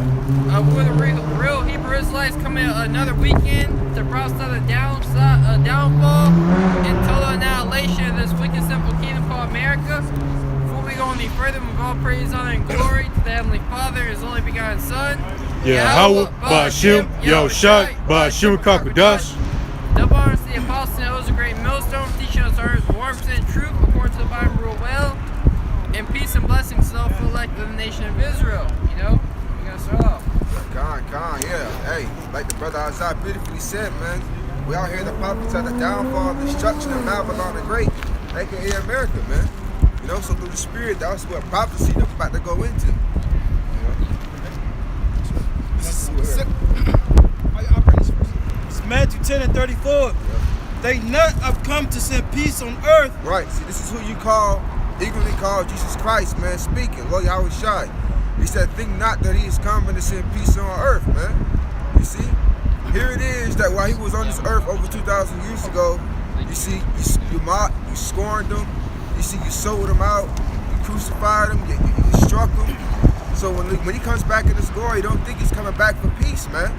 We're the real Hebrew Israelites coming another weekend to prophesy the downfall and total annihilation of this wicked, sinful kingdom called America. Before we go any further, with all praise, honor, and glory to the Heavenly Father and His only begotten Son. Yahweh, Ba'ashim, Yahushai, Ba'ashim, Kakudash. Double honors to the apostles and those of great millstone, teaching us our 100% truth according to the Bible rule well. And peace and blessings to all who elect the nation of Israel. You know, we're gonna start off. Yeah. Hey, like the brother Isaiah beautifully said, man, we out here to prophesy the downfall, destruction of Babylon the Great, aka America, man. You know, so through the Spirit, that's what prophecy is about to go into. You know? It's Matthew 10 and 34. Yeah. They not have come to send peace on earth. Right. See, this is who you eagerly call Jesus Christ, man, speaking. Lord Yahushai. He said, think not that he is coming to send peace on earth, man. You see? Here it is that while he was on this earth over 2,000 years ago, you see, you mocked, you scorned him, you see, you sold him out, you crucified him, you struck him. So when he comes back in his glory, don't think he's coming back for peace, man.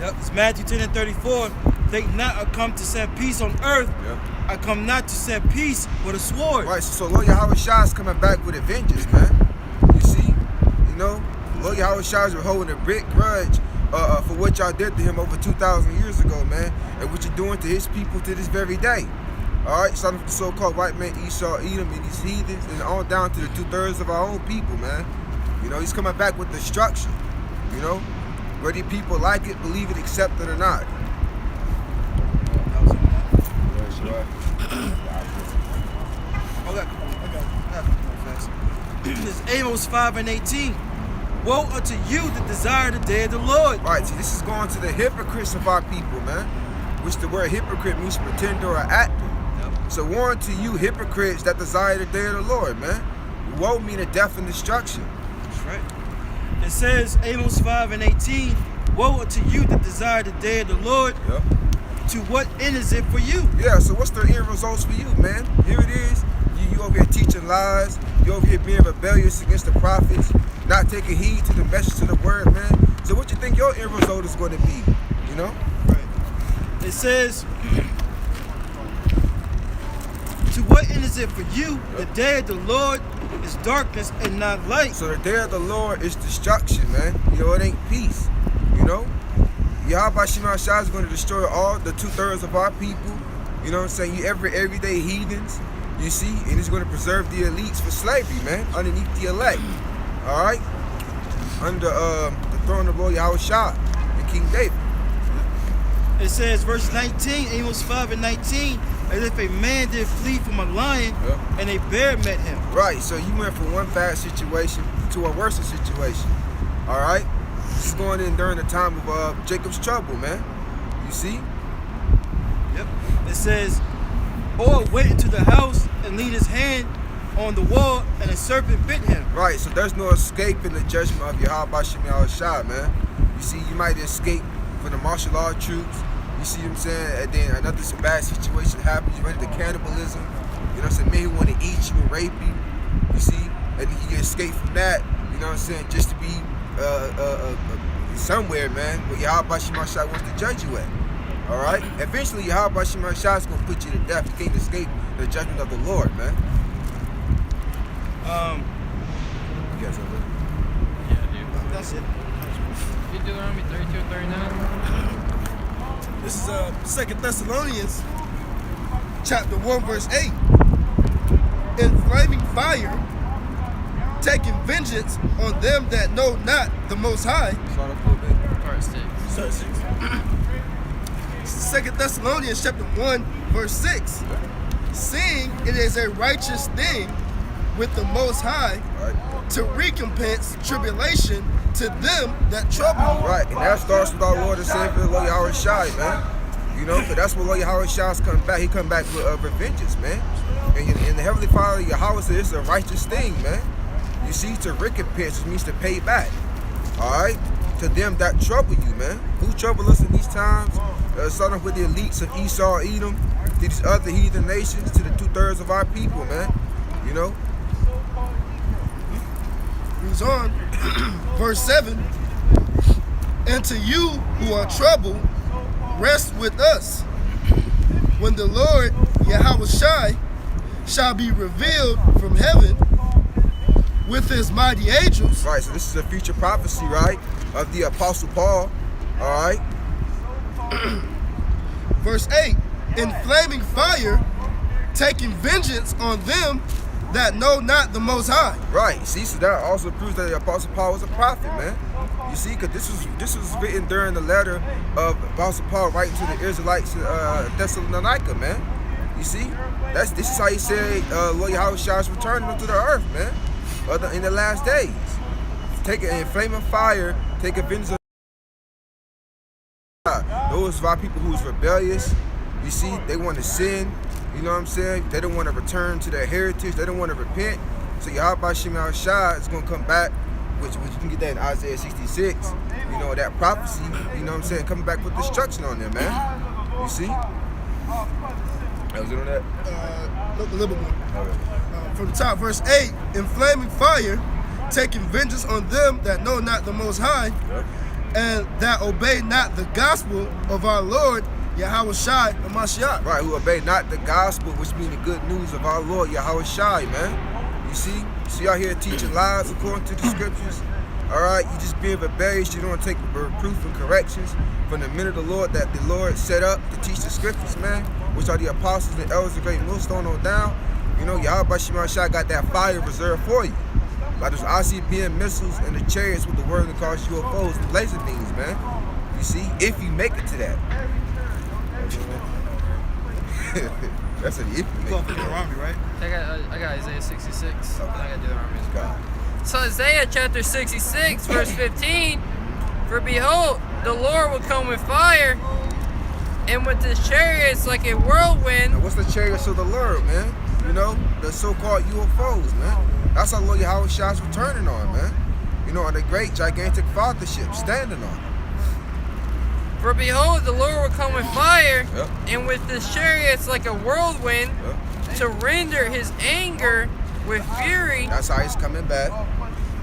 Yep, it's Matthew 10 and 34. They not have come to send peace on earth. Yeah. I come not to send peace with a sword. Right, so Lord Yahushua is coming back with a vengeance, man. You see? You know? Lord Yahushua is holding a big grudge for what y'all did to him over 2,000 years ago, man. And what you're doing to his people to this very day. Alright, starting with the so-called white man Esau, Edom, and these heathens, and on down to the 2/3 of our own people, man. You know, he's coming back with destruction. You know? Whether people like it, believe it, accept it or not. It's Amos 5 and 18. Woe unto you that desire the day of the Lord. Right, see, this is going to the hypocrites of our people, man. Which the word hypocrite means pretender or actor. Yep. So woe unto you hypocrites that desire the day of the Lord, man. Woe meaning death and destruction. That's right. It says, Amos 5 and 18, woe unto you that desire the day of the Lord. Yep. To what end is it for you? Yeah, so what's the end results for you, man? Here it is. You over here teaching lies. You over here being rebellious against the prophets. Not taking heed to the message of the word, man. So what you think your end result is going to be? You know? Right. It says, to what end is it for you? Yep. The day of the Lord is darkness and not light. So the day of the Lord is destruction, man. You know, it ain't peace. You know? Yahweh Shema Shah is going to destroy all the 2/3 of our people. You know what I'm saying? You everyday heathens. You see? And he's going to preserve the elites for slavery, man. Underneath the elect. Alright? Under the throne of Lord Yahushua and King David. It says, verse 19, Amos 5 and 19, as if a man did flee from a lion, and a bear met him. Right, so you went from one bad situation to a worse situation. Alright? This is going in during the time of Jacob's trouble, man. You see? Yep. It says, or went into the house and leaned his hand on the wall, and a serpent bit him. Right, so there's no escape in the judgment of Yahweh Shem Shah, man. You see, you might escape from the martial law troops. You see what I'm saying? And then another bad situation happens. You run into cannibalism. You know what I'm saying? Men who want to eat you and rape you. You see? And then you escape from that. You know what I'm saying? Just to be somewhere, man, where Yahweh Shem Shah wants to judge you at. Alright? Eventually, Yahweh Shem Shah is going to put you to death. You can't escape the judgment of the Lord, man. You guys have it? Yeah, dude. That's it. Deuteronomy 32 and 39. This is 2 Thessalonians chapter 1 verse 8. In flaming fire, taking vengeance on them that know not the Most High. Start off a little bit. Part 6. 2 Thessalonians chapter 1 verse 6. Seeing it is a righteous thing with the Most High to recompense tribulation to them that trouble you. Right, and that starts with our Lord and Savior, Lord Yahushua, man. You know, because that's what Lord Yahushua come back. He come back with vengeance, man. And the Heavenly Father, Yahweh said it's a righteous thing, man. You see, to recompense, which means to pay back. All right? To them that trouble you, man. Who trouble us in these times? Starting with the elites of Esau, Edom, to these other heathen nations, to the 2/3 of our people, man. You know? Reads on, verse 7. And to you who are troubled, rest with us. When the Lord Yahushai shall be revealed from heaven with his mighty angels. Right, so this is a future prophecy, right, of the Apostle Paul. All right. Verse 8. In flaming fire, taking vengeance on them that know not the Most High. Right. See, so that also proves that the Apostle Paul was a prophet, man. You see, because this was written during the letter of Apostle Paul writing to the Israelites in Thessalonica, man. You see, this is how he said Lord Yahushua is returning unto the earth, man, in the last days. Take in flaming fire, take vengeance on those are our people who is rebellious. You see, they want to sin. You know what I'm saying? They don't want to return to their heritage. They don't want to repent. So Yahweh Shem Yahushua is going to come back, which you can get that in Isaiah 66. You know, that prophecy, you know what I'm saying, coming back with destruction on them, man. You see? That was it on that? Look a little bit more. Okay. From the top, verse 8. In flaming fire, taking vengeance on them that know not the Most High, Yep. and that obey not the gospel of our Lord Yahushua HaMashiach. Right, who obey not the gospel, which means the good news of our Lord Yahushua, man. You see out here teaching lies according to the scriptures. All right, you just being rebellious. You don't take reproof and corrections from the men of the Lord that the Lord set up to teach the scriptures, man, which are the apostles and elders of great millstone on down. You know, Yahweh Shem Yahushua got that fire reserved for you. Like those ICBM missiles and the chariots with the word that calls UFOs and laser beams, man. You see, if you make it to that. That's an if you You make going it. for the army, right? I got Isaiah 66. Okay. I gotta do the army as well. God. So Isaiah chapter 66, verse 15. For behold, the Lord will come with fire, and with his chariots like a whirlwind. Now, what's the chariots of the Lord, man? You know, the so-called UFOs, man. That's how Lord Yahushua is returning on, man. You know, on the great gigantic fathership, standing on. For behold, the Lord will come with fire, Yep. and with his chariots like a whirlwind, Yep. to render his anger with fury, That's how he's coming back.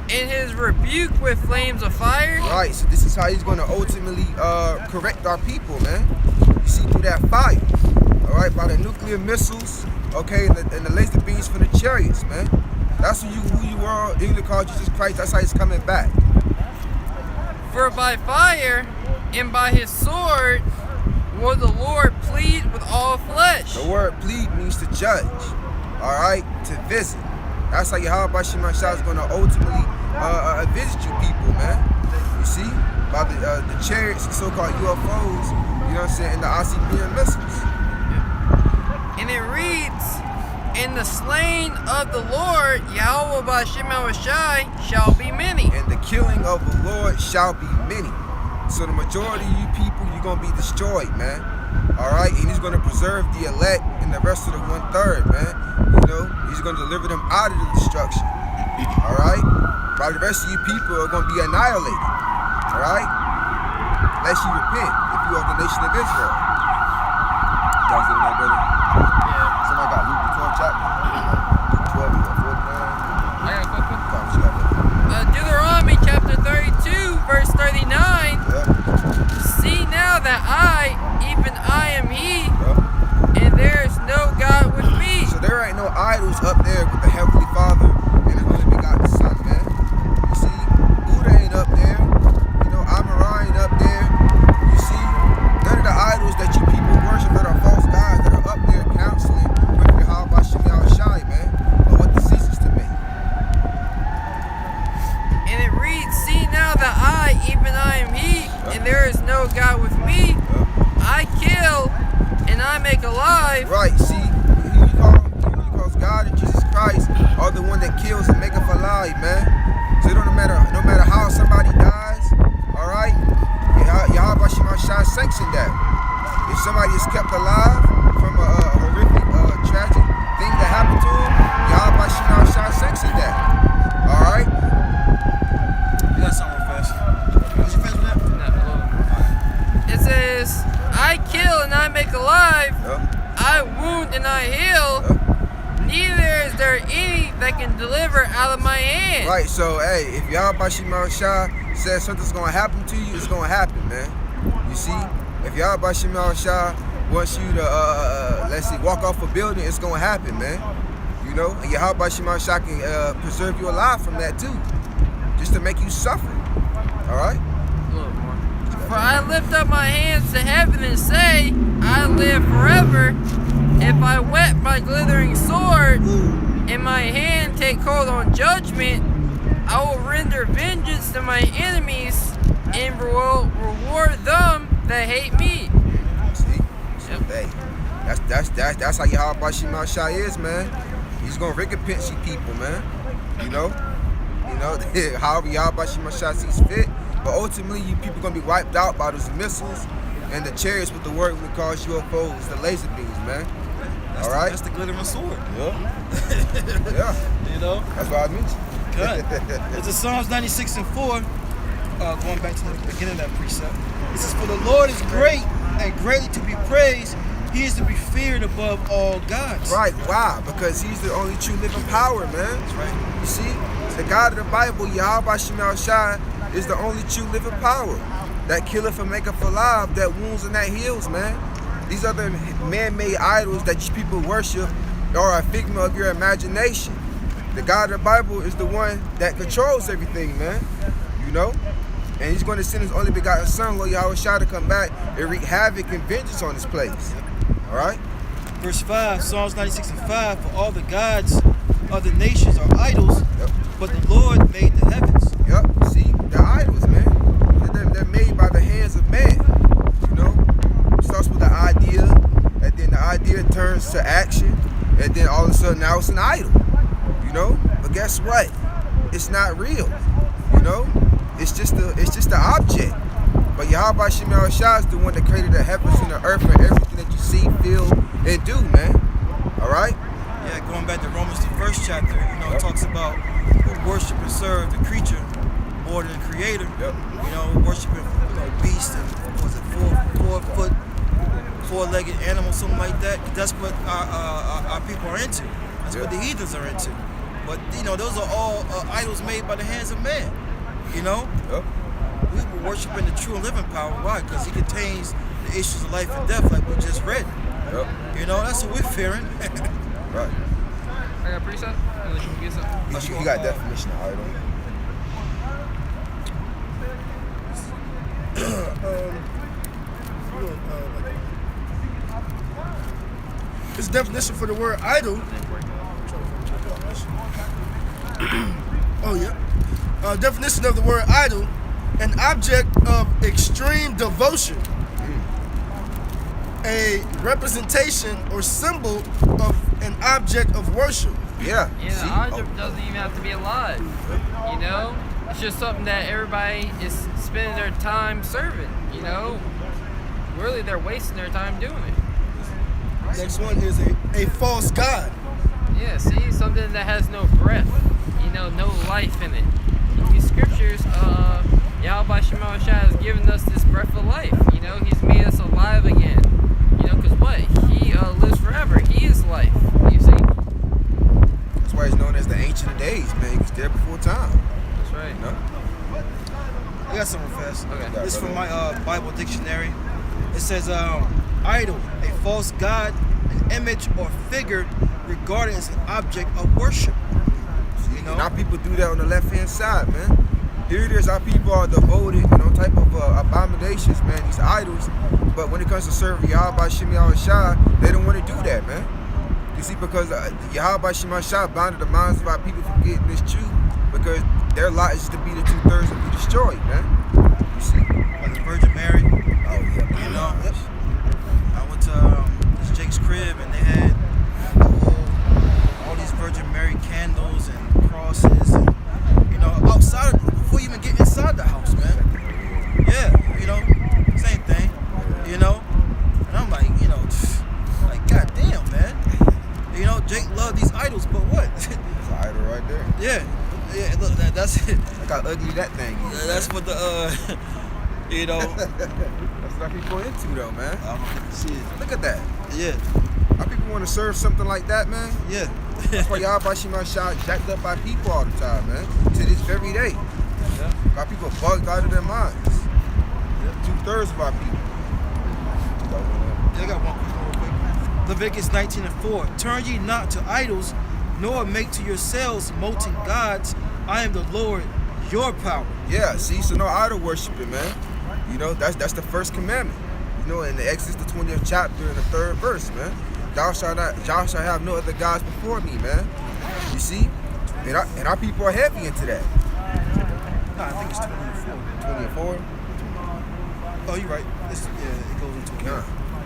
and his rebuke with flames of fire. Right, so this is how he's going to ultimately correct our people, man. You see, through that fire, all right, by the nuclear missiles, okay, and the laser beams from the chariots, man. That's who you are, in the call Jesus Christ. That's how he's coming back. For by fire and by his sword will the Lord plead with all flesh. The word plead means to judge, all right, to visit. That's how Yahweh Shem Yahushua is going to ultimately visit you people, man. You see, by the chariots, the so-called UFOs, you know what I'm saying, and the ICBM missiles. And it reads, and the slain of the Lord, Yahweh B'Shem Yahushai, shall be many. And the killing of the Lord shall be many. So the majority of you people, you're going to be destroyed, man. All right? And he's going to preserve the elect and the rest of the 1/3, man. You know, he's going to deliver them out of the destruction. All right? While the rest of you people are going to be annihilated. All right? Unless you repent, if you are the nation of Israel. That was it, my brother. Yeah. Somebody got Luke the 12th chapter. Luke 12, you got 49. I got a quick one. What you got, brother? Deuteronomy chapter 32, verse 39. Yeah. See now that I, even I am he, Yeah. and there is no God with me. So there ain't no idols up there with the Heavenly Father and His only begotten Son, man. You see, Buddha ain't up there. You know, Amara ain't up there. You see, none of the idols that you people worship that are false gods that are up there counseling with Yahweh Shem Yahushua, man, or what decisions to make. And it reads, see now that I, even I am he, and there is no God with me. I kill, and I make alive. Right, see, who you call God and Jesus Christ are the one that kills and maketh alive, man. So it don't matter, no matter how somebody dies, all right, Yahweh Shem Yahushua sanctioned that. If somebody is kept alive from a horrific, tragic thing that happened to him, Yahweh Shem Yahushua sanctioned that. All right? You got something fast. Did you finish with that? No, a little bit. It says, I kill and I make alive. Yeah. I wound and I heal. Yeah. Neither is there any that can deliver out of my hand. Right, so hey, if y'all Bashim Shah says something's gonna happen to you, it's gonna happen, man. You see, if y'all Bashim Shah wants you to let's see, walk off a building, it's gonna happen, man. You know, and Yahweh Shema Shah can preserve you alive from that too, just to make you suffer. All right. A little more. For I lift up my hands to heaven and say, I live forever. If I whet my glittering sword, and my hand take hold on judgment, I will render vengeance to my enemies and will reward them that hate me. See, hey, that's how Yahweh Shema Shah is, man. He's gonna recompense you people, man. You know, however Yahweh Shema Shah sees fit. But ultimately, you people gonna be wiped out by those missiles and the chariots with the word we call UFOs, the laser beams, man. All right. That's the glittering sword. Yeah. Yeah. You know. That's what I mean. Good. It's a Psalms 96 and 4. Going back to the beginning of that precept. It says, "For the Lord is great and greatly to be praised. He is to be feared above all gods." Right. Why? Because he's the only true living power, man. That's right. You see, the God of the Bible, Yahweh Shema Shah, is the only true living power. That killeth and maketh alive, that wounds and that heals, man. These other man-made idols that you people worship are a figment of your imagination. The God of the Bible is the one that controls everything, man. You know? And he's going to send his only begotten son, Lord Yahweh Shah, to come back and wreak havoc and vengeance on this place. All right? Verse 5, Psalms 96 and 5. "For all the gods of the nations are idols, but the Lord made the heavens." Yep. See? They're idols, man. They're made by the hands of man. You know? It starts with the idea, and then the idea turns to action, and then all of a sudden now it's an idol. You know? But guess what? It's not real. You know? It's just the object. But Yahweh Shema Shah is the one that created the heavens and the earth and everything that you see, feel, and do, man. All right? Yeah, going back to Romans, the first chapter, it talks about worship and serve the creature more than the creator. Yep. Worshiping beasts and was it four-legged animals, something like that. That's what our people are into. That's what the heathens are into. But those are all idols made by the hands of man. Yep. We were worshiping the true and living power. Why? Because he contains the issues of life and death, like we just read. Yep. That's what we're fearing. Right. I got a preset? Unless you can get something. You got definition of idol. This definition for the word idol. Oh yeah. Definition of the word idol: an object of extreme devotion, a representation or symbol of an object of worship. Yeah. Yeah, See? the object doesn't even have to be alive. It's just something that everybody is spending their time serving. Really, they're wasting their time doing it. Next one is a false god. Yeah, see, something that has no breath, no life in it. In these scriptures, Yahweh Shema Shah has given us this breath of life. He's made us alive again. Because what? He lives forever. He is life. You see? That's why he's known as the Ancient of Days, man. He was there before time. That's right. I got something fast. Okay. This is from my Bible dictionary. It says, idol, a false god, an image or figure regarded as an object of worship. And our people do that on the left-hand side, man. Here it is, our people are devoted, type of abominations, man, these idols. But when it comes to serving Yahweh Shema Shah, they don't want to do that, man. You see, because Yahweh Shema Shah bounded the minds of our people from getting this truth, because their lot is to be the 2/3 and be destroyed, man. You see? Like the Virgin Mary. Oh, yeah. Yes. I went to this Jake's crib and they had all these Virgin Mary candles and crosses and outside before you even get inside the house, man. Yeah, same thing. And I'm like, goddamn, man. Jake loved these idols, but what? It's an idol right there. Yeah, look, that's it. Look how ugly that thing is. That's what the That's what our people are into, though, man. shit. Look at that. Yeah, Our people want to serve something like that, man. yeah. That's why Yahweh Shema Shah jacked up by people all the time, man. To this very day. Our people bugged out of their minds. 2/3 of our people. I got one quick real quick. Leviticus 19:4. Turn ye not to idols, nor make to yourselves molten gods. I am the Lord, your power. Yeah, see, so no idol worshiping, man. You know, that's the first commandment. You know, in the Exodus, the 20th chapter, in the 3rd verse, man. Thou shalt have no other gods before me, man. You see? And our people are heavy into that. Nah, I think it's 24. 24? Oh, you're right. It goes into it. Yeah.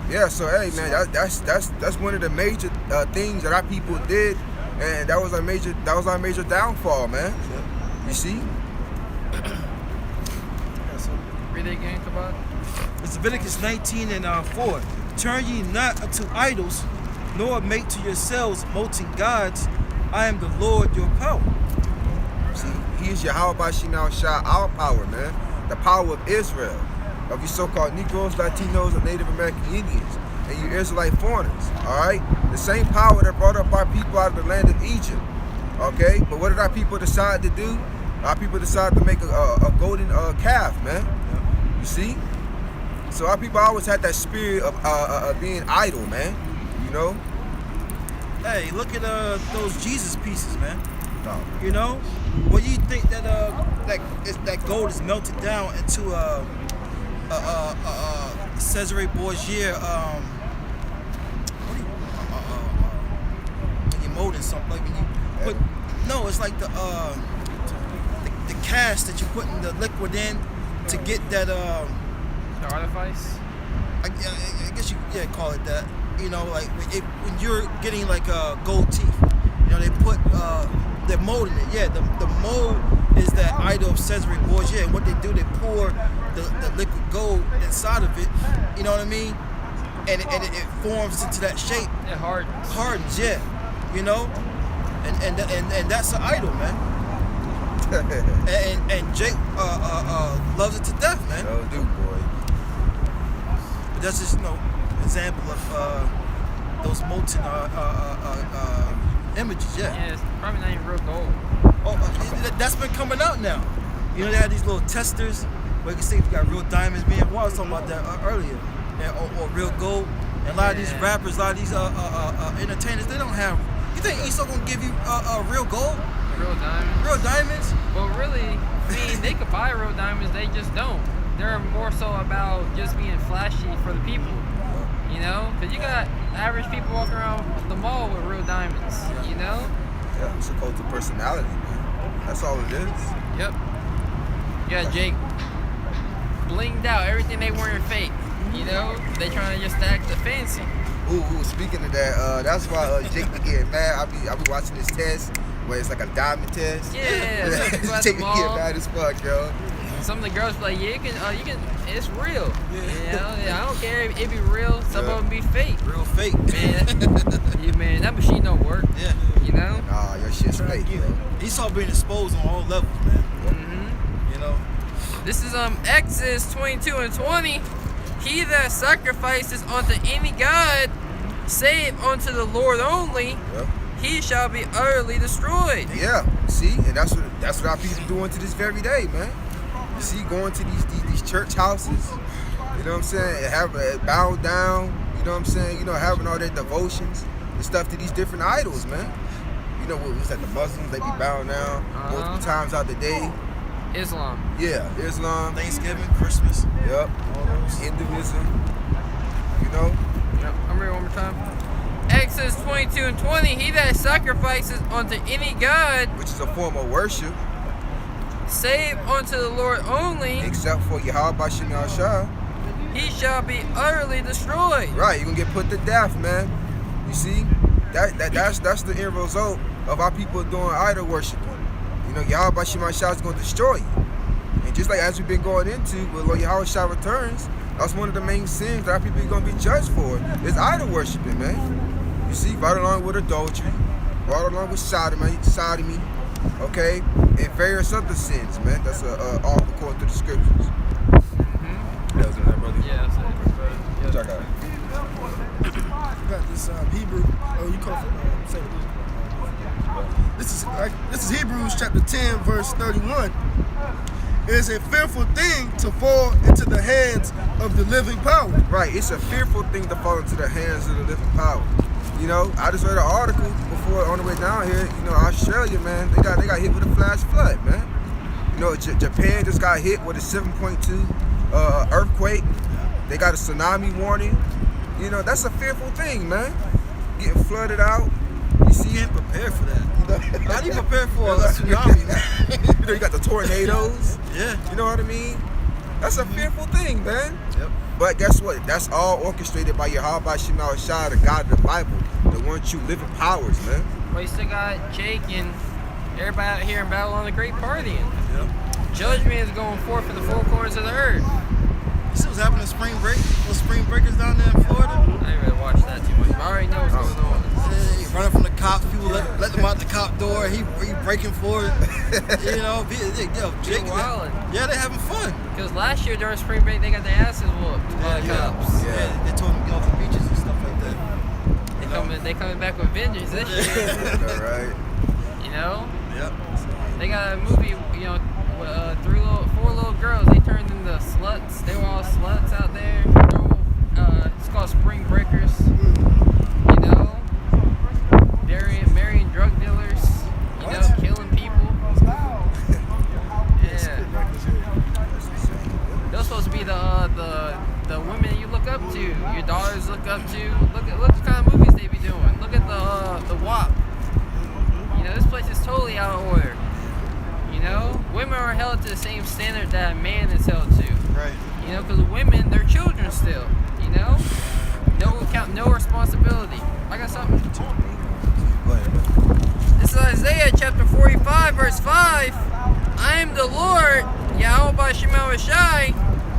Yeah, so hey man, that's one of the major things that our people did, and that was our major downfall, man. You see? Read it again, Kabad. It's Leviticus 19:4. Turn ye not unto idols, nor make to yourselves molten gods. I am the Lord your power. See, he is Yahweh Shema Shah, our power, man. The power of Israel, of you so-called Negroes, Latinos, and Native American Indians, and you Israelite foreigners, all right? The same power that brought up our people out of the land of Egypt, okay? But what did our people decide to do? Our people decided to make a golden calf, man. You see? So our people always had that spirit of being idle, man. You know? Hey, look at those Jesus pieces, man. No. You know, what do you think that that gold is melted down into Cesare Borgia? What do you when you're molding something, like when you put? No, it's like the cast that you put in the liquid in to get that The artifice. I guess you call it that. You know, like when you're getting like gold teeth, you know, they put they're molding it. Yeah, the mold is that idol of Cesare Borgia, and what they do, they pour the liquid gold inside of it. You know what I mean? And it forms into that shape. It hardens. Hardens, yeah. You know, and that's an idol, man. and Jake loves it to death, man. No, dude, boy. But that's just example of those molten images, yeah. Yeah, it's probably not even real gold. That's been coming out now. You know, they had these little testers where you can see if you got real diamonds. Me and Juan was talking about that earlier, or real gold. And a lot of these rappers, a lot of these entertainers, they don't have. You think Esau gonna give you real gold, Real diamonds. real diamonds? Well, really, I mean, they could buy real diamonds, they just don't. They're more so about just being flashy for the people. You know? Because you got average people walking around the mall with real diamonds. You know? Yeah, it's a cult of personality, man. That's all it is. Yep. You got Jake blinged out. Everything they wearing fake. You know? They trying to just act the fancy. Ooh, speaking of that, that's why Jake be getting mad. I be watching this test where it's like a diamond test. Yeah. Some people at the Jake be getting mall. mad as fuck, yo. Some of the girls be like, yeah, you can, it's real. You know? Yeah, I don't care if it be real. Some of them be fake. Real fake, Man, that machine don't work. Yeah. You know? Nah, your shit's fake, yo. Esau being exposed on all levels, man. Mm-hmm. You know. This is Exodus 22:20. He that sacrifices unto any god, save unto the Lord only, Yep. he shall be utterly destroyed. Yeah, see, and that's what our people doing to this very day, man. You see, going to these church houses, you know what I'm saying, and having it bow down, you know what I'm saying, you know, having all their devotions and stuff to these different idols, man. You know, what's that? The Muslims, they be bowing down multiple times out the day. Islam. Yeah, Islam. Thanksgiving, Christmas. Yep. All those. Hinduism. You know. Yep. I'm reading one more time. Exodus 22:20. He that sacrifices unto any god, Which is a form of worship, save unto the Lord only, except for Yahweh Shema Shah. he shall be utterly destroyed. Right, you're gonna get put to death, man. You see? That's the end result of our people doing idol worshiping. You know, Yahweh Shema Shah is gonna destroy you. And just like as we've been going into, when Lord Yahweh Shah returns, that's one of the main sins that our people are gonna be judged for, is idol worshiping, man. You see, right along with adultery, right along with sodomy, okay, and various other sins, man. That's all according to the scriptures. Mm-hmm. That was in there, brother. Yeah, that's it. Check out. You got this Hebrew. Oh, you come from St. Louis. This is Hebrews chapter 10, verse 31. It is a fearful thing to fall into the hands of the living power. Right, it's a fearful thing to fall into the hands of the living power. You know, I just read an article before on the way down here. You know, Australia, man, they got hit with a flash flood, man. You know, Japan just got hit with a 7.2 earthquake. They got a tsunami warning. You know, that's a fearful thing, man. Getting flooded out. You see, You ain't prepared for that. How do you prepare for a tsunami, man? you know, you got the tornadoes. Yeah. You know what I mean? That's a fearful thing, man. Yep. But guess what? That's all orchestrated by Yahweh Shema Shai, the God of the Bible, the one true living powers, man. But you still got Jake and everybody out here in Babylon the Great partying. Yep. Judgment is going forth in the four corners of the earth. You see what's happening in spring break? Those spring breakers down there in Florida? I didn't really watch that too much, but I already know what's going on. He running from the cops. People let them out the cop door. He breaking for it. You know, Jake. wildin'. Yeah, they having fun. Because last year during spring break, they got their asses whooped by the cops. Yeah, they told them to get off the beaches and stuff like that. They coming back with vengeance this year. All right. You know, Yep. they got a movie. You know, with, four little girls. They turned into sluts. They were all sluts out there. It's called Spring Breakers. You know, marrying drug dealers. You know, What? killing people. Yeah. Those supposed to be the women you look up to, your daughters look up to. Look what kind of movies they be doing. Look at the WAP. You know, this place is totally out of order. You know, women are held to the same standard that a man is held to. Right. You know, because women, they're children still. You know, no account, no responsibility. I got something. Go ahead. This is Isaiah chapter 45, verse 5. I am the Lord, Yahweh Shema Shai,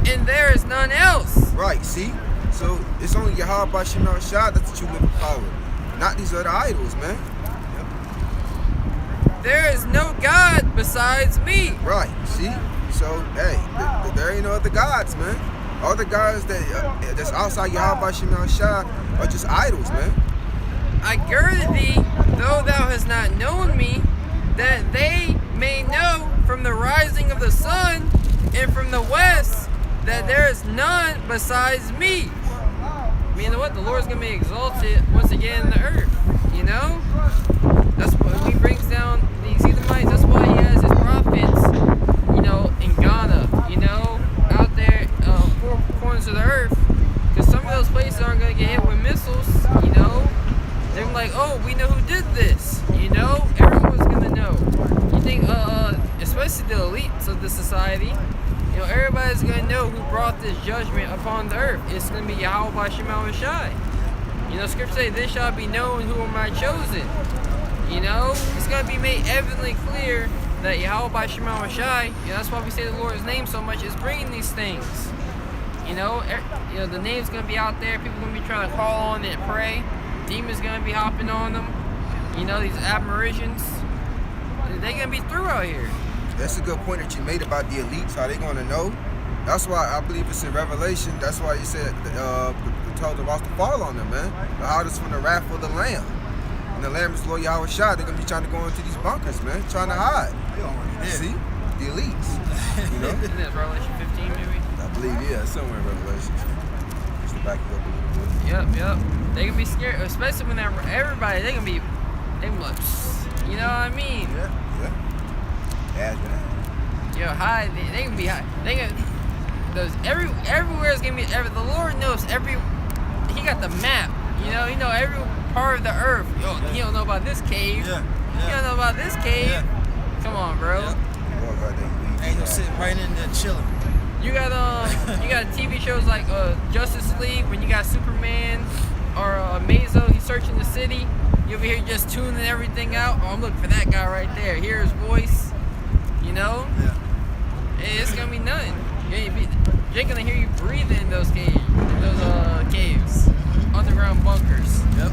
and there is none else. Right, see? So it's only Yahweh Shema Shai that's the true living power. Not these other idols, man. There is no God besides me. Right, see? So, hey, there ain't no other gods, man. All the gods that's outside Yahweh Shema Shai are just idols, man. I girded thee, though thou hast not known me, that they may know from the rising of the sun and from the west that there is none besides me. Meaning what? The Lord's going to be exalted once again in the earth. You know? That's why he brings down these Edomites. That's why he has his prophets, you know, in Ghana, you know, out there, four corners of the earth. Because some of those places aren't going to get hit with missiles, you know. They're like, oh, we know who did this, you know. Everyone's going to know. You think, especially the elites of the society, you know, everybody's going to know who brought this judgment upon the earth. It's going to be Yahweh Shema Shai. You know, scripture says, this shall be known who am I chosen. You know, it's going to be made evidently clear that Yahweh Shema Shai, you know, that's why we say the Lord's name so much, is bringing these things. You know, the name's going to be out there. People going to be trying to call on it and pray. Demons going to be hopping on them. You know, these apparitions, they're going to be through out here. That's a good point that you made about the elites, how they going to know. That's why I believe it's in Revelation. That's why you said told the rocks to fall on them, man. The hardest from the wrath of the Lamb. And the Lamb is Lord Yahweh Shai. They're going to be trying to go into these bunkers, man, trying to hide. They already did. See? The elites. You know? Isn't that Revelation 15 maybe? I believe, yeah, somewhere in Revelation. Just to back it up a little bit. Yep. They can be scared, especially when everybody, they can be like, psst, you know what I mean? Yeah. Yeah, man. Yo, high, they can be high. They can, everywhere is gonna be, the Lord knows he got the map, you know, he know every part of the earth. Yo, he don't know about this cave. Yeah. He don't know about this cave. Yeah. Come on, bro. Yeah. Lord God, they Ain't no sitting right in there chilling. You got TV shows like Justice League when you got Superman or Mazo, he's searching the city. You over here just tuning everything out. Oh, I'm looking for that guy right there. Hear his voice. You know? Yeah. Hey, it's gonna be nothing. You're gonna hear you breathing in those caves, underground bunkers. Yep.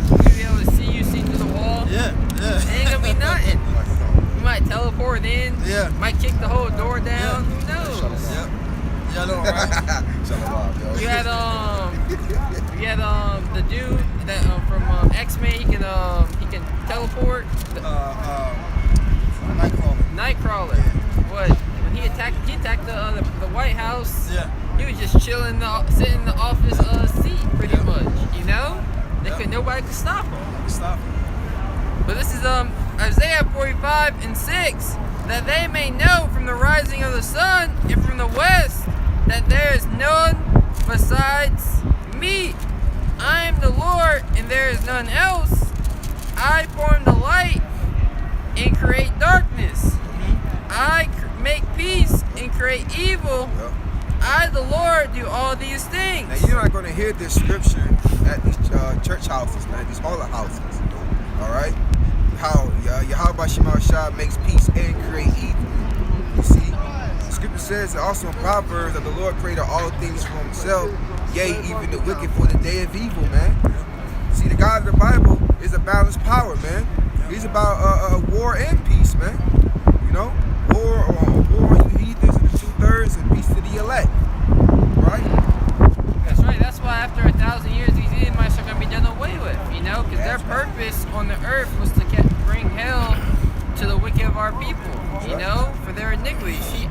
You'll be able to see through the wall. Yeah. It ain't gonna be nothing. You might teleport in. Yeah. Might kick the whole door down. Who knows? Yep. Yeah, I know, right? Shalom, yo. You had the dude that from X-Men. He can teleport? Nightcrawler. Nightcrawler. What? When he attacked the White House. Yeah. He was just chilling, sitting in the office seat, pretty much. You know, nobody could stop him. Stop. But this is Isaiah 45:6, that they may know from the rising of the sun and from the west that there is none besides me. I am the Lord, and there is none else. I form the light and create darkness. I make peace and create evil. Yep. I, the Lord, do all these things. Now you're not gonna hear this scripture at these church houses, man. These holler houses. All right. How Yahweh Shema Shah makes peace and create evil. You see, the scripture says also in Proverbs that the Lord created all things for Himself, yea, even the wicked for the day of evil, man. See, the God of the Bible is a balanced power, man. He's about war and peace, man. You know, war on you heathens and the 2/3, and peace to the elect. Right? That's right. That's why after 1,000 years, these Edomites are going to be done away with, you know, because their purpose on the earth was to bring hell to the wicked of our people, you know, for their iniquities.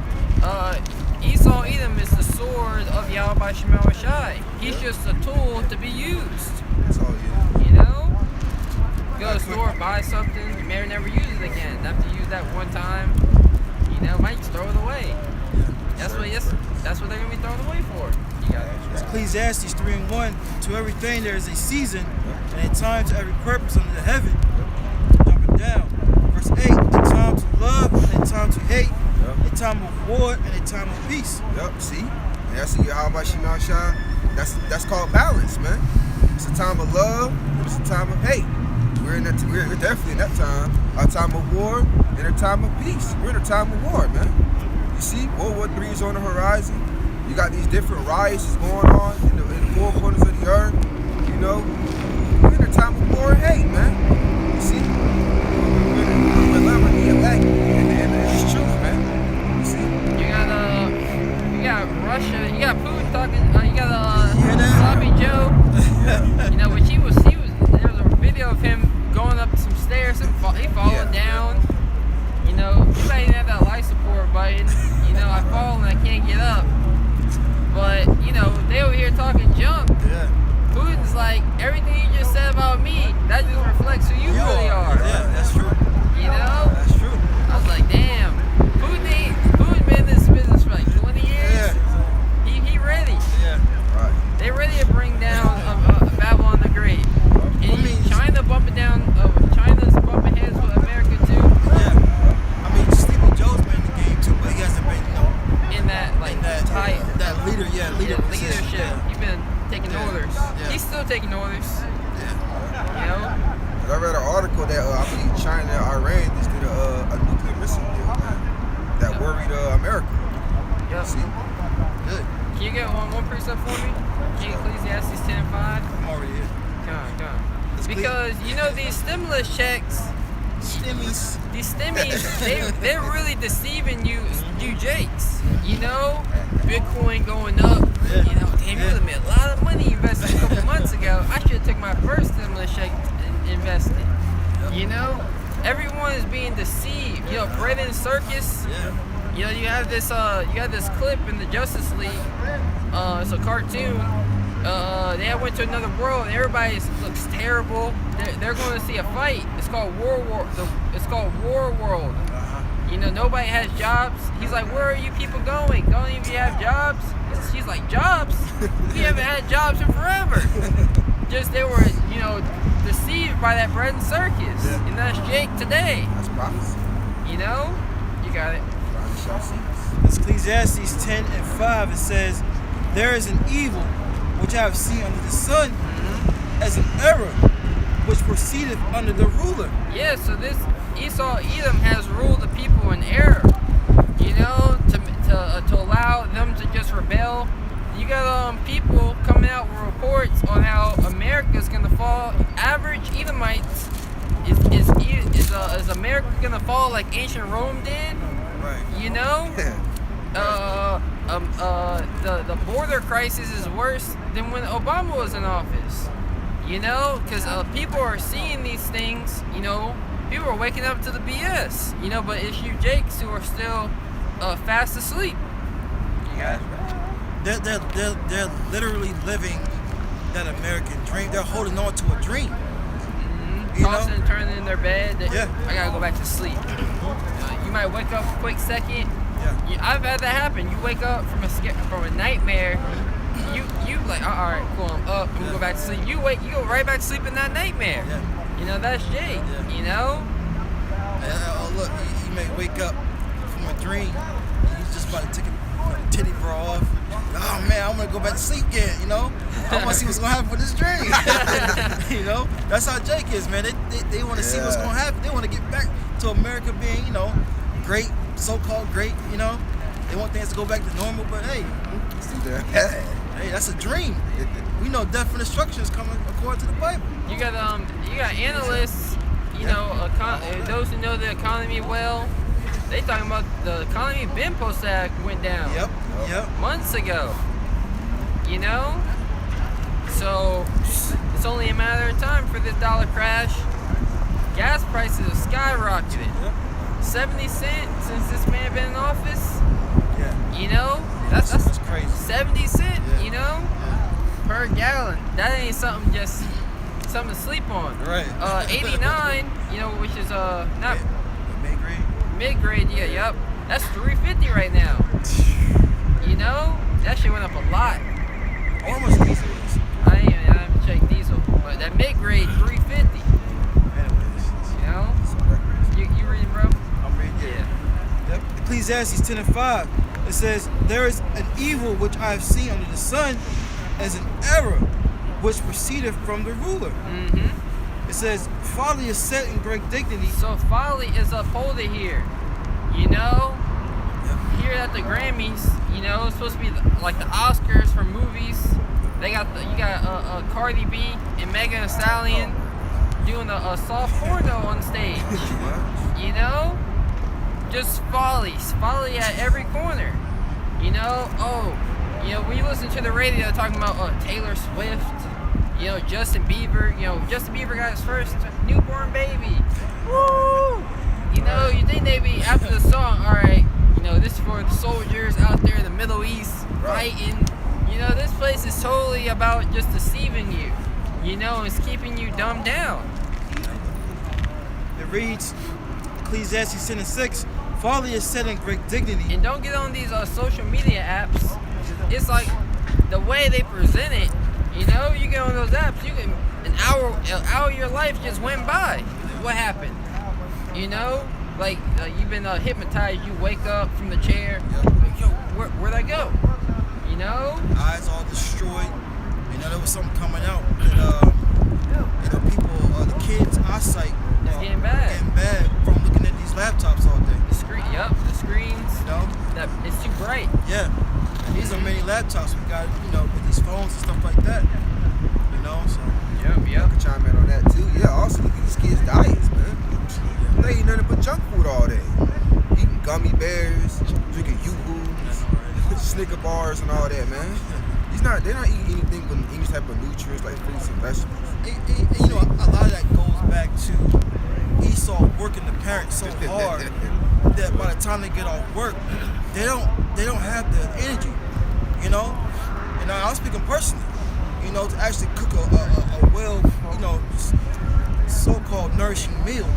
Esau Edom is the sword of Yahweh Shema Shai. He's just a tool to be used, That's all it is. you know. Go to the store, buy something, you may never use it again. After you use that one time, you know, might just throw it away. That's what they're going to be thrown away for. You got it. Ecclesiastes 3:1. To everything there is a season, and a time to every purpose under the heaven. Jumping down. Verse 8. A time to love and a time to hate. A time of war and a time of peace. Yep, see? And that's Yahweh Shema Shah. That's called balance, man. It's a time of love, and it's a time of hate. We're definitely in that time. A time of war and a time of peace. We're in a time of war, man. You see, World War III is on the horizon. You got these different riots going on in the four corners of the earth. You know, we're in a time of war and hate, man. You see, we're loving the elect, and it's truth, man. You see, You got Russia. You got Putin talking. You got hear that? Sloppy Joe. You know, which he was. There was a video of him going up some stairs and he falling down. You know, you might even have that life support button. You know, I fall and I can't get up. But you know, they over here talking junk. Yeah. Putin's like, everything you just said about me, that just reflects who you really are. Yeah, that's true. You know? That's true. I was like, damn. Putin been in this business for like 20 years. Yeah. He ready. Yeah. right? They ready to bring down Babylon the Great. And I mean, China's bumping heads with America too. Yeah. I mean, Stevie Joe's been in the game too, but he hasn't been, In that like tight that leader position. leadership. Yeah. He's been taking orders. Yeah. He's still taking orders. Yeah. You know? I read an article that I believe China and Iran just did a nuclear missile deal, man, that worried America. Yep. See? Good. Can you get one precept for me? Can you Ecclesiastes 10:5? I'm already here. Come on. Let's Because you know these stimulus checks, Stimmies. these stimmies, they're really deceiving you Jakes. You know, Bitcoin going up. Yeah. You know, damn, you would have made a lot of money investing a couple months ago. I should have took my first stimulus check and invested. You know, everyone is being deceived. You know, bread and circus. Yeah. You know, you have this clip in the Justice League. It's a cartoon. They went to another world. And everybody looks terrible. They're going to see a fight. It's called It's called War World. You know, nobody has jobs. He's like, where are you people going? Don't even have jobs? She's like, jobs? We haven't had jobs in forever. Just they were, you know, deceived by that bread and circus. Yeah. And that's Jake today. That's prophecy. You know? You got it. Prophecy shall cease. Ecclesiastes 10:5, it says, there is an evil which I have seen under the sun, as an error which proceedeth under the ruler. Yeah, so this Esau Edom has ruled the people in error. You know, to allow them to just rebel. You got people coming out with reports on how America's gonna fall. Average Edomites is America gonna fall like ancient Rome did? Right. You know, the border crisis is worse than when Obama was in office. You know, because people are seeing these things, you know, people are waking up to the BS, you know, but it's you Jakes who are still fast asleep. Yeah. They're literally living that American dream. They're holding on to a dream. You Tossing know? and turning in their bed. Yeah. I gotta go back to sleep. You might wake up a quick second. Yeah. I've had that happen. You wake up from a nightmare. You like, all right, cool, I'm up. I'm gonna go back to sleep. You go right back to sleep in that nightmare. Yeah. You know, that's Jake. Yeah. You know. Oh look, you may wake up from a dream. And you just about to take a titty bra off. Oh man, I'm gonna go back to sleep again. You know, I want to see what's gonna happen with this dream. You know, that's how Jake is, man. They want to see what's gonna happen. They want to get back to America being, you know, great, so-called great. You know, they want things to go back to normal. But hey, hey, that's a dream. We know death and destruction is coming according to the Bible. You got analysts. You know, those who know the economy well. They talking about the economy been supposed to went down. Yep. Months ago. You know? So it's only a matter of time for this dollar crash. Gas prices have skyrocketed. Yep. 70 cents since this man been in office. Yeah. You know? That's crazy. 70 cents, Yeah. you know? Per gallon. That ain't something to sleep on. Right. 89, you know, which is not Mid-grade. mid-grade, yep. That's $3.50 right now. You know, that shit went up a lot. How much diesel is? I haven't checked diesel, but that mid-grade $3.50. Anyways, You know, you reading, bro? I'm reading. Yeah. Yep. Ecclesiastes 10:5. It says, "There is an evil which I have seen under the sun, as an error which proceedeth from the ruler." Mm-hmm. It says, "Folly is set in great dignity." So folly is upholded here. You know, here at the Grammys, you know, it's supposed to be like the Oscars for movies. You got Cardi B and Megan Thee Stallion doing a soft porno on stage. You know, just folly at every corner. You know, you know, when you listen to the radio talking about Taylor Swift, you know, Justin Bieber. You know, Justin Bieber got his first newborn baby. Woo! You know, you think they'd be after the song, all right, you know, this is for the soldiers out there in the Middle East fighting. You know, this place is totally about just deceiving you. You know, it's keeping you dumbed down. It reads, Ecclesiastes 10:6, "Folly is set in great dignity." And don't get on these social media apps. It's like the way they present it. You know, you get on those apps, you can an hour of your life just went by. What happened? You know, like you've been hypnotized. You wake up from the chair. Like, yo, where'd I go? You know? Eyes all destroyed. You know, there was something coming out that you know, people, the kids' eyesight It's getting bad. getting bad from looking at these laptops all day. The screens. You know? That it's too bright. Yeah. And these are many laptops we got, you know, with these phones and stuff like that. You know, so. Yep. I can chime in on that too. Yeah, also look at these kids' diets, man. They eat nothing but junk food all day. Eating gummy bears, drinking Yoo-Hoo, Snicker bars and all that, man. They're not eating anything but any type of nutrients like fruits and vegetables. And, you know, a lot of that goes back to Esau working the parents so hard that by the time they get off work, they don't have the energy, you know. And I'm speaking personally, you know, to actually cook a well, you know, so-called nourishing meal,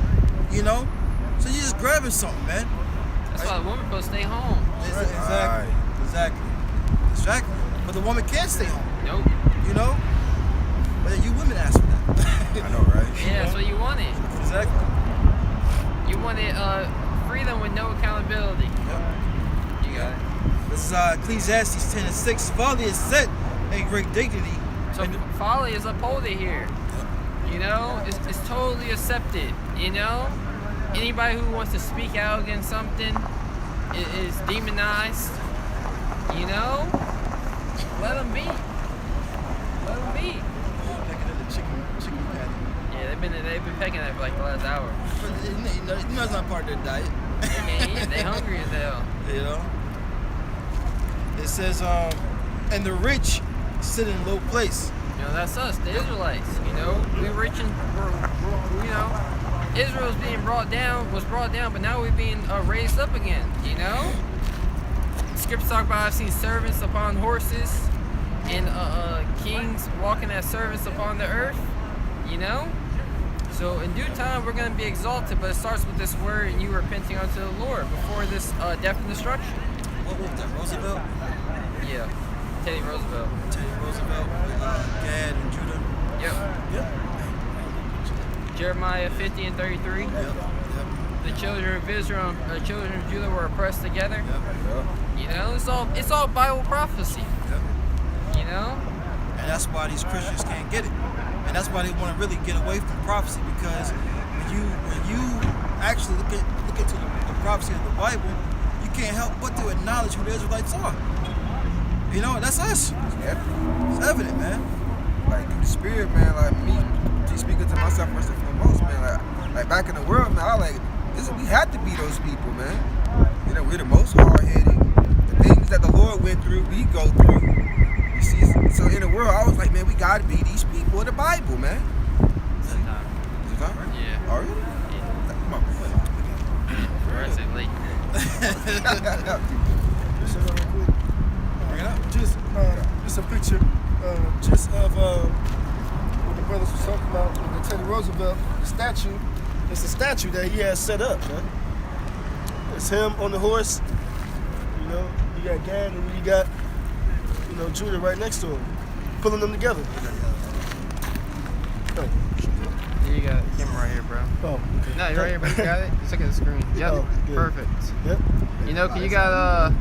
you know. So you're just grabbing something, man. That's why the woman supposed to stay home. Exactly. But the woman can't stay home, Nope. you know. But then you women ask for that. I know, right? Yeah, that's what you wanted. Exactly. You wanted freedom with no accountability. Yep. You got it. This is Ecclesiastes 10:6. Folly is set in great dignity. So folly is upholded here. You know, it's totally accepted. You know, anybody who wants to speak out against something is demonized. You know, let them be. Let them be. Pecking at the chicken patty. Yeah, they've been pecking at it for like the last hour. But you know it's not part of their diet. They can't eat. They hungry as hell. You know. It says, and the rich sit in low place. You know, that's us, the Israelites. You know, we're you know, Israel's was brought down, but now we're being raised up again. You know, Scripture talk about I've seen servants upon horses and kings walking as servants upon the earth. You know, so in due time we're going to be exalted, but it starts with this word and you repenting unto the Lord before this death and destruction. What was that? Roosevelt? Yeah, Teddy Roosevelt. Teddy Roosevelt, Gad and Judah. Yep. Jeremiah 50 and 33. Yep. The children of Israel, the children of Judah were oppressed together. Yep. You know, it's all Bible prophecy. Yep. You know, And that's why these Christians can't get it. And that's why they want to really get away from prophecy, because when you actually look into the prophecy of the Bible, you can't help but to acknowledge who the Israelites are. You know, that's us. It's evident, man. Like through the spirit, man, like me just speaking to myself first and foremost, man, like back in the world, man, I like this, we had to be those people, man. You know, we're the most hard-headed. The things that the Lord went through, we go through. You see, so in the world, I was like, man, we gotta be these people of the Bible, man. Is it time? Yeah. Are you? Yeah. Come on, Or I said late. Bring it up. Just a picture, just of what the brothers was talking about with the Teddy Roosevelt, the statue. It's a statue that he has set up, man. It's him on the horse. You know, you got Gad and you got, you know, Judah right next to him, pulling them together. Oh, Here you got it. Camera right here, bro. oh okay. No, you're right here, bro. You got it. Just look at the screen. Yep. Oh, good. Perfect. Yep. You know, 'cause you got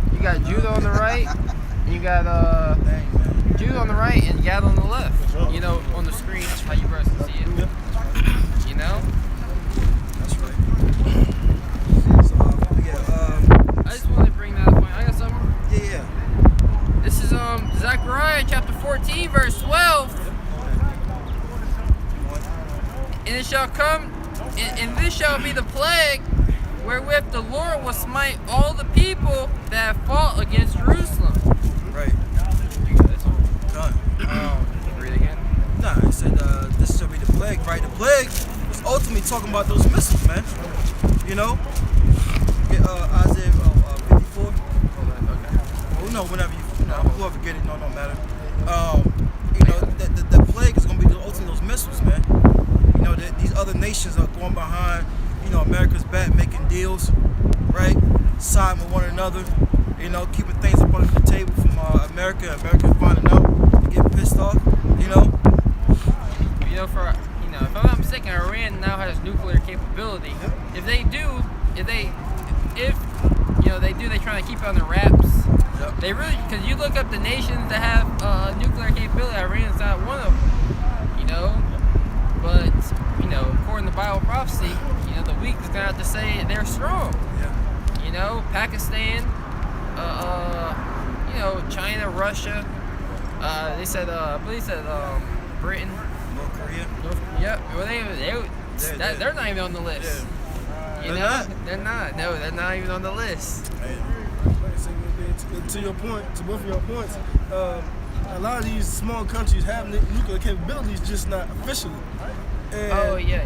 Judah on the right, and you got Dang, man. Judah on the right and Gad on the left. You know, on the screen, how you guys can see it. Yep. You know, That's right. So, I just wanted to bring that up. I got something. yeah. This is Zechariah chapter 14, verse 12. And it shall come, and this shall be the plague wherewith the Lord will smite all the people that have fought against Jerusalem. Right. You got this one? Done. Read it again. Nah, it said this shall be the plague, right? The plague was ultimately talking about those missiles, man. You know? Get Isaiah 54. Well, no, whenever you know, whoever get it, no matter. You know, the plague is gonna be ultimately those missiles, man. You know, these other nations are going behind, you know, America's back, making deals, right? Siding with one another, you know, keeping things up on the table from America finding out, getting pissed off, you know. You know, if I'm not mistaken, Iran now has nuclear capability. If they do, they're trying to keep it under wraps. Yep. They really, because you look up the nations that have nuclear capability, Iran's not one of them. You know, but you know, according to Bible prophecy, you know, the weak is gonna have to say they're strong. Yeah. You know, Pakistan, you know, China, Russia. They said, I believe they said Britain. North Korea. Yep. Well, they're not even on the list. Yeah. You They're know, not? they're not. No, they're not even on the list. To your point, to both of your points, a lot of these small countries have nuclear capabilities, just not officially. And, Oh yeah.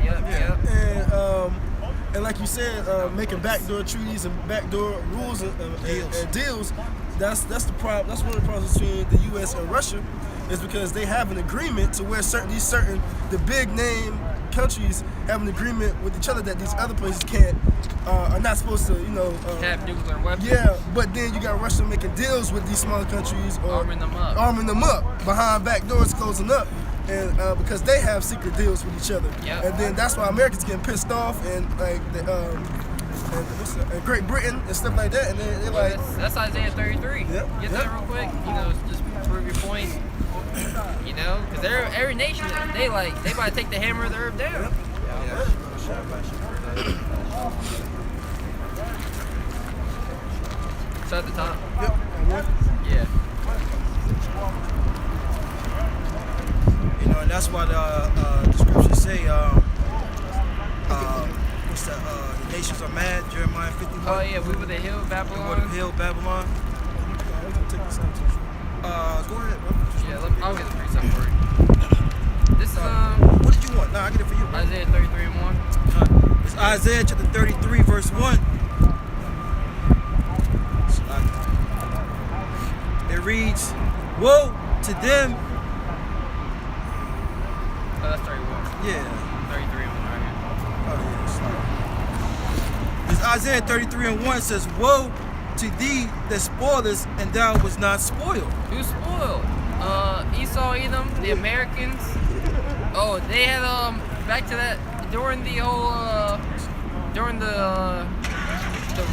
And like you said, making backdoor treaties and backdoor rules and deals. That's the problem. That's one of the problems between the U.S. and Russia, is because they have an agreement to where the big name countries have an agreement with each other that these other places are not supposed to, you know, Have nuclear weapons. yeah. But then you got Russia making deals with these smaller countries, or Arming them up. behind back doors, closing up, and because they have secret deals with each other. Yep. And then that's why Americans getting pissed off, and like and Great Britain and stuff like that, and then they're like, That's Isaiah 33. Yep, Get yep. that real quick. You know, just prove your point. You know, because every nation, they about to take the hammer of the earth down. So at the top. Yeah. You know, and that's why the scriptures say, what's that? The nations are mad. Jeremiah 51. Oh yeah, we were the hill of Over the Babylon. hill, Babylon. take this out. Go ahead, bro. Yeah, I'll get the precept for you. This is What did you want? Nah, I get it for you. Bro. Isaiah 33:1. It's Isaiah chapter 33, verse 1. It reads, "Woe to them." Oh, that's 31. Yeah. 33:1 right here. Oh yeah. It's Isaiah 33:1 says, "Woe to thee that spoilest, and thou was not spoiled." Who's spoiled? Esau, Edom, the Americans. Oh, they had back to that during the whole during the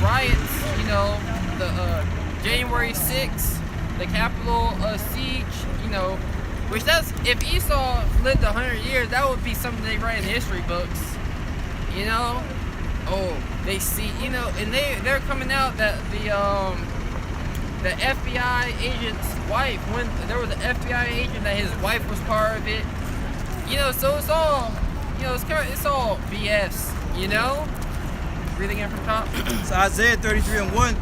riots. You know, the January 6th, the Capitol siege. You know, which that's if Esau lived 100 years, that would be something they write in history books. You know. Oh, they see, you know, and they're coming out that the FBI agent's wife, when there was an FBI agent that his wife was part of it, you know, so it's all, you know, it's all BS, you know. Read again from top. It's Isaiah 33:1.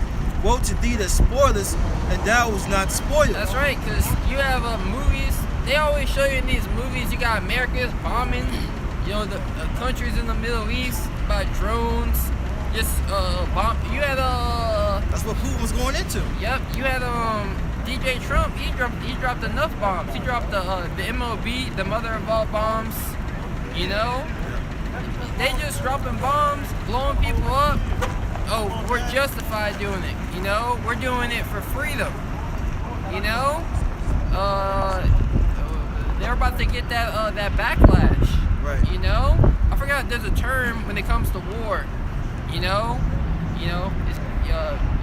"Woe to thee that spoilest, and thou was not spoiled." That's right, because you have movies. They always show you in these movies. You got America's bombing, you know, the countries in the Middle East by drones. Just bomb. You had That's what Putin was going into. Yep, you had DJ Trump. He dropped enough bombs. He dropped the MOB, the mother of all bombs. You know, they just dropping bombs, blowing people up. Oh, we're justified doing it. You know, we're doing it for freedom. You know, they're about to get that backlash. Right. You know, I forgot there's a term when it comes to war. You know, it's,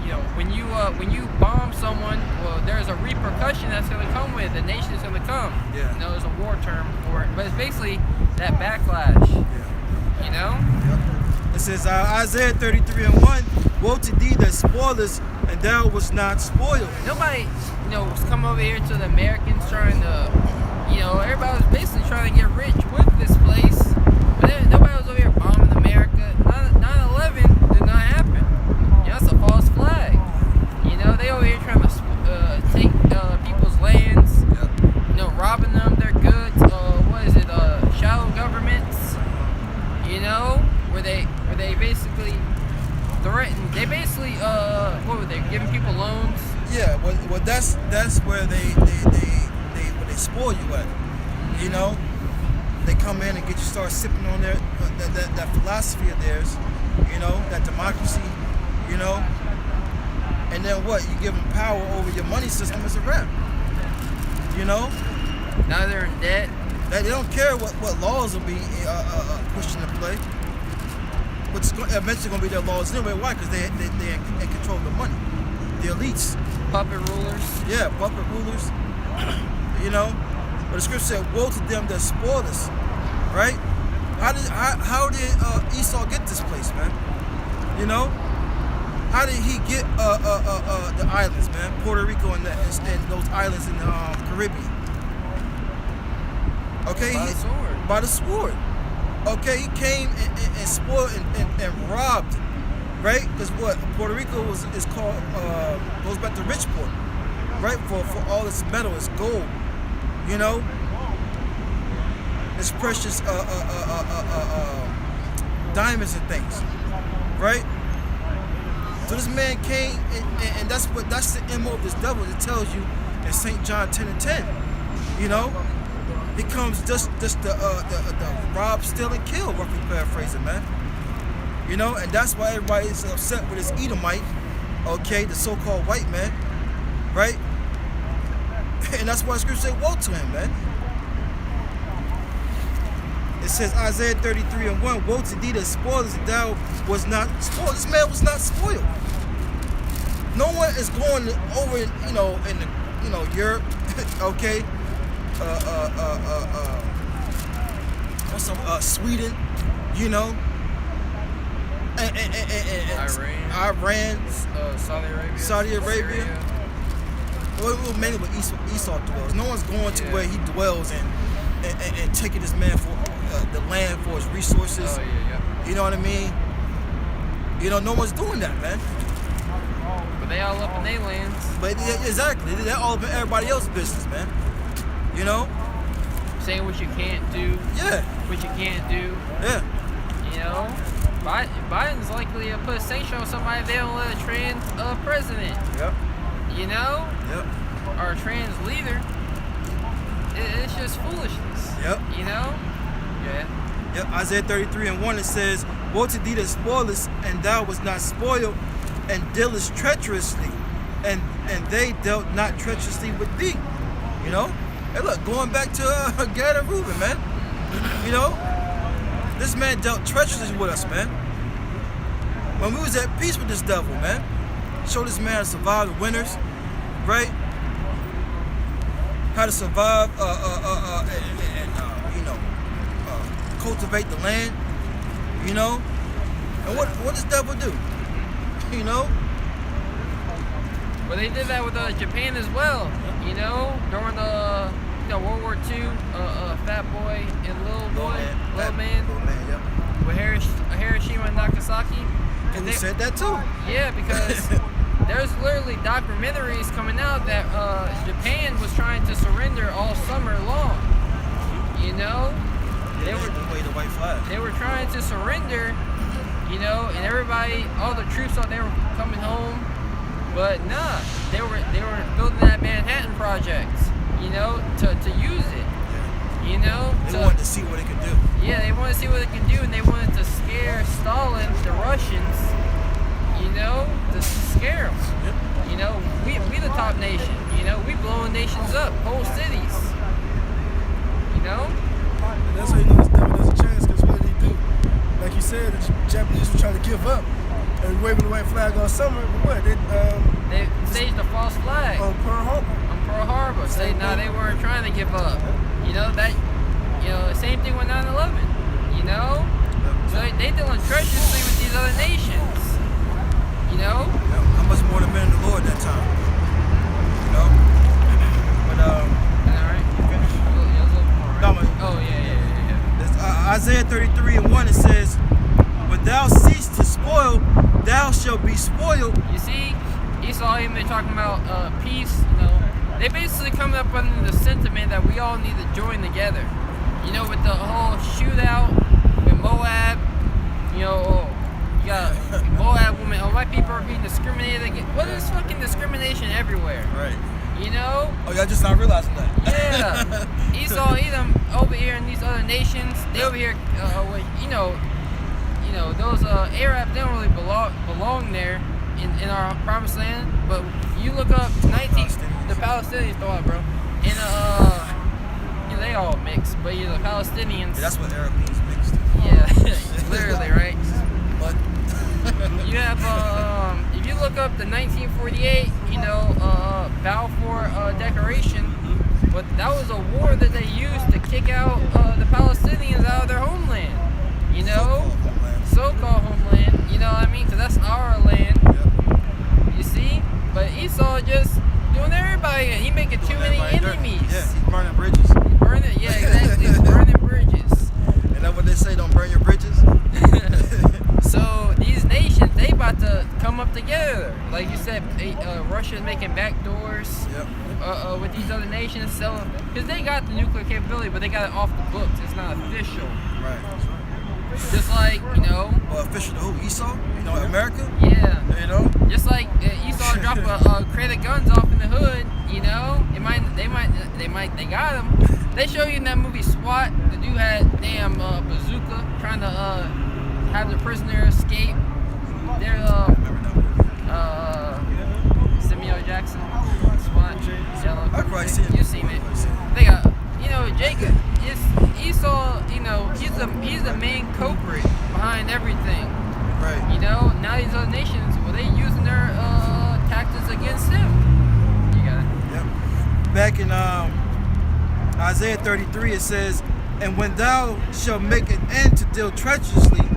you know, when you bomb someone, well, there's a repercussion that's going to come with it. The nation is going to come. Yeah. You know, there's a war term for it, but it's basically that backlash. Yeah. You know. Yep. It says Isaiah 33:1. "Woe to thee that spoilest, and thou was not spoiled." Nobody, you know, was coming over here to the Americans trying to, you know, everybody was basically trying to get rich with this place. But then nobody was over here bombing America. 9/11 did not happen. You know, that's a false flag. You know, they over here trying to take people's lands. Yep. You know, robbing them their goods. What is it? Shadow governments. You know, where they basically threatened. They basically what were they giving people loans? Yeah. Well, that's where they spoil you at. You know, they come in and get you start sipping on their that philosophy of theirs. You know, that democracy. You know, and then what? You give them power over your money system. It's a wrap. You know. Now they're in debt. They don't care what laws will be pushed into play. What's eventually going to be their laws anyway. Why? Because they're in control of the money. The elites. Puppet rulers. Yeah, puppet rulers. You know? But the scripture said, "Woe to them that spoil us." Right? How did Esau get this place, man? You know? How did he get the islands, man? Puerto Rico and those islands in the Caribbean. Okay, By the sword. By the sword. Okay, he came and spoiled and robbed, right? Because what Puerto Rico is called goes back to Richport, right? For all its metal, its gold, you know, its precious diamonds and things, right? So this man came, and that's the MO of this devil. It tells you in St. John 10:10, you know. He comes just the rob, steal, and kill, roughly paraphrasing, man. You know, and that's why everybody is upset with this Edomite, okay, the so-called white man, right? And that's why the scripture said, "Woe to him, man." It says Isaiah 33:1, "Woe to thee that spoilest, and thou was not spoiled." This man was not spoiled. No one is going over, you know, in the, you know, Europe, okay. Sweden, you know, and Iran, Saudi Arabia. Syria. Well, mainly where Esau dwells. No one's going to where he dwells and taking this man for the land for his resources. Oh yeah. You know what I mean? You know, no one's doing that, man. But they all up in their lands. But yeah, exactly, they're all about everybody else's business, man. You know? Saying what you can't do, Yeah. what you can't do. Yeah. You know, Biden's likely to put a sanction on somebody if they don't let a trans president. Yep. You know, Yep. or a trans leader. It's just foolishness. Yep. You know. Yeah. Yep. Isaiah 33:1 it says, "Woe to thee that spoilest, and thou was not spoiled, and dealest treacherously, and they dealt not treacherously with thee." You know. Hey, look, going back to Gad and Reuben, man. You know, this man dealt treacherously with us, man. When we was at peace with this devil, man, showed this man how to survive the winters, right? How to survive, and cultivate the land, you know. And what does devil do? You know. Well, they did that with Japan as well. You know, during the World War II, Fat Boy and Little Man, Yep. with Hiroshima and Nagasaki. And they said that too. Yeah, because there's literally documentaries coming out that Japan was trying to surrender all summer long. You know, They waved the white flag. they were trying to surrender. You know, and everybody, all the troops thought they were coming home, but nah, they were building that Manhattan Project. You know, to use it. You know, They wanted to see what it could do. yeah, they wanted to see what it can do, and they wanted to scare Stalin, the Russians, you know, to scare them. You know, we the top nation, you know, we blowing nations up, whole cities. You know? And that's how you know this devil has a chance, because what did he do? Like you said, the Japanese were trying to give up and waving the white flag all summer, but what? They staged a false flag On Pearl Harbor. on Pearl Harbor. Say, nah, they weren't trying to give up. You know, same thing with 9/11. You know? So they dealing treacherously with these other nations. You know? How much more the men of the Lord that time? You know? But Alright. no, man, Oh, yeah. it's, Isaiah 33:1 it says, "When thou cease to spoil, thou shalt be spoiled." You see, Esau even been talking about peace. You know, they basically coming up under the sentiment that we all need to join together. You know, with the whole shootout with Moab. You know, you got Moab women. Oh, white people are being discriminated against. What is fucking discrimination everywhere? Right. You know? Oh, y'all just not realizing that. Yeah. Esau, Edom over here in these other nations. They over here, with, you know, those Arabs, they don't really belong there in our promised land. But you look up the Palestinians, thought, bro, and they all mixed, but the Palestinians. Yeah, that's what Arab means, mixed. Yeah, literally, right? But You have, if you look up the 1948, Balfour Declaration, but that was a war that they used to kick out the Palestinians out of their homeland. You know, so-called homeland. You know what I mean? Because that's our land. You see? But Esau just doing everybody. He making too many enemies. Yeah, he's burning bridges. Burning, yeah, exactly. Burning bridges. And that's what they say, don't burn your bridges. So these nations, they about to come up together. Like you said, Russia's making backdoors with these other nations, selling, because they got the nuclear capability, but they got it off the books. It's not official. Right. Just like, Official to who? Esau? America? yeah. You know? Just like Esau dropped a crate of guns off in the hood, they got him. They show you in that movie SWAT, the dude had damn bazooka trying to have the prisoner escape. They're Samuel Jackson, SWAT, Jello. I've probably seen it. You've seen it. They got, Jacob. Esau. He's the main culprit behind everything. Right. Now these other nations, they using their tactics against him. You got it. Yep. Back in Isaiah 33, it says, "And when thou shalt make an end to deal treacherously,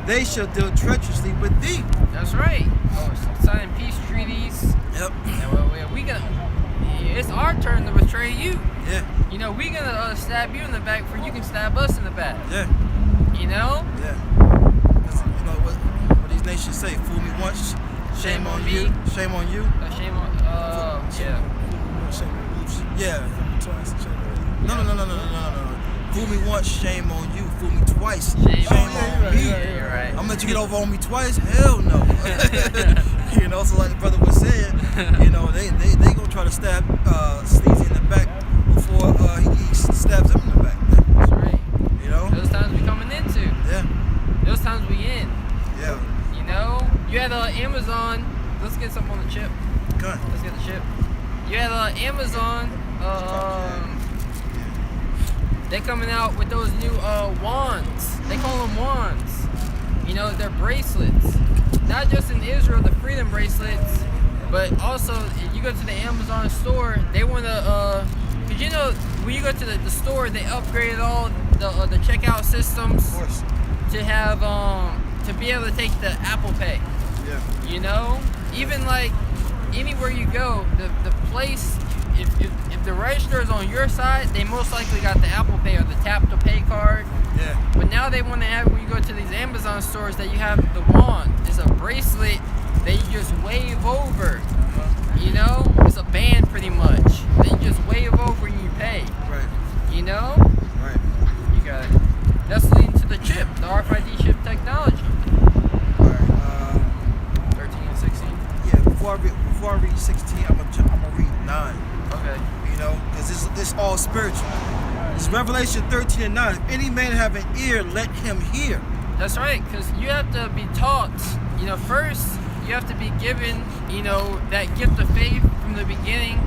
they shall deal treacherously with thee." That's right. Signing peace treaties. Yep. And we gonna. It's our turn to betray you. Yeah. We gonna stab you in the back before you can stab us in the back. Yeah. Yeah. Because what these nations say, fool me once, shame on me. you. Shame on you. Shame on. Yeah. Shame on you. Yeah. Twice, shame on you. No. Fool me once, shame on you. Fool me twice, Shame on me. Yeah, you're right. I'm gonna let you get over on me twice? Hell no. You know, so like the brother was saying, you know, they gonna try to stab Sleazy in the back before he stabs him in the back. That's right. You know? Those times we coming into. Yeah. Those times we in. Yeah. You know? You had Amazon. Let's get something on the chip. Gun. Let's get the chip. You had Amazon. They coming out with those new wands. They call them wands. You know, they're bracelets. Not just in Israel, the freedom bracelets, but also if you go to the Amazon store, they want to, cause you know, when you go to the store, they upgraded all the checkout systems Of course. to have, to be able to take the Apple Pay. Yeah. You know, even like anywhere you go, the place, if the register is on your side, they most likely got the Apple Pay or the Tap to Pay card. Yeah. But now they want to have, when you go to these Amazon stores, that you have the wand. It's a bracelet that you just wave over. You know, it's a band pretty much that you just wave over and you pay. Right. You know, Right. you got it. That's leading to the chip, the RFID chip technology. All right. 13 and 16. Yeah. Before I read 16, I'm gonna read 9. Okay. You know, because this all spiritual. It's Revelation 13 and 9. If any man have an ear, let him hear. That's right, because you have to be taught, you know, first you have to be given, you know, that gift of faith from the beginning,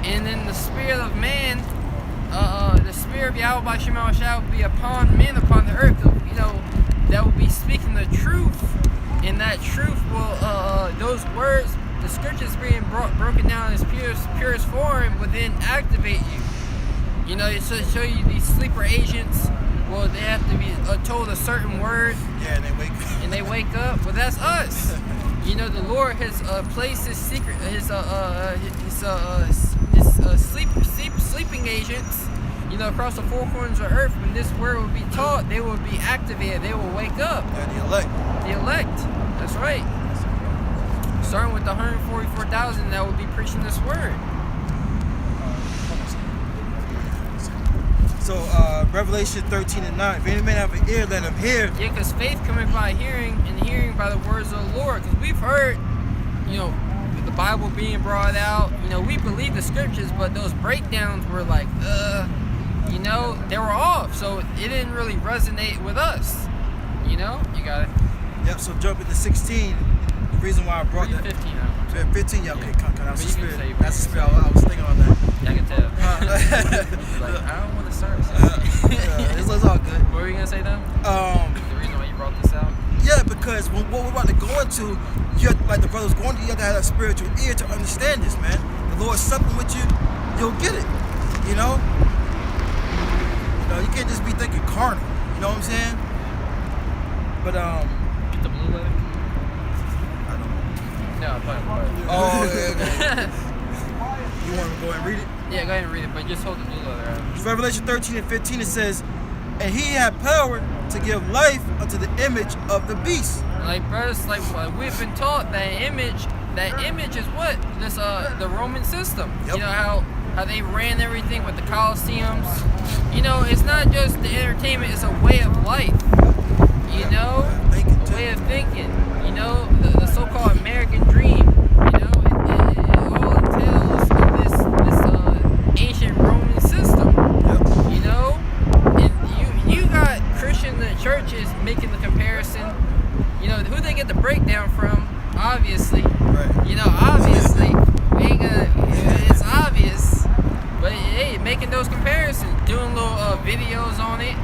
and then the spirit of man, the spirit of Yahweh by Shema shall be upon men upon the earth, you know, that will be speaking the truth, and that truth will, those words, the scriptures being broken down in its purest form will then activate you. You know, so show you these sleeper agents. Well, they have to be told a certain word, Yeah, and they wake up. and they wake up. Well, that's us. You know, the Lord has placed His secret, His sleeping agents. You know, across the four corners of earth. When this word will be taught, they will be activated. They will wake up. Yeah, the elect. The elect. That's right. Starting with the 144,000 that will be preaching this word. So, Revelation 13 and 9. If any man have an ear, let him hear. Yeah, because faith cometh by hearing, and hearing by the words of the Lord. Because we've heard, you know, the Bible being brought out. You know, we believe the scriptures, but those breakdowns were like, you know, they were off. So it didn't really resonate with us. You know, you got it. Yep, so jump into 16. The reason why I brought Read that. 15 now. 15, yeah, okay, come on, that's the But you can spirit. say That's the spirit. I was thinking on that. I can tell. Like, I don't want to start. It's all good. What were you gonna say though? The reason why you brought this out? Yeah, because what we're about to go into, you have, like the brother's going to, you have to have that spiritual ear to understand this, man. The Lord's supping with you, you'll get it. You know? You can't just be thinking carnal. You know what I'm saying? But Get the blue letter. I don't know. No, I'm playing. Oh, yeah. You want to go and read it? Yeah, go ahead and read it, but just hold the blue letter out. It's Revelation 13 and 15, it says, and he had power to give life unto the image of the beast. Like, brothers, like we've been taught that image is what? This the Roman system. Yep. You know how they ran everything with the Colosseums. You know, it's not just the entertainment, it's a way of life. You know? A way of thinking. You know, the so-called American dream. You know, it all entails of this ancient Roman system. Yep. You know? And you got Christian churches making the comparison. You know, who they get the breakdown from, obviously. Right. You know, obviously. We ain't gonna, it's obvious. But hey, making those comparisons, doing little videos on it,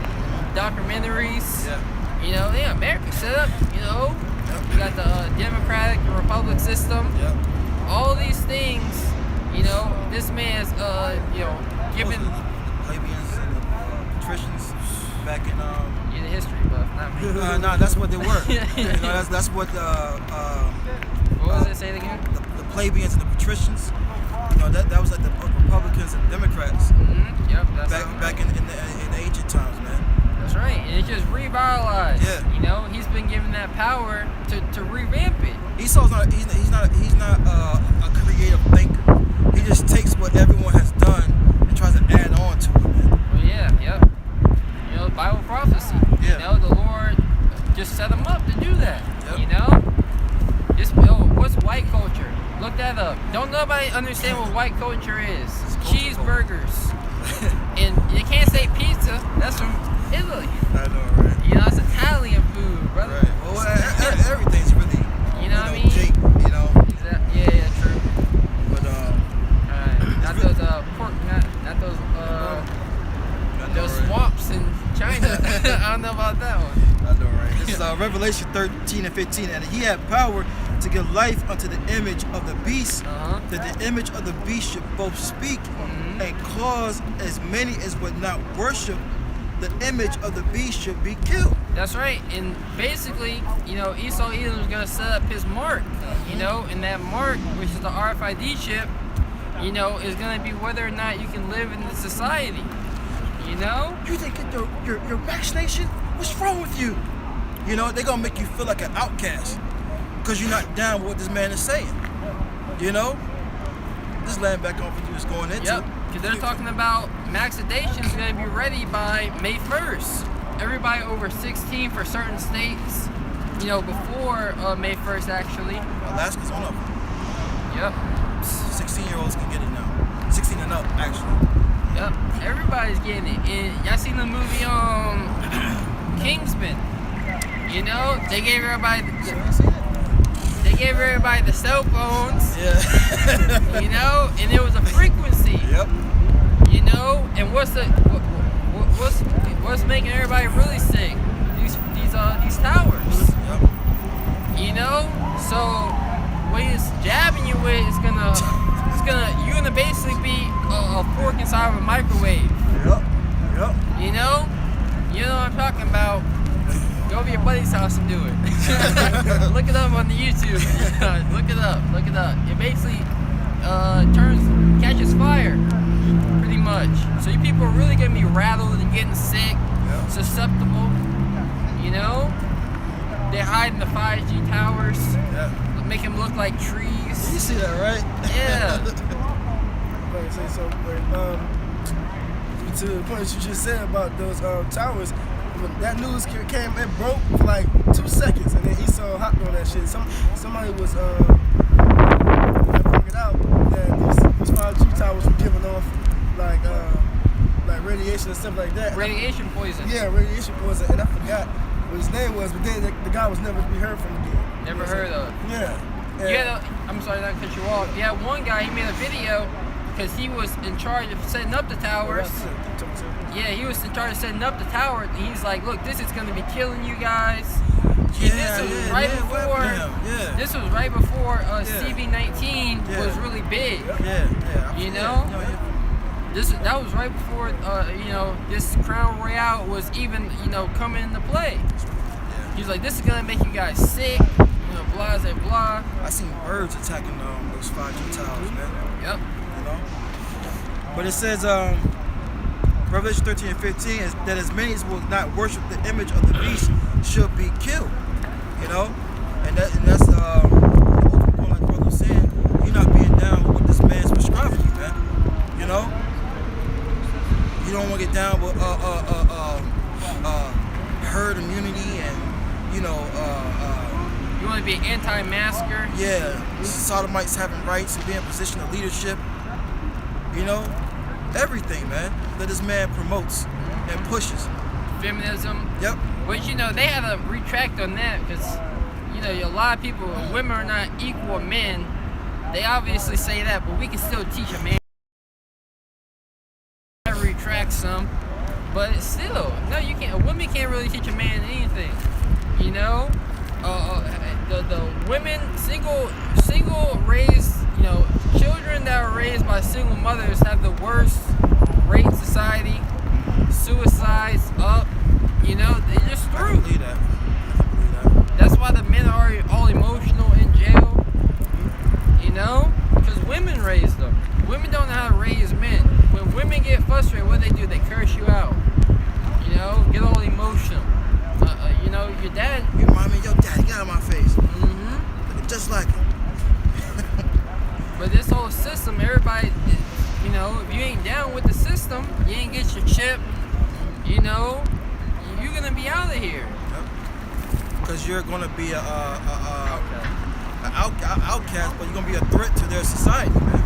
documentaries. Yeah. You know, yeah, America set up, you know. Yep. You got the Democratic and Republic system. Yep. All these things, you know, this man's, you know, given The plebeians and the patricians back in you the history buff, not me. no, that's what they were. You know, that's what What was it? Say it again? the plebeians and the patricians. You know, that was like the Republicans and Democrats Mm-hmm. Yep. That's back in the ancient times, man. That's right, and it's just revitalized. Yeah. You know, he's been given that power to revamp it. Esau's not a creative thinker. He just takes what everyone has done and tries to add on to it, man. Well, yeah, yep. You know, Bible prophecy. Yeah. You know, the Lord just set them up to do that. Yep. You know? What's white culture? Look that up. Don't nobody understand what white culture is. It's culture. Cheeseburgers. And you can't say pizza. That's from Italy. I know, right? You know, it's Italian food, brother. Right. Well, everything's really, You know what I mean? Jake, you know. Yeah, true. But Alright. Not those pork, not those I know, those right? swamps in China. I don't know about that one. I know, right? This is Revelation 13 and 15, and he had power to give life unto the image of the beast, Uh-huh. that the image of the beast should both speak and cause as many as would not worship the image of the beast should be killed. That's right. And basically, you know, Esau Edom is going to set up his mark, you know, and that mark, which is the RFID chip, you know, is going to be whether or not you can live in the society, you know? You didn't get your vaccination? What's wrong with you? You know, they're going to make you feel like an outcast because you're not down with what this man is saying. You know? This land back on what you was going into. Yep, because they're talking about vaccination is going to be ready by May 1st. Everybody over 16 for certain states, you know, before May 1st actually. Alaska's on up. Yep, 16-year-olds can get it now. 16 and up, actually. yep, everybody's getting it. And y'all seen the movie Kingsman? You know, they gave everybody the cell phones, Yeah. you know, and there was a frequency. Yep. You know, and what's making everybody really sick? These towers. Yep. You know, so what he's jabbing you with is you're gonna basically be a fork inside of a microwave. Yep. Yep. You know what I'm talking about. Go to your buddy's house and do it. Look it up on the YouTube. Look it up. It basically catches fire, pretty much. So you people are really gonna be rattled and getting sick, susceptible. You know, they hide in the 5G towers, Yeah. make them look like trees. You see that, right? Yeah. Like I say, so, but, to the point you just said about those towers, when that news came, it broke for like 2 seconds, and then Esau hopped on that shit. Somebody was pointed out that these 5G towers were giving off like radiation and stuff like that. Radiation poison. Yeah, radiation poison, and I forgot what his name was, but then the guy was never to be heard from again. Never heard of. Yeah. I'm sorry not to cut you off. Yeah, one guy, he made a video because he was in charge of setting up the towers. Yeah, he was in charge of setting up the tower. And he's like, look, this is going to be killing you guys. This was right before CV-19 was really big. You know? That was right before, you know, this Crown Royale was even, you know, coming into play. He's like, this is going to make you guys sick. You know, blah, blah, blah. I seen birds attacking those 5G towers, man. Yep. You know? But it says, Revelation 13 and 15 is that as many as will not worship the image of the beast should be killed. You know? And that's the ultimate point, like the brother was saying, you're not being down with what this man's prescribing you, man. You know? You don't want to get down with herd immunity and, you know, You want to be an anti-masker? yeah, sodomites having rights and being in a position of leadership. You know, everything, man, that this man promotes and pushes. Feminism. Yep. Which, you know, they had to retract on that because, you know, a lot of people, women are not equal men. They obviously say that, but we can still teach a man. Retract some, but it's still, no, you can't. A woman can't really teach a man anything. You know, the women, single raised, you know, children that are raised by single mothers have the worst rate in society. Suicides up, you know, they're just I through. can believe that. I can believe that. That's why the men are all emotional in jail. You know, because women raise them. Women don't know how to raise men. When women get frustrated, what do? They curse you out. You know, get all emotional. You know, your dad. Your mom and your daddy got on my face. Mm-hmm. Looking just like it. But this whole system, everybody, you know, if you ain't down with the system, you ain't get your chip, you know, you're gonna be out of here. Because you're going to be an outcast, but you're going to be a threat to their society, man.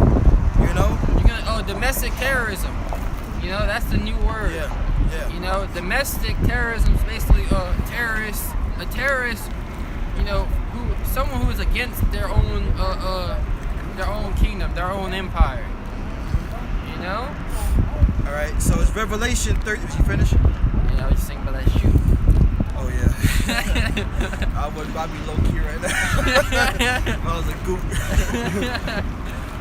You know? You're gonna domestic terrorism. You know, that's the new word. Yeah. You know, domestic terrorism is basically a terrorist, you know, someone who is against their own kingdom, their own empire. You know? All right. So it's Revelation 30. Did you finish? Yeah, I was just thinking about that shoot. Oh yeah. I'd be low key right now. If I was a goop.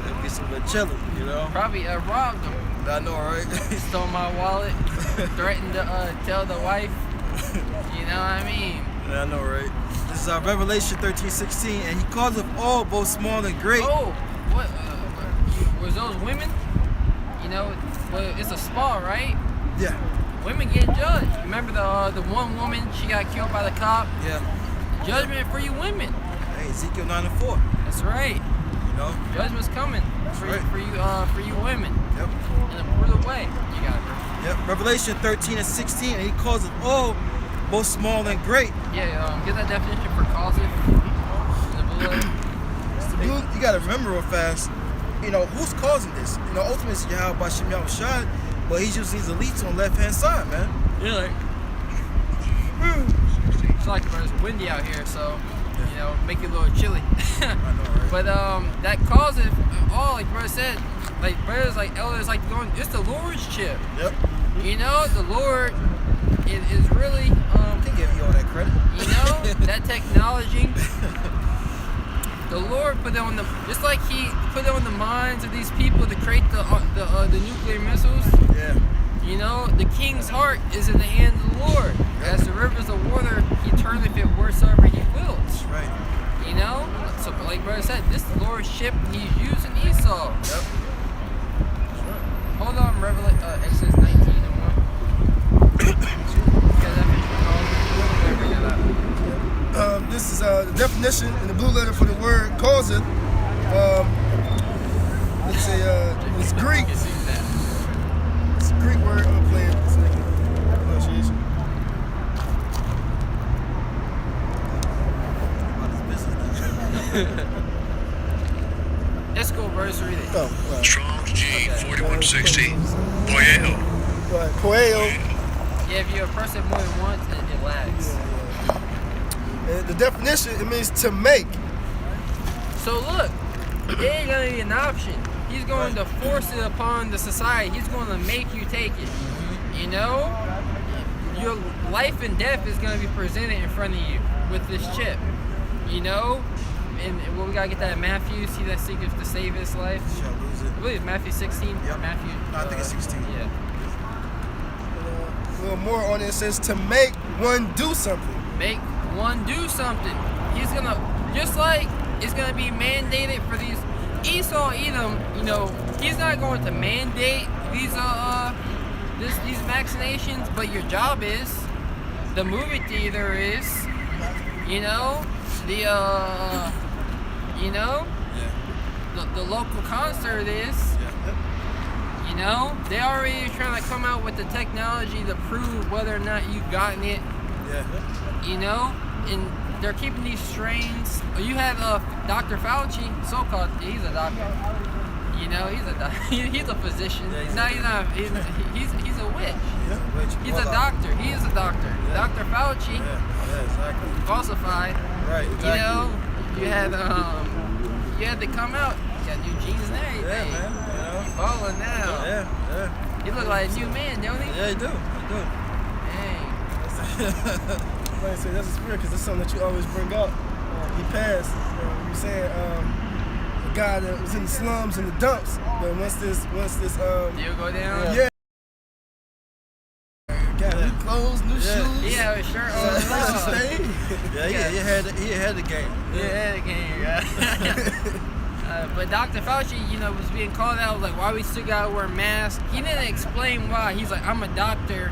It'd be some good chilling, you know. Probably robbed him. I know, right? Stole my wallet. Threatened to tell the wife. You know what I mean? Yeah, I know, right? This is Revelation 13:16, and he calls of all, both small and great. Oh, what? Was those women? You know, well, it's a spa, right? Yeah. Women get judged. Remember the one woman, she got killed by the cop? Yeah. Judgment for you women. Hey, Ezekiel 9:4. That's right. You know. Judgment's coming for right. for you women. Yep. In a brutal way. You got it, bro. Yep. Revelation 13:16, and he calls of all, both small and great. Yeah. Get that definition for causative. In the blue letter. You gotta remember real fast, you know, who's causing this? You know, ultimately it's Yahweh Bashim Yahushua, but he's using these elites on the left hand side, man. You're like, it's like it's windy out here, so you know, make it a little chilly. I know, right? But that causes all, like brother said, like brothers, like elders, like going. It's the Lord's chip. Yep. You know, the Lord is really Can't give you all that credit. you know, that technology. The Lord put it on the, just like He put it on the minds of these people to create the nuclear missiles. Yeah. You know, the king's heart is in the hands of the Lord. As the rivers of water, He turneth it wheresoever He wills. That's right. You know, so like brother said, this is the Lord's ship. He's using Esau. Yep. Hold on, Exodus 19:1. This is the definition in the blue letter for the word causeth. It's Greek. It's a Greek word. I'm playing this pronunciation. Let's go verse read it. Oh, right. Strong's G 4160. Poyeo. Right. Poeo. Yeah, if you're a person more than once, it lags. The definition, it means to make. So look, it ain't gonna be an option. He's going to force it upon the society. He's going to make you take it. You know, your life and death is gonna be presented in front of you with this chip. You know, and well, we gotta get that in Matthew. See that seeketh to save his life. Shall lose it. I believe it's Matthew 16 or Yep. Matthew. No, I think it's 16. Yeah. A little more on it, it says to make one do something. Make one do something. He's gonna, just like it's gonna be mandated for these Esau Edom, you know, he's not going to mandate these these vaccinations, but your job is, the movie theater is, you know, the you know, the local concert is, you know, they already trying to come out with the technology to prove whether or not you've gotten it. Yeah. You know, and they're keeping these strains. You have Dr. Fauci, so-called. He's a doctor. You know, he's a he's a physician. Yeah, he's no, a- he's not. He's a witch. Yeah. He's a doctor. He is a doctor. Yeah. Dr. Fauci, Yeah, exactly. falsified. Right, exactly. You know, you had to come out. You got new jeans and everything. Yeah, man. You know? You balling now. Yeah. You look like a new man, don't he? Yeah, you do. You do. Dang. Like I said, that's a spirit because that's something that you always bring up. He passed. You saying the guy that was in the slums and the dumps, but once this You go down. yeah. Got new clothes, new Yeah. shoes. He had a shirt on. Yeah, he had the game. Yeah, again, yeah. But Dr. Fauci, you know, was being called out, like, why we still gotta wear masks. He didn't explain why. He's like, I'm a doctor.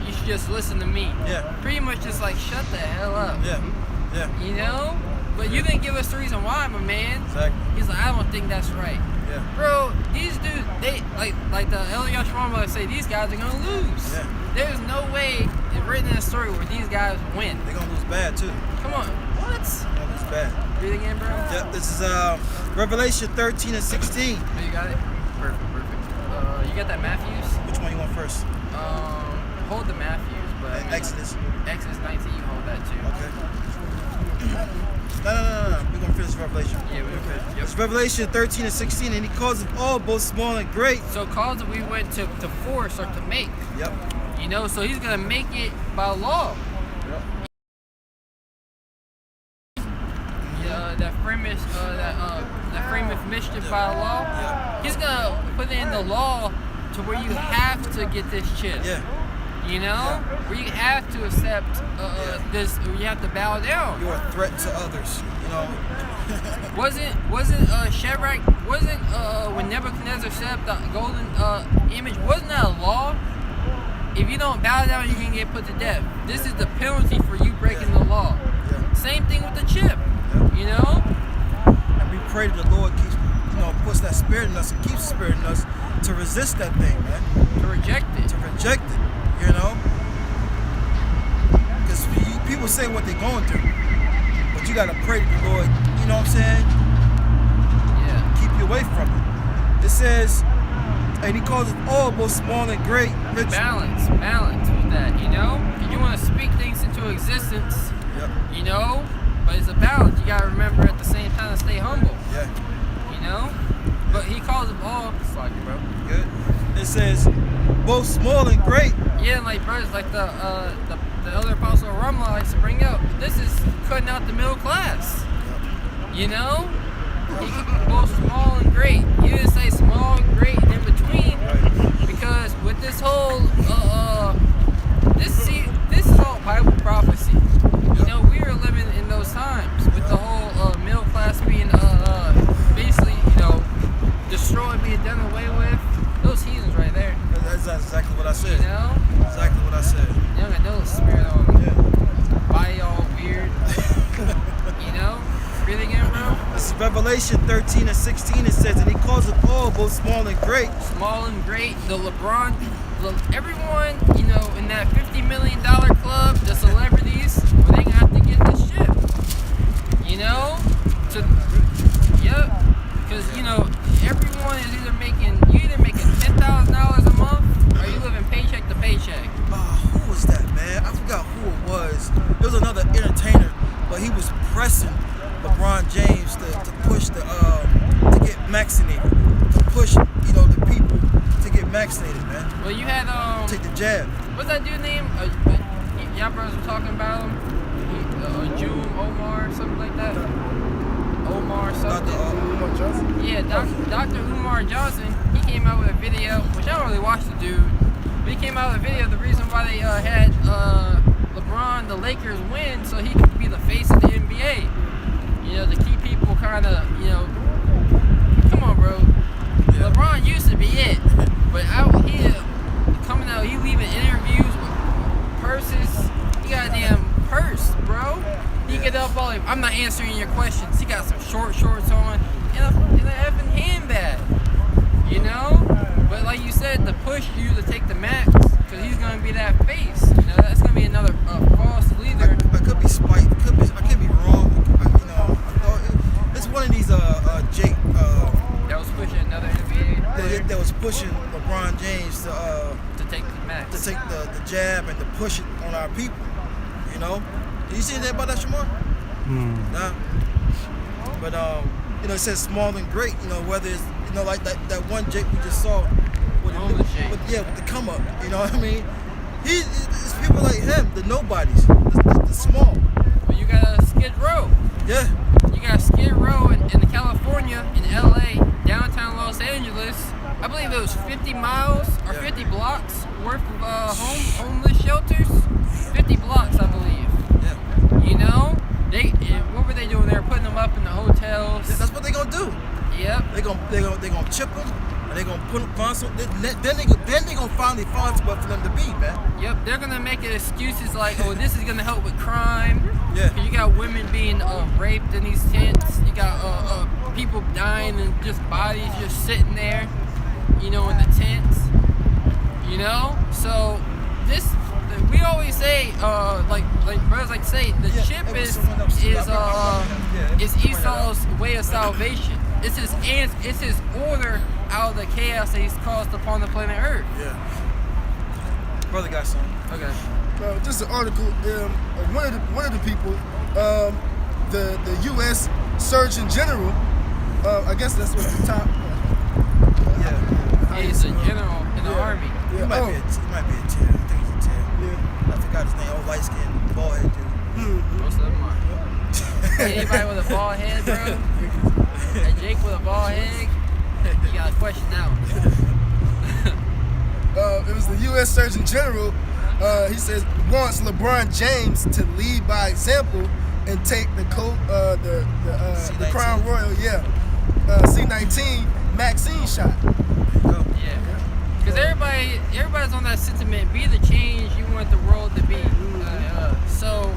You should just listen to me. Yeah. Pretty much just like, shut the hell up. Yeah. You know? But you didn't give us the reason why, my man. Exactly. He's like, I don't think that's right. Yeah. Bro, these dudes, they like the Elias Rama say, these guys are gonna lose. Yeah. There's no way it's written in a story where these guys win. They're gonna lose bad too. Come on, what? They're gonna lose bad. Read it again, bro. Yep, this is Revelation 13 and 16. Oh, you got it? Perfect. You got that Matthews? Which one you want first? Hold the Matthews, but And Exodus. Exodus 19, you hold that too. Okay. No. We're gonna finish Revelation. Yeah, we're good. Yep. It's Revelation 13 and 16, and he calls them all, both small and great. So calls that we went to force or to make. Yep. You know, so he's gonna make it by law. That frameth mischief by law. Yeah. He's gonna put in the law to where you have to get this chip. Yeah. You know, where you have to accept this. You have to bow down. You're a threat to others. You know. Wasn't Shadrach? Wasn't when Nebuchadnezzar set up the golden image? Wasn't that a law? If you don't bow down, you can get put to death. This is the penalty for you breaking the law. Yeah. Same thing with the chip. You know. And we pray that the Lord keeps, puts that spirit in us and keeps the spirit in us to resist that thing, man. To reject it. To reject it, you know? Because people say what they're going through, but you got to pray to the Lord, you know what I'm saying? Yeah. Keep you away from it. It says, and he calls it all, both small and great, rich. Balance with that, you know? And you want to speak things into existence, Yep. you know? But it's a balance. You got to remember at the same time to stay humble, Yeah. you know? But he calls them all, fuck it, bro. Good. It says, both small and great. Yeah, like brothers, like the elder apostle Rama likes to bring up. This is cutting out the middle class. You know, he both small and great. You didn't say small and great and in between, because with this whole this is all Bible prophecy. You know, we were living in those times with the whole middle class being basically, destroyed, being done away with. Those heathens right there. That's exactly what I said. You know. Exactly what I said. You don't got no spirit on them. Yeah. Body all weird. You know? Read it again, bro. This is Revelation 13 and 16. It says, and he calls it all, both small and great. Small and great. The LeBron, everyone, in that $50 million club, the celebrities, well, they gonna have to get this shit. You know? Yep. Because, everyone is either making $10,000 a month or you living paycheck to paycheck. Who was that, man? I forgot who it was. It was another entertainer, but he was pressing LeBron James to push to get vaccinated, to push the people to get vaccinated, man. Well, you had Take the jab. what's that dude name? Y'all brothers were talking about him. June Omar, something like that. Omar something. Umar Johnson? Yeah, Dr. Umar Johnson. He came out with a video, which I don't really watch the dude, but he came out with a video. The reason why they had LeBron, the Lakers win, so he could be the face of the NBA. To keep people kind of, come on, bro. Yeah. LeBron used to be it, but out here, coming out, he leaving interviews with purses. He got a damn purse, bro. He get up all like, I'm not answering your questions. He got some shorts on and a effing handbag, But like you said, to push you to take the max, because he's gonna be that face. That's gonna be another false leader. I could be spite. I could be wrong. It's one of these Jake That was pushing another NBA player that was pushing LeBron James to take the max. to take the jab and to push it on our people. Did you see anything about that, Shamar? Nah. But it says small and great. Whether it's like that one Jake we just saw with the come up. You know what I mean? It's people like him, the nobodies, the small. Well, you got a Skid Row. Yeah. You got Skid Row in California, in LA, downtown Los Angeles. I believe it was 50 miles or 50 blocks worth of homeless shelters. 50 blocks, I believe. Yeah. What were they doing? They were putting them up in the hotels. That's what they gonna do. Yep. They gonna chip them, and they gonna find some. Then they gonna finally find somewhere for them to be, man. Yep. They're gonna make it excuses like, oh, this is gonna help with crime. Yeah. You got women being raped in these tents. You got people dying and just bodies just sitting there, you know, in the tents. You know, so this we always say, like brothers like to say, the Yeah, chip it was is someone else too. is Esau's way of salvation. It's his order out of the chaos that he's caused upon the planet Earth. Yeah. Brother got something. Okay. Just an article. One of the people, the U.S. Surgeon General. I guess that's what the top. Yeah. He's a general in the army. He Yeah. might be a 10. I think he's a 10. Yeah. I forgot his name. Old light skinned bald head dude. Most of them are. Anybody with a bald head, bro? Hey, Jake with a bald head? You got a question now. It was the U.S. Surgeon General. He says wants LeBron James to lead by example and take the C-19. Crown Royal, C-19 vaccine shot. Yeah. Because everybody's on that sentiment, be the change you want the world to be. So,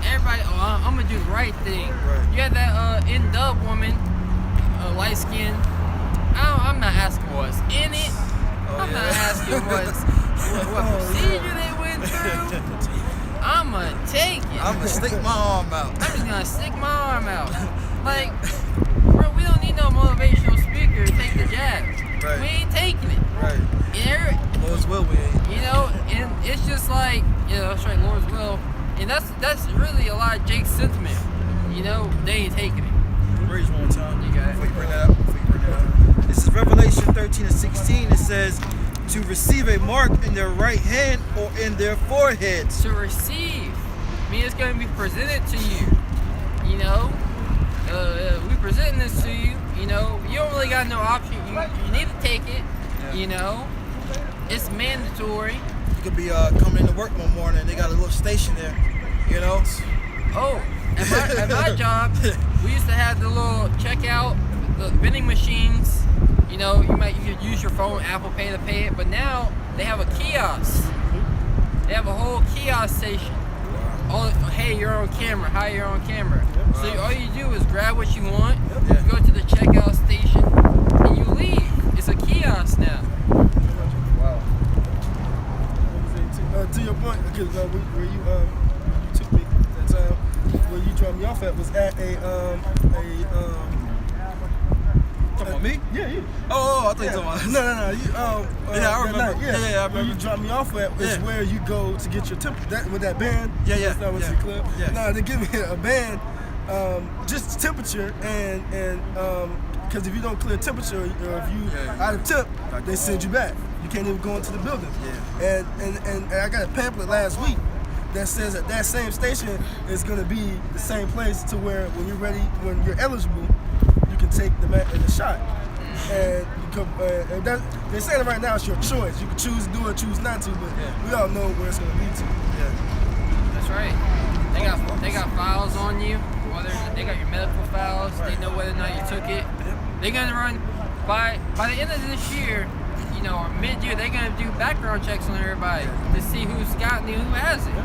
everybody, I'm going to do the right thing. Right. You had that N-Dub woman, light skin. I'm not asking what's in it. I'm not asking what procedure they went through. I'm going to take it. I'm gonna stick my arm out. I'm just gonna stick my arm out. Like, bro, we don't need no motivational speaker to take the jab. Right. We ain't taking it. Right. Lord's will we ain't. You know, and it's just like, yeah, that's right, Lord's will. And that's really a lot of Jake's sentiment. You know, they ain't taking it. Read one more time. You got it. Before you bring that up. This is Revelation 13:16. It says, to receive a mark in their right hand or in their foreheads. To receive, I mean, it's gonna be presented to you. You know, we presenting this to you. You know, you don't really got no option. You need to take it. Yeah. You know, it's mandatory. You could be coming into work one morning and they got a little station there, you know? Oh, at my job, we used to have the little checkout, the vending machines. You know, you could use your phone, Apple Pay to pay it, but now they have a kiosk. They have a whole kiosk station. Oh, hey, you're on camera. Hi, you're on camera. So all you do is grab what you want, Yeah. go to the checkout station, and you leave. It's a kiosk now. Wow. To your point, because where you took me that time, where you dropped me off at was at Talking about me? Yeah. Oh, I thought you were talking about No. You, Yeah, I that remember. night, Yeah, I Where remember. you dropped me off at is Yeah. where you go to get your temperature. With that band. Yeah. That's not what Yeah. you club. Yeah. No, they give me a band, just temperature and because if you don't clear temperature or if you Yeah. out of temp, Gotta they go send you back. You can't even go into the building. Yeah. And I got a pamphlet last week that says that same station is going to be the same place to where when you're ready, when you're eligible, you can take the shot. And they're saying right now it's your choice. You can choose to do it, choose not to, but we all know where it's going to lead to. Yeah. That's right. They got files on you. Whether they got your medical files, they know whether or not you took it. They're gonna run by the end of this year, you know, or mid-year. They're gonna do background checks on everybody to see who's gotten it, who hasn't.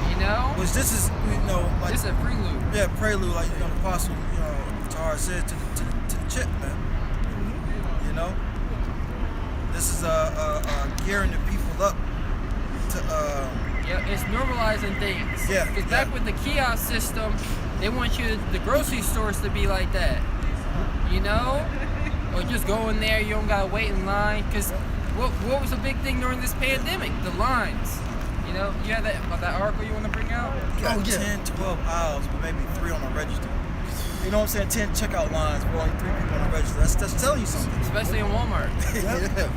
You know, Which this is, you know, like, this is a prelude. yeah, prelude, like, you know, the apostle, you know, Tahar said to the chip, man. You know? This is gearing the people up to, Yeah, it's normalizing things. Yeah, Because yeah. back with the kiosk system, they want the grocery stores to be like that. You know? Or just go in there, you don't gotta wait in line. Because what was a big thing during this pandemic? The lines. You know, you had that article you want to bring out? you got Oh, yeah. 10, 12 aisles, but maybe 3 on the register. You know what I'm saying? 10 checkout lines, but only 3 people on the register. That's telling you something. Especially in Walmart. Yeah.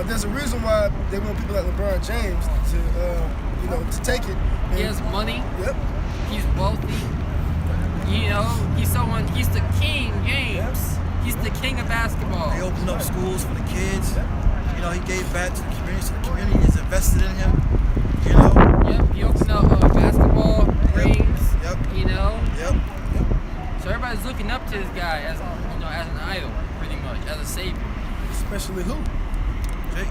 There's a reason why they want people like LeBron James to take it. He has money. Yep. He's wealthy. You know, he's the king, James. He's the king of basketball. They opened up schools for the kids. You know, he gave back to the community, so the community is invested in him. You know? Yep, he opened up basketball rings. Yep. You know? Yep. So everybody's looking up to this guy as as an idol, pretty much, as a savior. Especially who? Jake.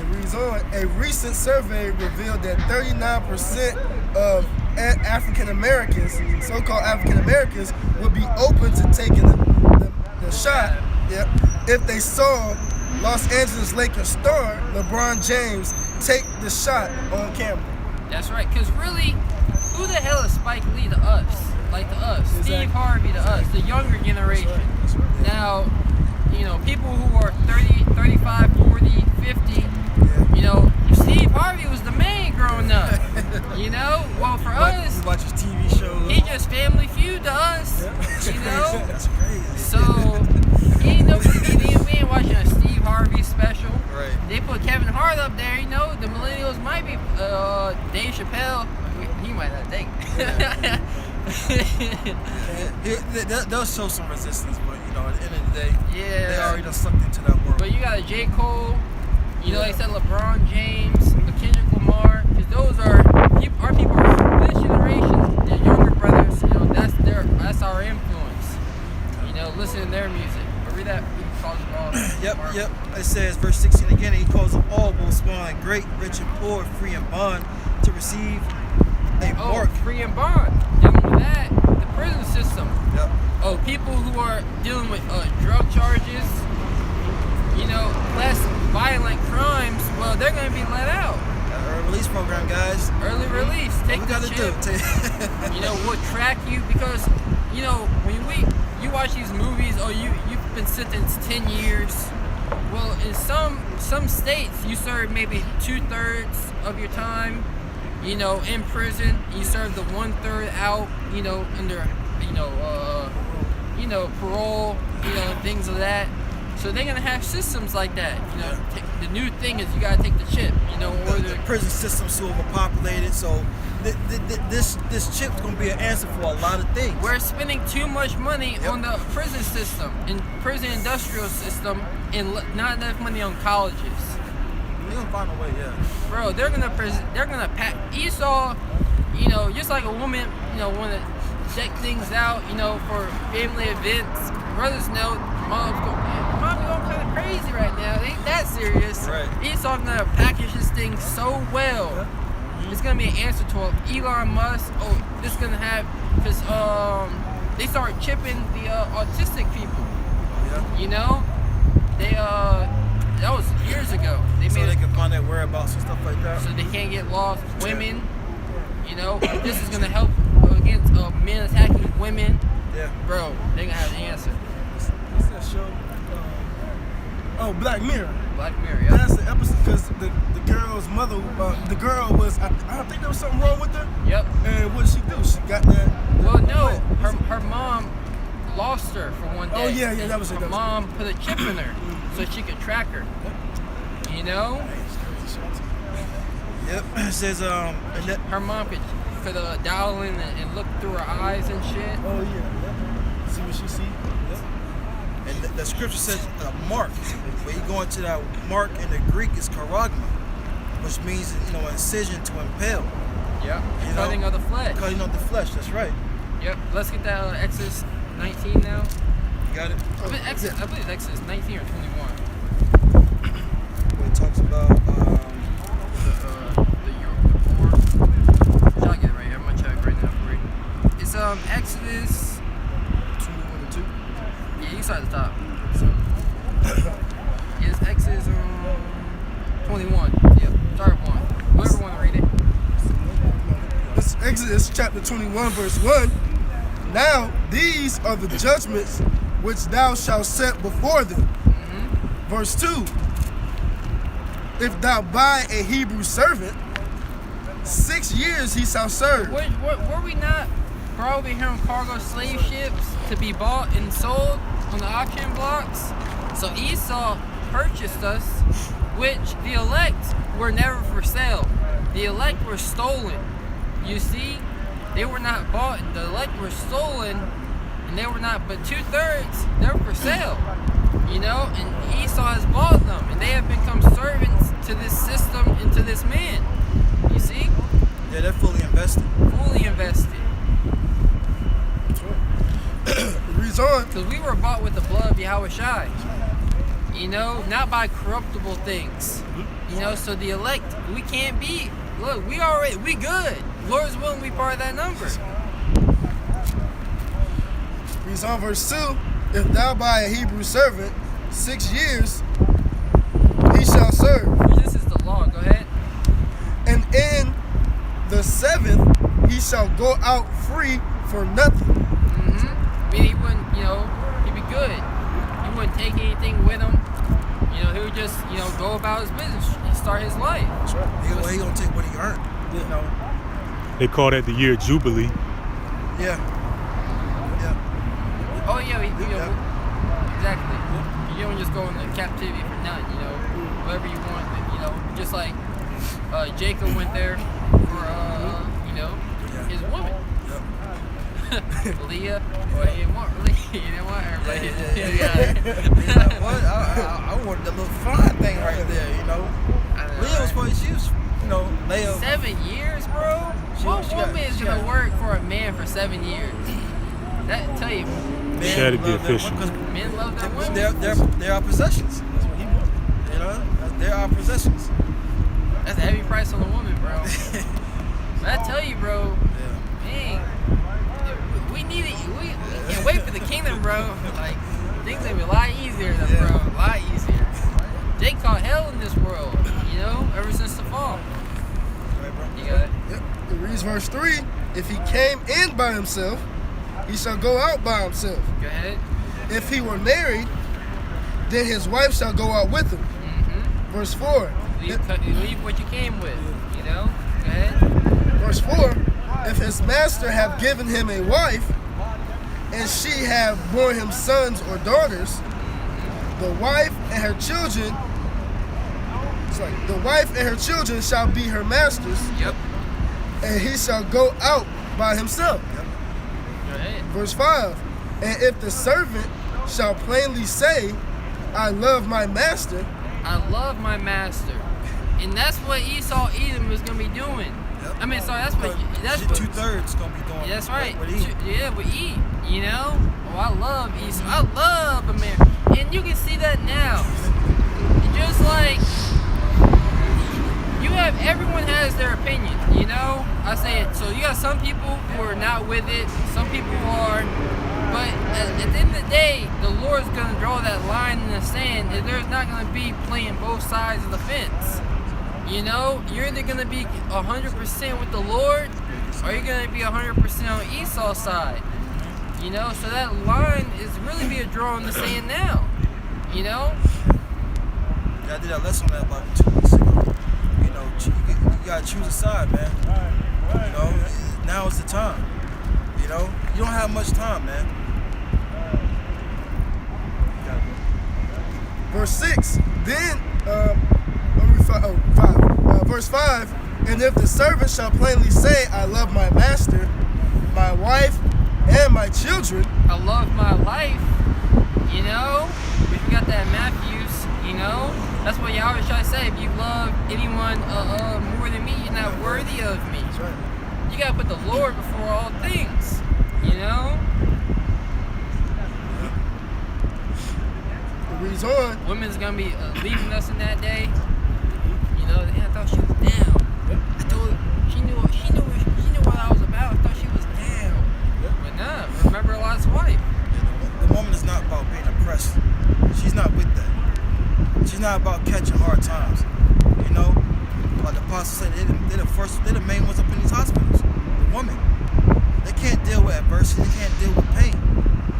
It reads on. A recent survey revealed that 39% of African Americans, so-called African Americans, would be open to taking the shot. Yep. If they saw Los Angeles Lakers star LeBron James take the shot on camera. That's right, because really, who the hell is Spike Lee to us? Like to us. Steve Harvey to us, the younger generation. Now, you know, people who are 30, 35, 40, 50, you know, Steve Harvey was the man growing up. You know? Well, for us, We watch his TV shows. he just Family Feud to us. You know? That's crazy. So, we ain't watching a Steve Harvey special. Right. They put Kevin Hart up there, you know, the millennials might be Dave Chappelle. He might not think. They'll show some resistance, but you know, at the end of the day, Yeah. they already done sucked into that world. But you got a J. Cole, you know, like I said, LeBron James, Kendrick Lamar, because those are our people are this generation, their younger brothers, you know, that's our influence. You know, listen to their music. But read that. Yep. It says, verse 16 again, he calls them all, both small and great, rich and poor, free and bond, to receive a mark. Free and bond. Dealing with that, the prison system. Yep. Oh, people who are dealing with drug charges, you know, less violent crimes, well, they're going to be let out. Early release program, guys. Early release. Take What we the gotta chip. do? You know, we'll track you because, you know, when you watch these movies, you've been sentenced 10 years. Well, in some states, you serve maybe 2/3 of your time, you know, in prison. You serve the 1/3 out, you know, under, parole, you know, and things of that. So they're gonna have systems like that. You know, the new thing is you gotta take the chip. You know, or The prison system's so overpopulated, so this chip's gonna be an answer for a lot of things. we're spending too much money on the prison system, and prison industrial system, and not enough money on colleges. They're gonna find a way, yeah. Bro, they're gonna pack Esau, you know, just like a woman, you know, want to check things out, you know, for family events. Brothers know mom's going kind of crazy right now. It ain't that serious. Right. Esau's gonna package this thing so well. It's gonna be an answer to Elon Musk. Oh, this is gonna have because they started chipping the autistic people. Yeah. You know, that was years ago. They So made they it can find their whereabouts and stuff like that. so they can't get lost. Women, you know, this is gonna help against men attacking women. Yeah. Bro, they gonna have the answer. What's that show? Black Mirror. Black Mirror, yeah. That's the episode because the girl's mother, the girl was, I think there was something wrong with her. Yep. And what did she do? She got that. Well, no, her mom lost her for one day. Oh, yeah, that was it. Her mom put a chip in her so she could track her. You know, Yep. It says and that, her mom could dial in and look through her eyes and shit. Oh yeah. See what she see? and the scripture says mark. When you go into that mark in the Greek is charagma, which means incision to impale. Yep. You Cutting know, of the flesh. Cutting of the flesh. That's right. Yep. Let's get that Exodus 19 now. You got it. I believe Exodus 19 or 21. Where it talks about The Europe. I'll get it right here. I'm gonna check right now for you. It's Exodus 21 and 2. Yeah, you start at the top. So it's Exodus 21. Yep. Start 1. Whoever want to read it. It's Exodus chapter 21, verse 1. Now these are the judgments which thou shalt set before them. Verse 2. If thou buy a Hebrew servant, 6 years he shall serve. Were we not probably here on cargo slave ships to be bought and sold on the auction blocks? So Esau purchased us, which the elect were never for sale. The elect were stolen. You see, they were not bought. The elect were stolen, and they were not. But 2/3, they were for sale. And Esau has bought them, and they have become servants to this system and to this man. You see, yeah, they're fully invested. fully invested. It reads on. Because we were bought with the blood of Yahweh Shai. You know, not by corruptible things. You know, so the elect, we can't be. Look, we good. Lord's willing, we part of that number. Reads on verse 2. If thou buy a Hebrew servant 6 years, he shall serve. This is the law. Go ahead. And in the 7th, he shall go out free for nothing. I mean, he wouldn't, you know, he'd be good. He wouldn't take anything with him. You know, he would just, you know, go about his business. He'd start his life. That's right. He gonna take what he earned. You know. They call that the year of Jubilee. Yeah. Yeah. Oh yeah, you know, Yeah. exactly. You don't just go into captivity for nothing. You know, whatever you want. You know, just like Jacob went there for, you know, his woman. Leah. Well, he didn't want her, but Yeah. What? I wanted the little fine thing right there, you know. Leah was probably, she was, you know, Leah. 7 years, bro? What woman is she gonna got- work for a man for 7 years? That tell you, She had to be love their official. women 'cause men love their women. they're our possessions. That's what he wanted. You know, they're our possessions. That's a heavy price on a woman, bro. But I tell you, bro, Yeah. dang, we need it. We can't wait for the kingdom, bro. Like, things gonna be a lot easier, than, Yeah. bro. A lot easier. They caught hell in this world, you know, ever since the fall. Right, bro? You got it? Yep. It reads verse 3. If he came in by himself, he shall go out by himself. Go ahead. If he were married, then his wife shall go out with him. Mm-hmm. Verse 4. Leave what you came with, you know? Go ahead. Verse 4. If his master have given him a wife, and she have borne him sons or daughters, the wife and her children, shall be her master's, Yep. and he shall go out by himself. Go ahead. Verse 5. And if the servant shall plainly say, I love my master, I love my master. And that's what Esau Edom was gonna be doing. Yep. I mean, sorry, that's what 2/3 gonna be doing. that's right. What he? Yeah, we eat, you know? Oh, I love Esau. I love America. And you can see that now. Just like you have, everyone has their opinion, you know? I say it. So you got some people who are not with it, some people are. But at the end of the day, the Lord's going to draw that line in the sand, and there's not going to be playing both sides of the fence. You know, you're either going to be 100% with the Lord, or you're going to be 100% on Esau's side. You know, so that line is really be a draw in the sand now. You know? Yeah, I did that lesson on that about 2 weeks ago. You know, you gotta choose a side, man. You know, now is the time. You know, you don't have much time, man. verse 6. Then, verse 5. And if the servant shall plainly say, I love my master, my wife, and my children, I love my life, you know? We got that in Matthews, you know? That's what you always try to say. If you love anyone more than me, you're not worthy of me. that's right. You gotta put the Lord before all things, you know? It reads on. Women's gonna be leaving us in that day. You know, I thought she was down. I told her, she knew what I was about. I thought she was down. But nah, remember Lot's wife. The woman is not about being oppressed. She's not with that. She's not about catching hard times. You know, like the apostle said, they're the main ones up in these hospitals. The woman, they can't deal with adversity. They can't deal with pain.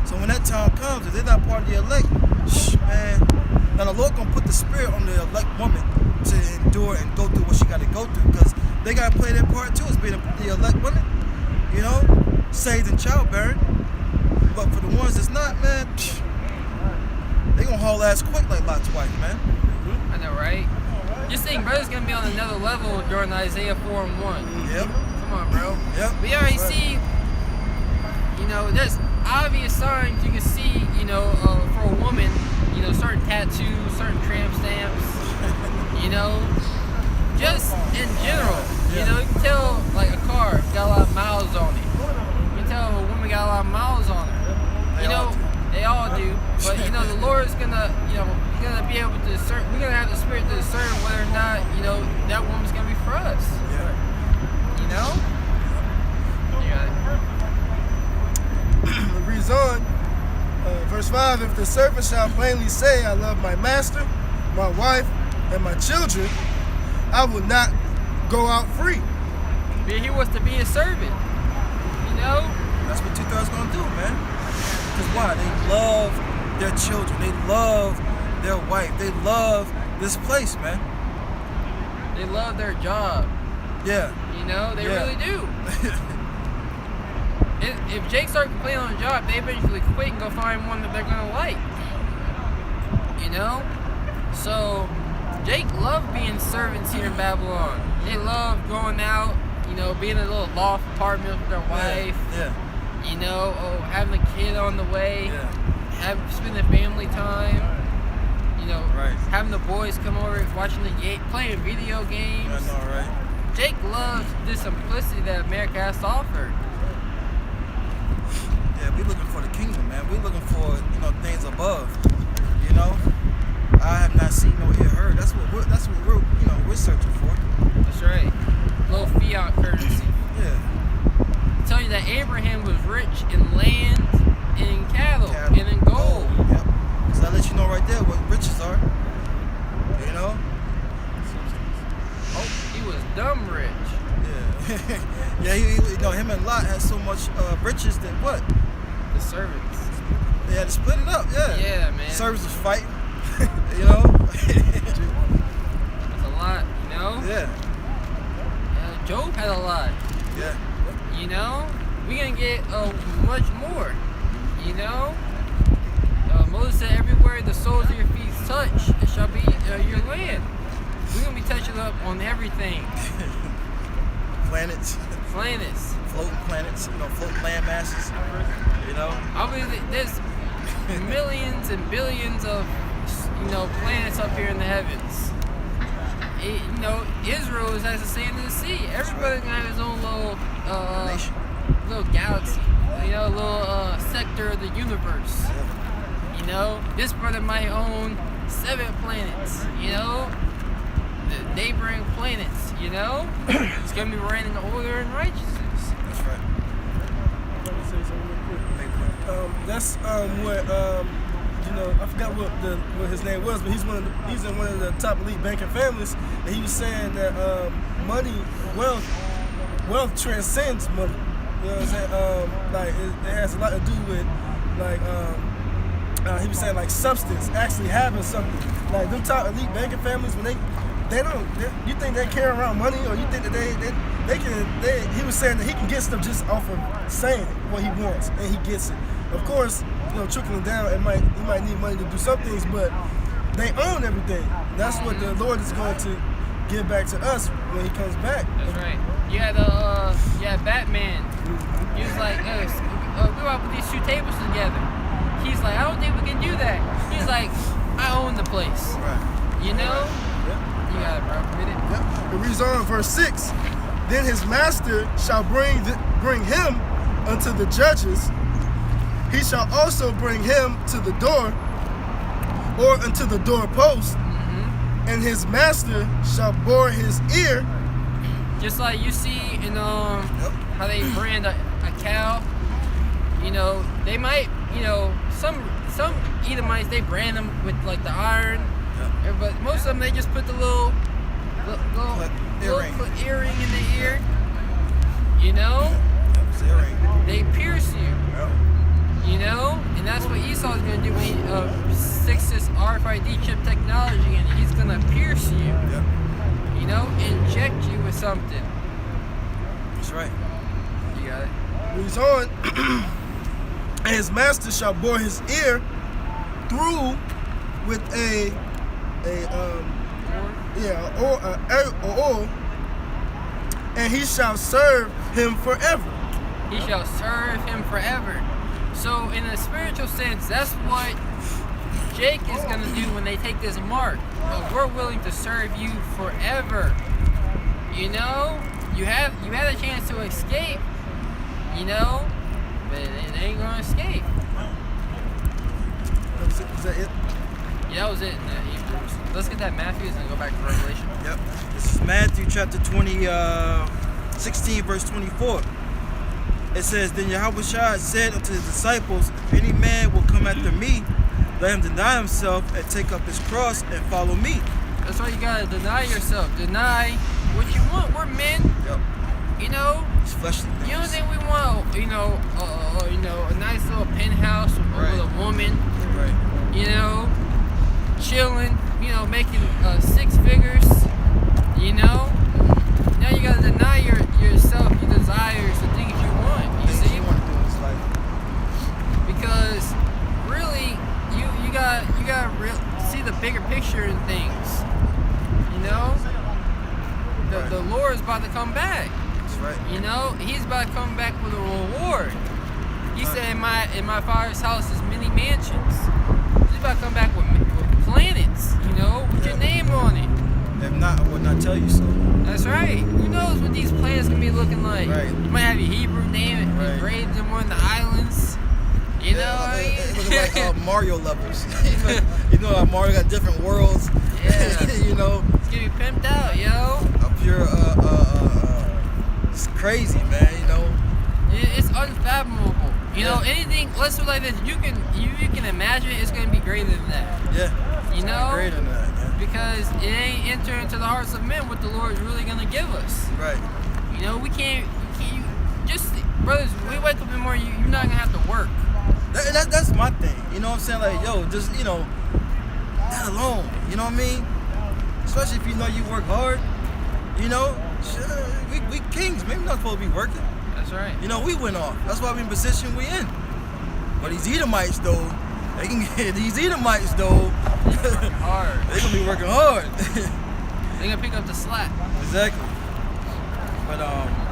So when that time comes, if they're not part of the elect, man, now the Lord gonna put the spirit on the elect woman to endure and go through what she got to go through, because they gotta play their part too as being the elect women. You know, saved in childbearing. But for the ones that's not, man, they gonna haul ass quick like Lot's wife, man. I know, right? Just think, brother's gonna be on another level during Isaiah 4:1. Yep. Come on, bro. Yep. We already That's right. see, you know, there's obvious signs you can see, you know, for a woman, you know, certain tattoos, certain tramp stamps, you know, just in general. You know, you can tell, like, a car got a lot of miles on it. You can tell a woman got a lot of miles on her. You know, they all do. But, you know, the Lord's gonna, you know, gonna be able to discern. We're gonna have the spirit to discern whether or not that woman's gonna be for us. Yeah. You know. Yeah. It reads on, verse 5, if the servant shall plainly say, I love my master, my wife, and my children, I will not go out free. But he wants to be a servant. You know. That's what 2,000 gonna do, man. Because why? They love their children. They love their wife. They love this place, man. They love their job. Yeah. You know, they Yeah. really do. If Jake starts complaining on a job, they eventually quit and go find one that they're gonna like. You know? So Jake loved being servants here in Babylon. They love going out, being in a little loft apartment with their wife. Yeah. Having a kid on the way. Yeah. Spending family time. Right. Having the boys come over, watching the game, playing video games. I know, right? Jake loves the simplicity that America has to offer. Yeah, we looking for the kingdom, man. We looking for, things above. I have not seen nor ear heard. That's what we're searching for. That's right. Little fiat currency. Yeah. Tell you that Abraham was rich in land, and in cattle, and in gold. Yep. So that lets you know right there what riches are. Oh, he was dumb rich. Yeah. Yeah, him and Lot had so much riches that what? The servants. They had to split it up, yeah. Yeah, man. Servants was fighting, That's a lot, Yeah. Job had a lot. Yeah. We're gonna get much more. Moses said, everywhere the soles of your feet touch, it shall be your land. We're gonna be touching up on everything. Planets. Planets. Floating planets, floating land masses. I believe that there's millions and billions of planets up here in the heavens. Israel is as the sand of the sea. Everybody's gonna have his own Nation. little galaxy, little sector of the universe. This brother might own 7 planets. The neighboring planets. It's gonna be reigning order and righteousness. That's right. Let me say something real quick. That's what I forgot what his name was, but he's in one of the top elite banking families, and he was saying that wealth transcends money. You know what I'm saying? It has a lot to do with he was saying substance, actually having something. Like them top elite banking families, when you think they carry around money, or you think that he was saying that he can get stuff just off of saying what he wants, and he gets it. Of course, trickling down, he might need money to do some things, but they own everything. That's what the Lord is going to give back to us when he comes back. That's right. You had Batman. He was like, we want to put these 2 tables together. He's like, I don't think we can do that. He's like, I own the place. Right. You got it, bro. Read it. Yep. It reads on, verse 6. Then his master shall bring him unto the judges. He shall also bring him to the door, or unto the doorpost, and his master shall bore his ear. Just like you see in how they brand a cow. They might, some Edomites, they brand them with the iron. Yep. But most of them, they just put the little earring in the ear. They pierce you. And that's what Esau's gonna do when he sticks this RFID chip technology in. He's gonna pierce you. Yep. Inject you with something. That's right. You got it. Reads on. And his master shall bore his ear through with oil, and he shall serve him forever. He shall serve him forever. So in a spiritual sense, that's what Jake is going to do when they take this mark. But we're willing to serve you forever. You had a chance to escape, but it ain't going to escape. Is that it? Yeah, that was it in the Hebrews. Let's get that Matthews and go back to Revelation. Yep. This is Matthew chapter 20, 16, verse 24. It says, Then Yahushua said unto his disciples, If any man will come after me, let him deny himself and take up his cross and follow me. That's why you gotta deny yourself. Deny what you want. We're men. Yep. You know. It's fleshly things. You don't think we want, a nice little penthouse with a woman, Right. you know, chilling, making 6 figures, you know. Now you gotta deny yourself, your desires, the things you want. You Things see? you want to do in this life. Because really, you gotta see the bigger picture in things. You know, the Lord is about to come back. That's right. You know, he's about to come back with a reward. He said, in my Father's house is many mansions. He's about to come back with planets, with your name on it. If not, I would not tell you so. That's right. Who knows what these planets gonna be looking like? Right. You might have your Hebrew name engraved in one of the islands. You know what I mean? It looks like Mario levels. you know how Mario got different worlds. Yeah. you know. It's gonna be pimped out, yo. A pure it's crazy, man. You know. It's unfathomable. You know, anything. Let's do it like this. You can imagine it's gonna be greater than that. Yeah. You know. Greater than that. Yeah. Because it ain't enter into the hearts of men what the Lord is really gonna give us. Right. You know, we can't just brothers. We wake up in the morning. You're not gonna have to work. That's my thing. You know what I'm saying? Like, yo, just that alone. You know what I mean? Especially if you know you work hard. You know, we kings. Maybe not supposed to be working. That's right. You know, we went off. That's why we in the position we in. But these Edomites though, they can get these Edomites though. Hard. They gonna be working hard. They gonna pick up the slack. Exactly. But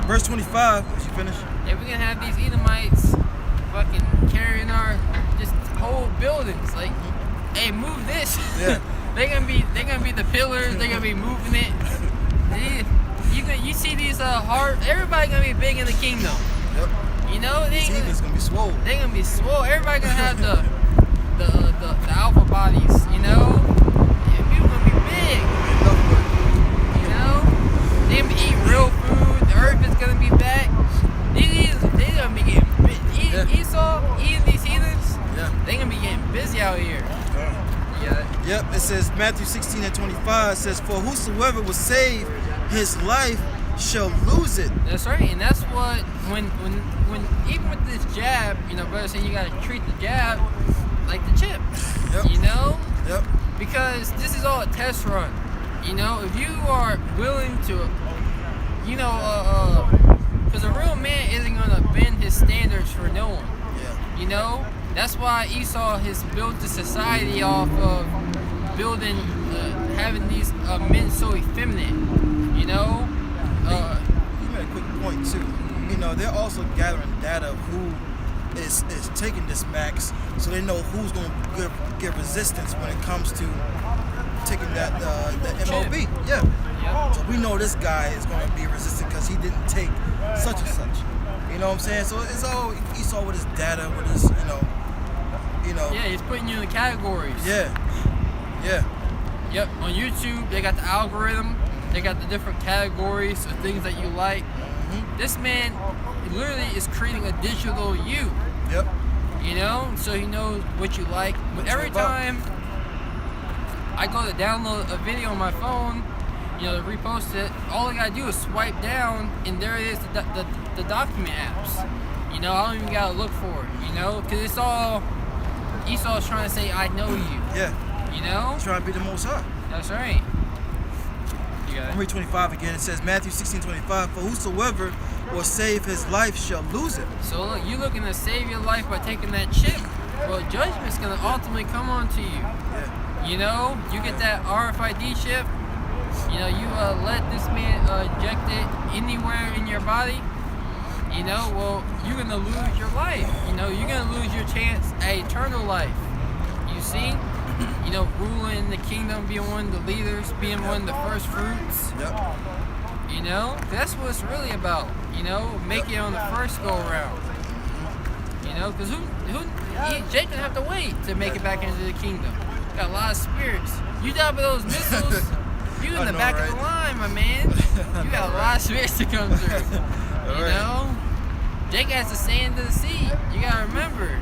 verse 25. Did you finish? Yeah, we're gonna have these Edomites fucking carrying our just whole buildings. Like, hey, move this. Yeah. They're gonna be the pillars. They're gonna be moving it. You see these everybody gonna be big in the kingdom. Yep. You know, These heathens gonna be swole. They're gonna be swole. Everybody gonna have the alpha bodies. You know, and people gonna be big. You know, they gonna eat real food. The earth is gonna be back. They gonna be getting big. Esau eating these heathens. Yeah. They gonna be getting busy out here. Yeah. Yep, it says Matthew 16 and 25 says, For whosoever will save his life shall lose it. That's right, and that's what when even with this jab, brother saying you gotta treat the jab like the chip. Yep. You know? Yep. Because this is all a test run. You know, if you are willing to because a real man isn't gonna bend his standards for no one. Yeah. You know? That's why Esau has built the society off of building, having these men so effeminate. You know? You made a quick point too. They're also gathering data of who is taking this max, so they know who's going to give resistance when it comes to taking that MOB. Yeah. Yep. So we know this guy is going to be resistant because he didn't take such and such. You know what I'm saying? So it's all Esau with his data, with his Yeah, he's putting you in the categories. Yeah. Yeah. Yep. On YouTube, they got the algorithm. They got the different categories of things that you like. Mm-hmm. This man literally is creating a digital you. Yep. You know, so he knows what you like. But every time I go to download a video on my phone, to repost it, all I gotta do is swipe down, and there it is, the document apps. I don't even gotta look for it. Because it's all Esau's trying to say, I know you. Yeah. Trying to be the Most High. That's right. You got I'm it. read 25 again. It says Matthew 16:25. For whosoever will save his life shall lose it. So look, you looking to save your life by taking that chip. Well, judgment's gonna ultimately come onto you. Yeah. You get that RFID chip. You let this man inject it anywhere in your body. Well, you're gonna lose your life. You're gonna lose your chance at eternal life. You see? Ruling the kingdom, being one of the leaders, being one of the first fruits. Yep. That's what it's really about. Make it on the first go around. Because Jake didn't have to wait to make it back into the kingdom. Got a lot of spirits. You die by those missiles, you in I the know, back of the right? line, my man. You got a lot of spirits to come through. You Alright. know? Jake has to sand to the sea. You gotta remember.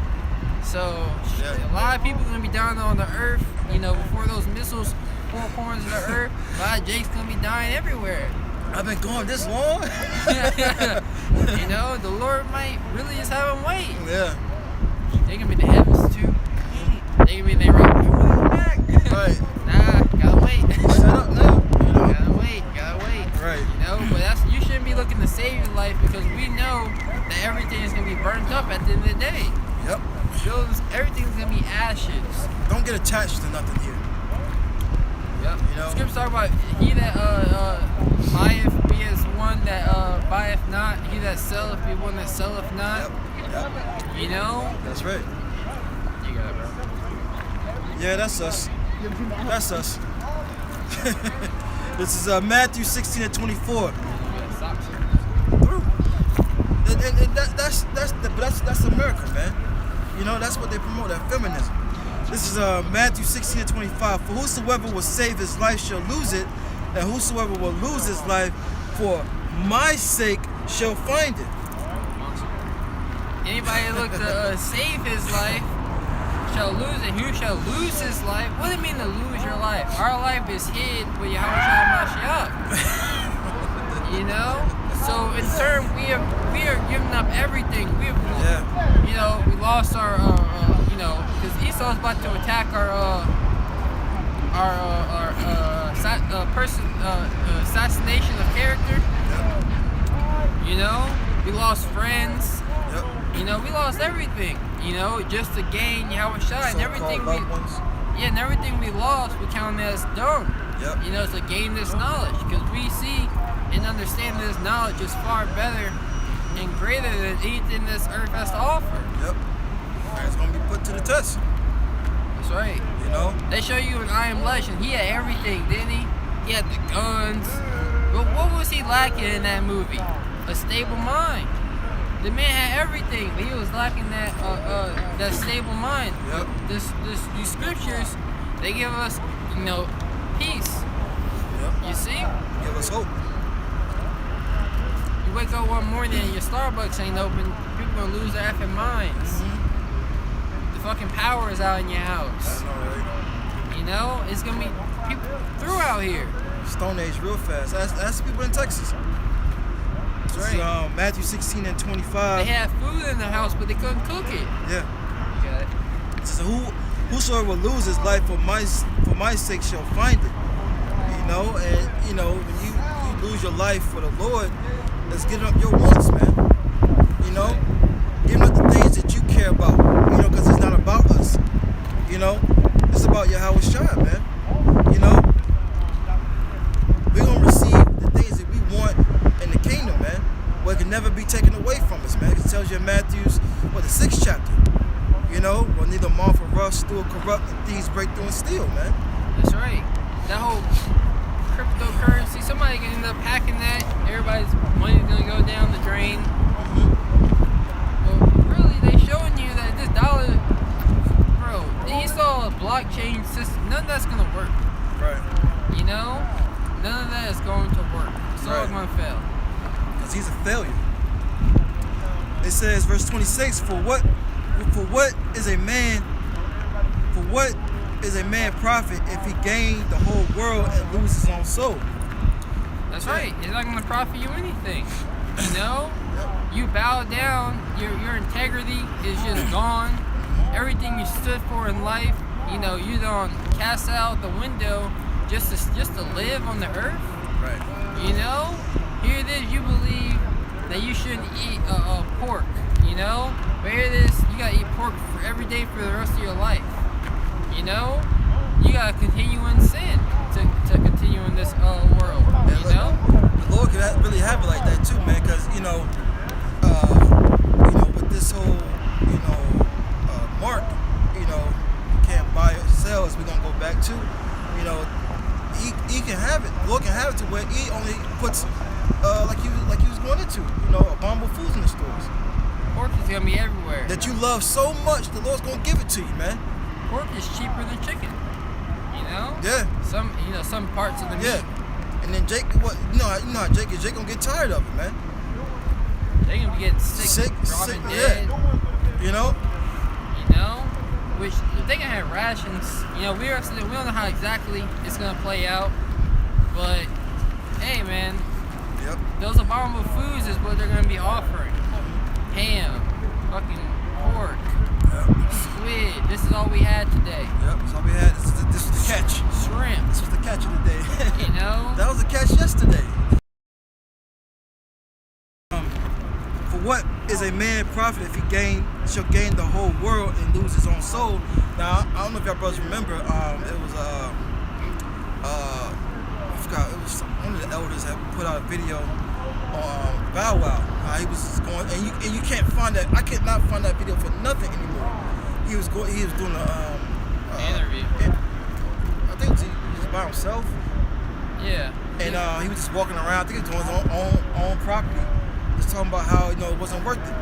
So, Yeah. a lot of people gonna be down on the earth, you know, before those missiles, 4 corners of the earth. A lot of Jake's gonna be dying everywhere. I've been gone this long. You know, the Lord might really just have him wait. Yeah. They can be in the heavens too. They can be in the rock. Right. Nah, gotta wait. Set up now. You know. Gotta wait. Right. You know, but you shouldn't be looking to save your life because we know that everything is gonna be burnt up at the end of the day. Yep. Buildings, everything's gonna be ashes. Don't get attached to nothing here. Yep. You know? Scripture talk about he that buyeth be as one that buyeth not, he that selleth be one that selleth not. Yep. You know? That's right. You got it, bro. Yeah, that's us. That's us. This is Matthew 16:24. Through. And that's America, man. You know, that's what they promote, that feminism. This is Matthew 16:25. For whosoever will save his life shall lose it, and whosoever will lose his life for my sake shall find it. Anybody look to save his life shall lose it. Who shall lose his life? What do you mean to lose your life? Our life is hid with Yahweh Mashiach. You know? So in turn, we are giving up everything. We have, Yeah. you know, we lost our, you know, because Esau's about to attack our assassination of character. You know, we lost friends. Yep. You know, we lost everything. You know, just to gain Yahweh Shai and everything we, loved ones. yeah, and everything we lost, we count as dung. Yep. You know, to gain this knowledge, because we see and understand this knowledge is far better and greater than anything this earth has to offer. Yep. And it's gonna be put to the test. That's right. You know. They show you in I Am Legend, he had everything, didn't he? He had the guns. But what was he lacking in that movie? A stable mind. The man had everything, but he was lacking that stable mind. Yep. These scriptures, they give us, you know, peace. Yep. You see? Give us hope. You wake up one morning and your Starbucks ain't open, people gonna lose their effing minds. The fucking power is out in your I house. know, right? You know? It's gonna be people through out here. Stone Age real fast. Ask people in Texas. That's This is, right. Matthew 16:25. They had food in the house, but they couldn't cook it. Yeah. You got it. It says, whosoever will lose his life for my sake shall find it. You know, and you know, when you lose your life for the Lord, let's give up your wants, man. You know, give up the things that you care about. You know, because it's not about us. You know, it's about Yahweh Shai, man. You know, we're gonna receive the things that we want in the kingdom, man. Where it can never be taken away from us, man. It tells you in Matthew's, the 6th chapter. You know, well, neither moth or rust, still corrupt, and thieves break through and steal, man. That's right. That whole cryptocurrency, somebody can end up hacking that. Everybody's money's gonna go down the drain. Well, really, they showing you that this dollar, bro, you saw a blockchain system. None of that's gonna work. Right. You know, none of that is going to work. It's all Right. gonna fail. Because he's a failure. It says, verse 26, for what is a man profit if he gain the whole world and lose his own soul? That's right. It's not gonna profit you anything. You know, Yep. you bow down. Your integrity is just gone. Everything you stood for in life, you know, you don't cast out the window just to live on the earth. Right. You know, here it is. You believe that you shouldn't eat pork. You know, but here it is. You gotta eat pork for every day for the rest of your life. You know, you gotta continue in sin to continue in this world. And You look, know. the Lord could really have it like that too, man. Because you know, with this whole, mark, you can't buy or sell. As we're gonna go back to, he can have it. The Lord can have it to where he only puts, like he was going into, abominable foods in the stores Pork is gonna be everywhere. that you love so much. The Lord's gonna give it to you, man. Pork is cheaper than chicken. know? Yeah. Some parts of the meat. Yeah. And then Jake, you know how Jake is. Jake gonna get tired of it, man. They gonna be getting sick, dropping dead. Yeah. You know? You know? Which, if they gonna have rations, we don't know how exactly it's gonna play out. But, hey, man. Yep. Those abominable foods is what they're gonna be offering. Ham, fucking pork, squid. This is all we had today. Yep. That's all we had. This was the catch. Shrimp. This was the catch of the day. You know? That was the catch yesterday. For what is a man profit if he shall gain the whole world and lose his own soul? Now I don't know if y'all brothers remember. It was I forgot. It was one of the elders that put out a video on Bow Wow. He was just going, and you can't find that. I could not find that video for nothing anymore. He was doing Interview. I think he was by himself. Yeah. And he was just walking around. I think he was doing his own property, just talking about how it wasn't worth it.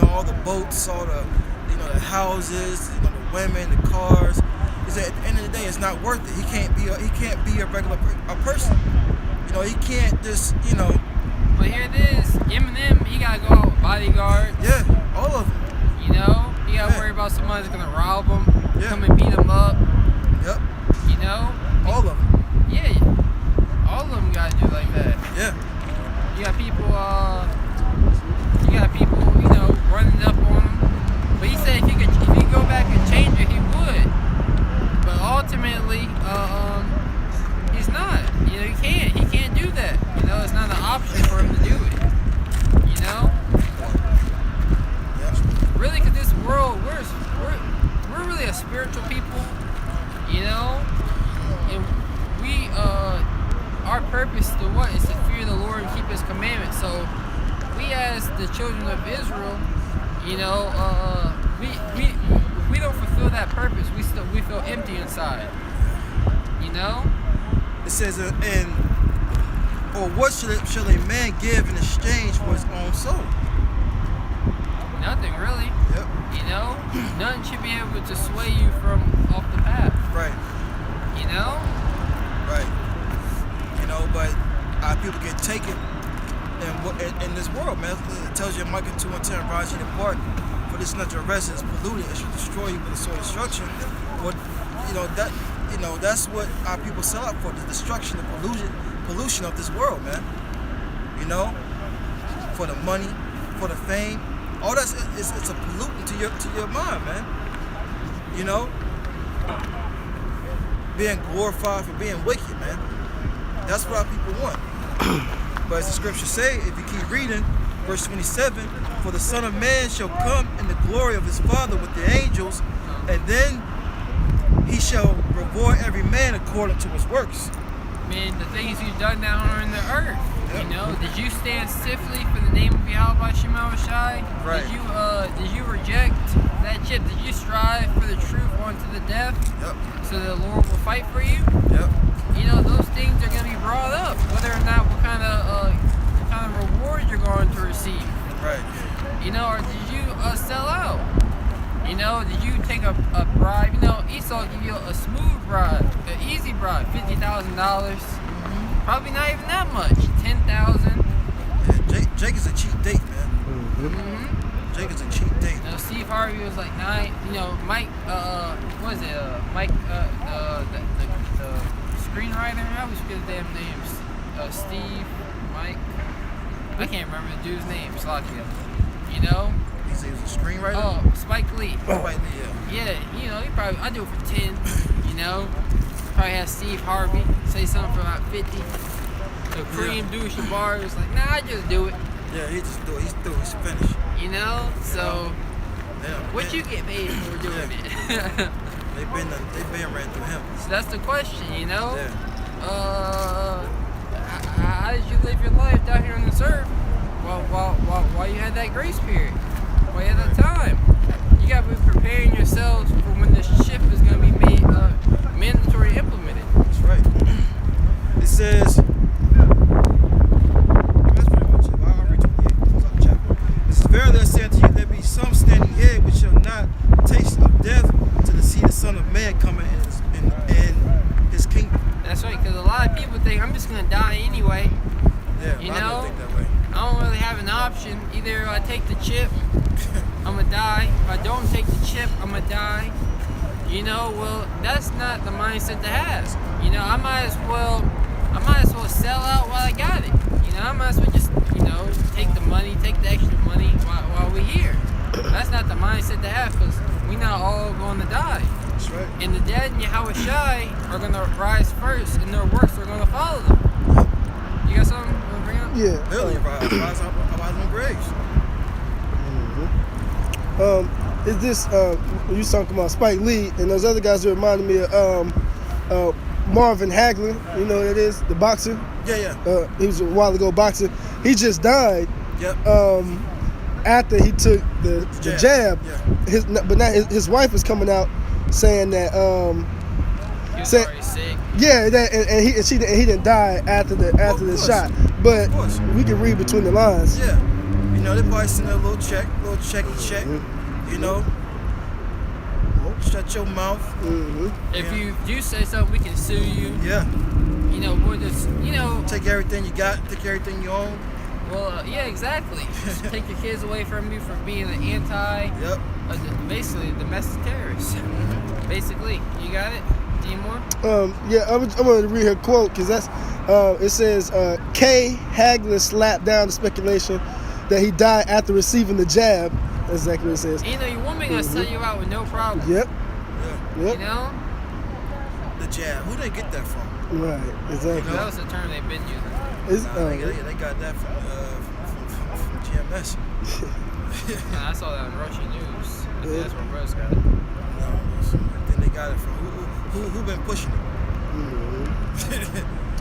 All the boats, all the the houses, the women, the cars. He said at the end of the day, it's not worth it. He can't be a regular person. He can't just But here it is. Eminem, he gotta go out with bodyguards. Yeah, all of them. He gotta worry about somebody's gonna rob him, Yeah. come and beat him up. Yep, all of them. Yeah. All of them gotta do like that. Yeah, You got people, running up on him. But he said if he could go back and change it, he would. But ultimately, he's not. He can't do that. It's not an option for him to do it. Really, because this world, we're really a spiritual people. And we, our purpose is to fear the Lord and keep His commandments. So we, as the children of Israel, we don't fulfill that purpose. We feel empty inside. it says, or what shall a man give in exchange for his own soul? Nothing really. Yep. Nothing should be able to sway you from off the path. Right. Right. But our people get taken in this world, man. It tells you in Micah 2:10, rise ye depart, for this not your rest is polluted, it shall destroy you with a soul destruction. But that's what our people sell out for, the destruction, the pollution of this world, man. For the money, for the fame. All that's it's a pollutant to your mind, man. Being glorified for being wicked, man. That's what our people want. But as the scriptures say, if you keep reading, verse 27, for the Son of Man shall come in the glory of his Father with the angels, and then he shall reward every man according to his works. Man, the things you've done down here on the earth. Yep. Did you stand stiffly for the name of Yahweh Shema Shai? Right. Did you reject that chip? Did you strive for the truth unto the death? Yep. So the Lord will fight for you? Yep. Those things are going to be brought up, whether or not what kind of reward you're going to receive. Right. Or did you sell out? Did you take a bribe? Esau give you a smooth bribe, an easy bribe, $50,000. Probably not even that much, 10,000. Yeah, Jake is a cheap date, man. Jake is a cheap date. Steve Harvey was like 9. Mike, what is it? Mike, the screenwriter. I always forget the damn names. Steve, Mike. I can't remember the dude's name. Slakia. He said he was a screenwriter. Oh, Spike Lee. Spike Lee, yeah. Yeah, he probably. I do it for 10. Probably have Steve Harvey say something for about 50. The Kareem Abdul-Jabbar was like, nah, I just do it. Yeah, he just do it. He's through. He's finished. So Yeah, what you get paid for doing it? They've been ran through him. So that's the question, Yeah. How did you live your life down here on this earth while you had that grace period? While you had that time? You gotta be preparing yourselves for when this shift is gonna be made mandatory implemented. That's right. It says, that's pretty much it. I'll read 28. Close out the chapter. It says, verily I say unto you, there be some standing here which shall not taste of death till they see the Son of Man coming in his in his kingdom. That's right, because a lot of people think I'm just gonna die anyway. Yeah, You a lot know? of people think that way. I don't really have an option. Either I take the chip, I'm gonna die. If I don't take the chip, I'm gonna die. You know, well, that's not the mindset to have. You know, I might as well sell out while I got it. You know, I might as well just, take the money, take the extra money while we're here. That's not the mindset to have, because we're not all going to die. That's right. And the dead and Yahweh Shai are going to rise first, and their works are going to follow them. You got something you want to bring up? Yeah. Literally, rise on them graves. Is this you was talking about Spike Lee and those other guys that reminded me of Marvin Hagler, you know what it is, the boxer. Yeah. He was a while ago boxer. He just died Yep. after he took the jab. Yeah. But now his wife is coming out saying that He was Say- already sick. yeah, that and he didn't die after the course. shot. But Of course. we can read between the lines. Yeah. You know, they probably send a little check. You know. Shut your mouth. If Yeah. you do say something, we can sue you. Yeah. You know, we're just, Take everything you got. Take everything you own. well, yeah, exactly. Just take your kids away from you for being an Yep. basically domestic terrorist. Basically, you got it. Any more? Yeah, I'm going to read her quote because that's it says Kay Hagler slapped down the speculation that he died after receiving the jab. That's exactly what it says. You know, your woman gonna sell you out with no problem. Yep. Yeah. Yep. You know, The jab. Who they get that from? Right. Exactly. that was the term they've been using. It's, They got that from GMS. I saw that on Russian news. I think that's where Rose got it. I think they got it from who been pushing it?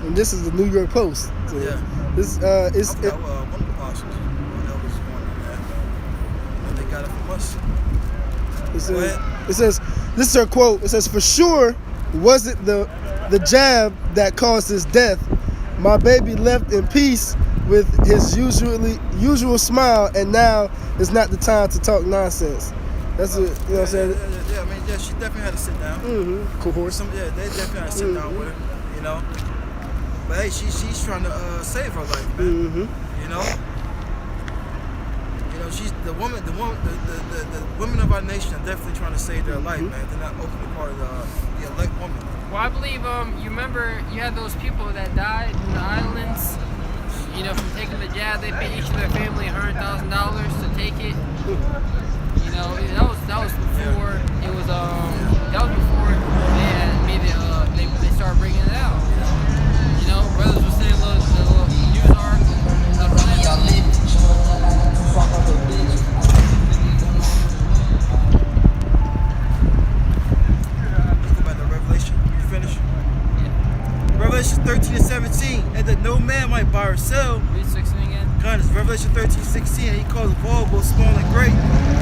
and this is the New York Post. So Yeah. This I forgot one of the apostles. What else was going on there? And they got it from us. it says this is her quote. It says, "For sure, wasn't the jab that caused his death. My baby left in peace with his usual smile, and now is not the time to talk nonsense." That's it. You know what I'm saying? Yeah, I mean, she definitely had to sit down. Cohort. They definitely had to sit down with her, you know. But hey, she's trying to save her life, man. You know. You know, she's the woman. The women of our nation are definitely trying to save their life, man. They're not openly part of the elect woman. Well, I believe you remember you had those people that died in the islands. You know, from taking the jab, they paid each of their family $100,000 to take it. You know, that was before it was that was before they had made it, they started bringing it out. You know, brothers were saying the little news article. Go back to Revelation. You finished? Yeah. Revelation 13:17, and that no man might buy or sell. Read 16 again. Kindness. Revelation 13:16, and he calls all, both small and great,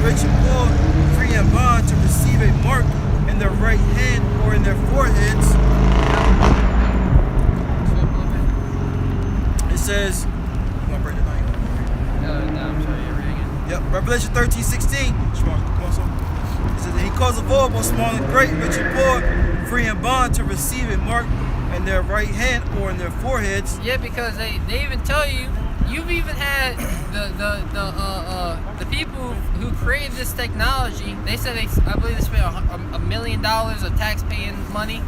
rich and poor, free and bond, to receive a mark in their right hand or in their foreheads. It says, you want to break it down? No, I'm sorry, you're reading it. Yep, Revelation 13:16. It says, he calls all, both small and great, rich and poor, free and bond, to receive a mark in their right hand or in their foreheads. Yeah, because they even tell you, you've even had the people who created this technology. They said I believe they spent $1 million of tax-paying money,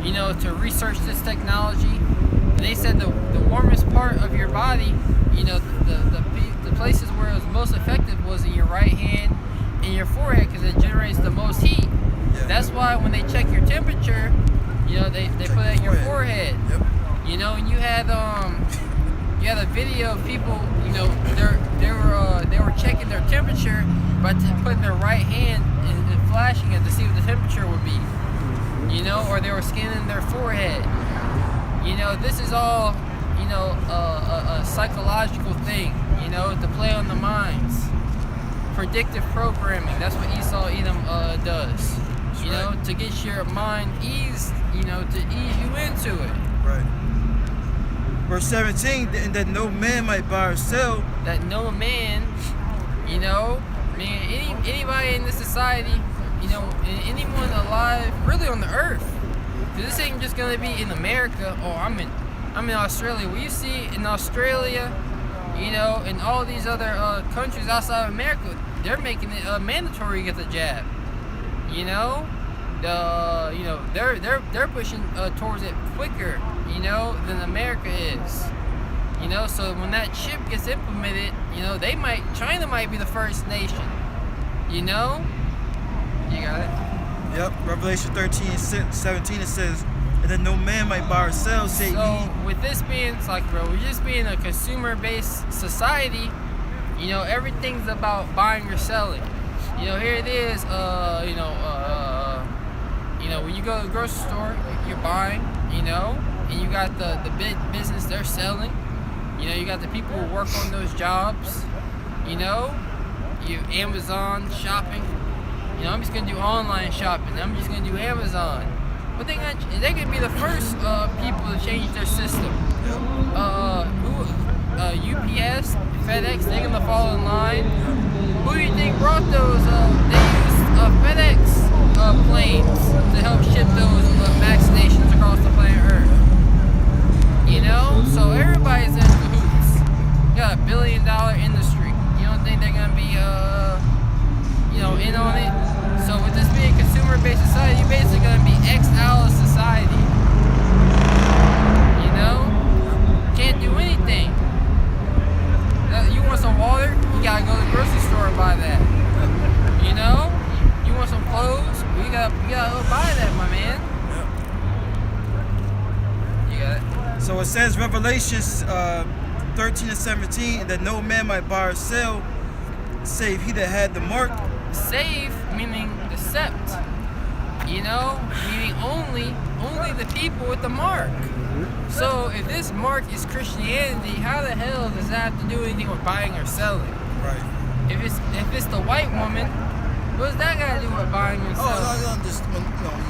you know, to research this technology. And they said the warmest part of your body, you know, the places where it was most effective was in your right hand and your forehead, because it generates the most heat. Yeah. That's why when they check your temperature, you know, they put it in your forehead. Yep. You know, and you had a video of people, you know, they were checking their temperature by putting their right hand and flashing it to see what the temperature would be. You know, or they were scanning their forehead. You know, this is all, you know, a psychological thing, you know, to play on the minds. Predictive programming, that's what Esau Edom does. You know, to get your mind eased, you know, to ease you into it. Right. Verse 17, and that no man might buy or sell. That no man, you know, anybody in this society, you know, anyone alive, really on the earth, This ain't just gonna be in America. Oh, I'm in Australia. Well, you see in Australia, you know, and all these other countries outside of America, they're making it mandatory to get the jab. You know, they're pushing towards it quicker, you know, than America is. You know, so when that chip gets implemented, you know, China might be the first nation. You know? You got it? Yep. Revelation 13:17 it says, and then no man might buy or sell, say So with this being, it's like, bro, we're just being a consumer-based society. You know, everything's about buying or selling. You know, here it is. When you go to the grocery store, you're buying. You know, and you got the big business, they're selling. You know, you got the people who work on those jobs. You know, you Amazon shopping. You know, I'm just gonna do online shopping. I'm just gonna do Amazon. But they could be the first people to change their system. UPS, FedEx, they're gonna fall in line. Who do you think brought those? They used FedEx planes to help ship those vaccinations across the planet Earth. You know, so everybody's in cahoots. You got $1 billion industry. You don't think they're gonna be, in on it? So with this being a consumer-based society, you're basically gonna be X'd out of society. You know, can't do anything. You want some water? You gotta go to the grocery store and buy that. You know, you want some clothes? You gotta go buy that, my man. You got it. So it says Revelations 13:17 that no man might buy or sell, save he that had the mark. Save meaning decept. You know, meaning only the people with the mark. So if this mark is Christianity, how the hell does that have to do anything with buying or selling? Right. If it's the white woman, what's that got to do with buying and selling? Oh, no, just when you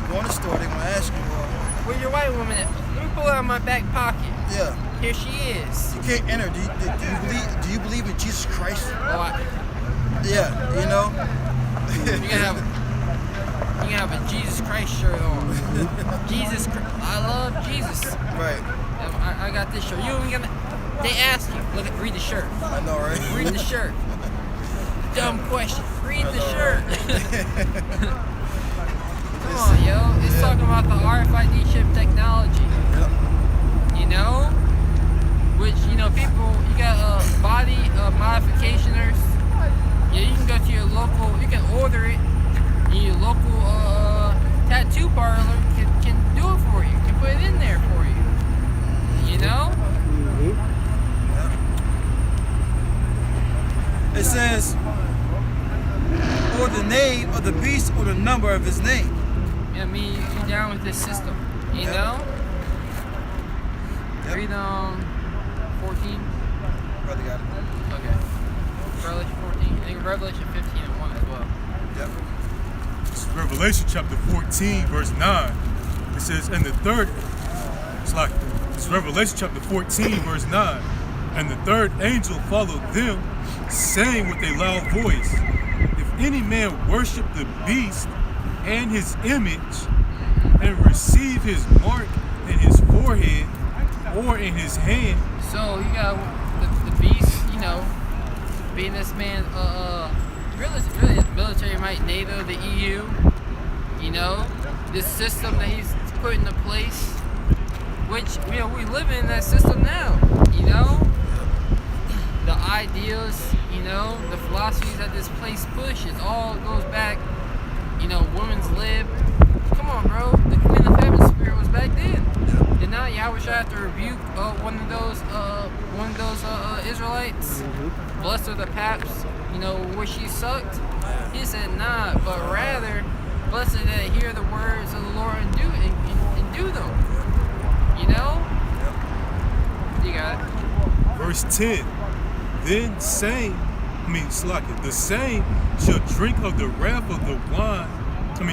go in the store, they're gonna ask you, Where's your white woman at? Let me pull out my back pocket. yeah, Here she is. you can't enter. Do you believe in Jesus Christ? Oh, Yeah, you know. you can have a Jesus Christ shirt on. Jesus, I love Jesus. Right. I got this shirt. You ain't gonna. They ask you. Read the shirt. I know, right? Read the shirt. Dumb question. Read the shirt. Come on, yo. It's talking about the RFID chip technology. You know? Which, you know, people, you got body modificationers. Yeah, you can go to your local, you can order it. Your local tattoo parlor can do it for you. Can put it in there for you. You know? It says, or the name of the beast or the number of his name. Yeah, you down with this system. You know? Yep. Read 14. Brother got it. Okay. Revelation 14. I think Revelation 15 and 1 as well. Yep. It's Revelation chapter 14, verse 9. It says, and the third, it's Revelation chapter 14, verse 9. And the third angel followed them, saying with a loud voice, if any man worship the beast and his image, and receive his mark in his forehead or in his hand. So you got the beast, you know, being this man, really his military might, NATO, the EU, you know, this system that he's put into place, which, you know, we live in that system now, you know, the ideas, you know, the philosophies that this place pushes, all goes back, you know, women's lib. Come on, bro, the Queen of Heaven spirit was back then. And now Yahweh should have to rebuke one of those Israelites. Blessed are the paps, you know, where she sucked. He said, nah, but rather, blessed are they hear the words of the Lord and do them. You know? You got it. Verse 10. Then the same shall drink of the wrath of the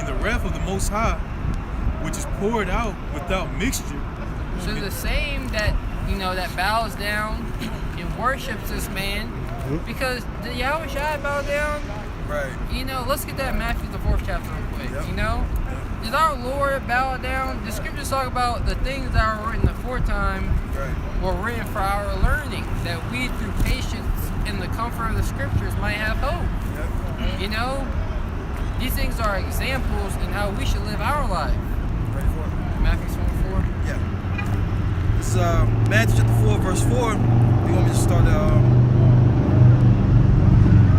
the wrath of the Most High, which is poured out without mixture. So the same that, you know, that bows down and worships this man, because did Yahweh Shai bow down? Right. You know, let's get that Matthew the 4th chapter real quick. Yep. You know, did our Lord bow down? The scriptures talk about the things that were written aforetime Right. were written for our learning, that we through patience in the comfort of the scriptures might have hope. Yep. You know, these things are examples in how we should live our life. Ready for it? Matthew 24. Yeah. This is Matthew chapter 4, verse 4. You want me to start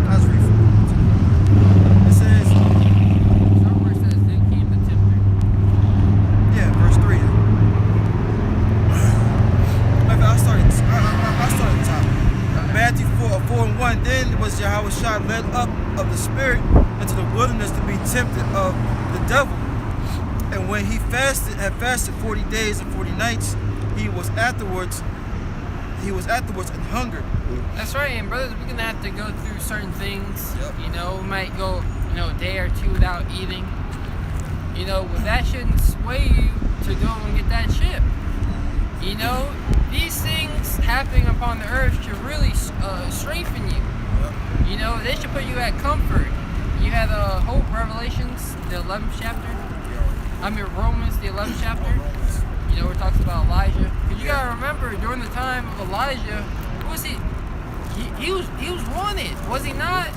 I'll just read from it. It says, Somewhere it says, then came the tempter. yeah, verse 3. I'll start at the top. Matthew 4:4-1. Then was Yahushua led up of the Spirit into the wilderness to be tempted of the devil. And when he had fasted 40 days and 40 nights, he was afterwards and hungered. That's right, and brothers, we're gonna have to go through certain things. Yep. You know, we might go, a day or two without eating. You know, but that shouldn't sway you to go and get that chip. You know, these things happening upon the earth should really strengthen you. You know, they should put you at comfort. You had Hope, Revelations, the 11th chapter. Romans, the 11th chapter. You know, where it talks about Elijah. Because you gotta remember, during the time of Elijah, who was he? He was wanted, was he not?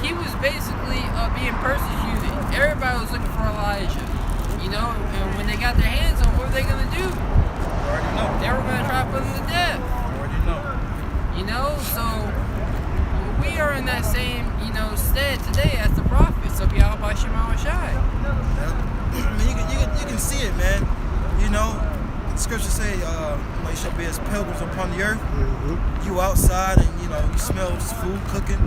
He was basically being persecuted. Everybody was looking for Elijah. You know, and when they got their hands on him, what were they gonna do? Already know. They were gonna try to put him to death. Already know. You know, so we are in that same, stead today as the prophets of Yahweh Shema Shai. I mean, you can see it, man. You know, the scriptures say, you shall be as pilgrims upon the earth. You outside and, you smell food cooking,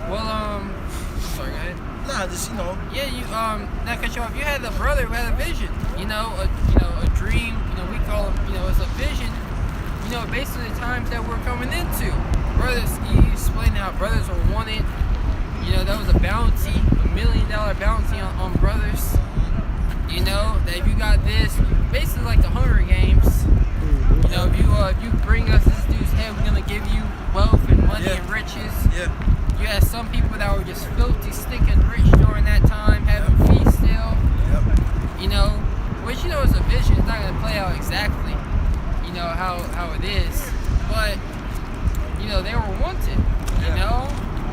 Well, sorry, go ahead. Nah, just, Yeah, you now cut you off. You had the brother who had a vision, a dream. We call them, it's a vision. Basically the times that we're coming into. Brothers, he explained how brothers are wanted. That was a bounty, $1 million bounty on brothers. That if you got this, basically like the Hunger Games. If you bring us this dude's head, we're gonna give you wealth and money and riches. Yeah. You had some people that were just filthy, stinking rich during that time, having feasts still. Yep. Which is a vision. It's not gonna play out exactly, how it is. But they were wanted.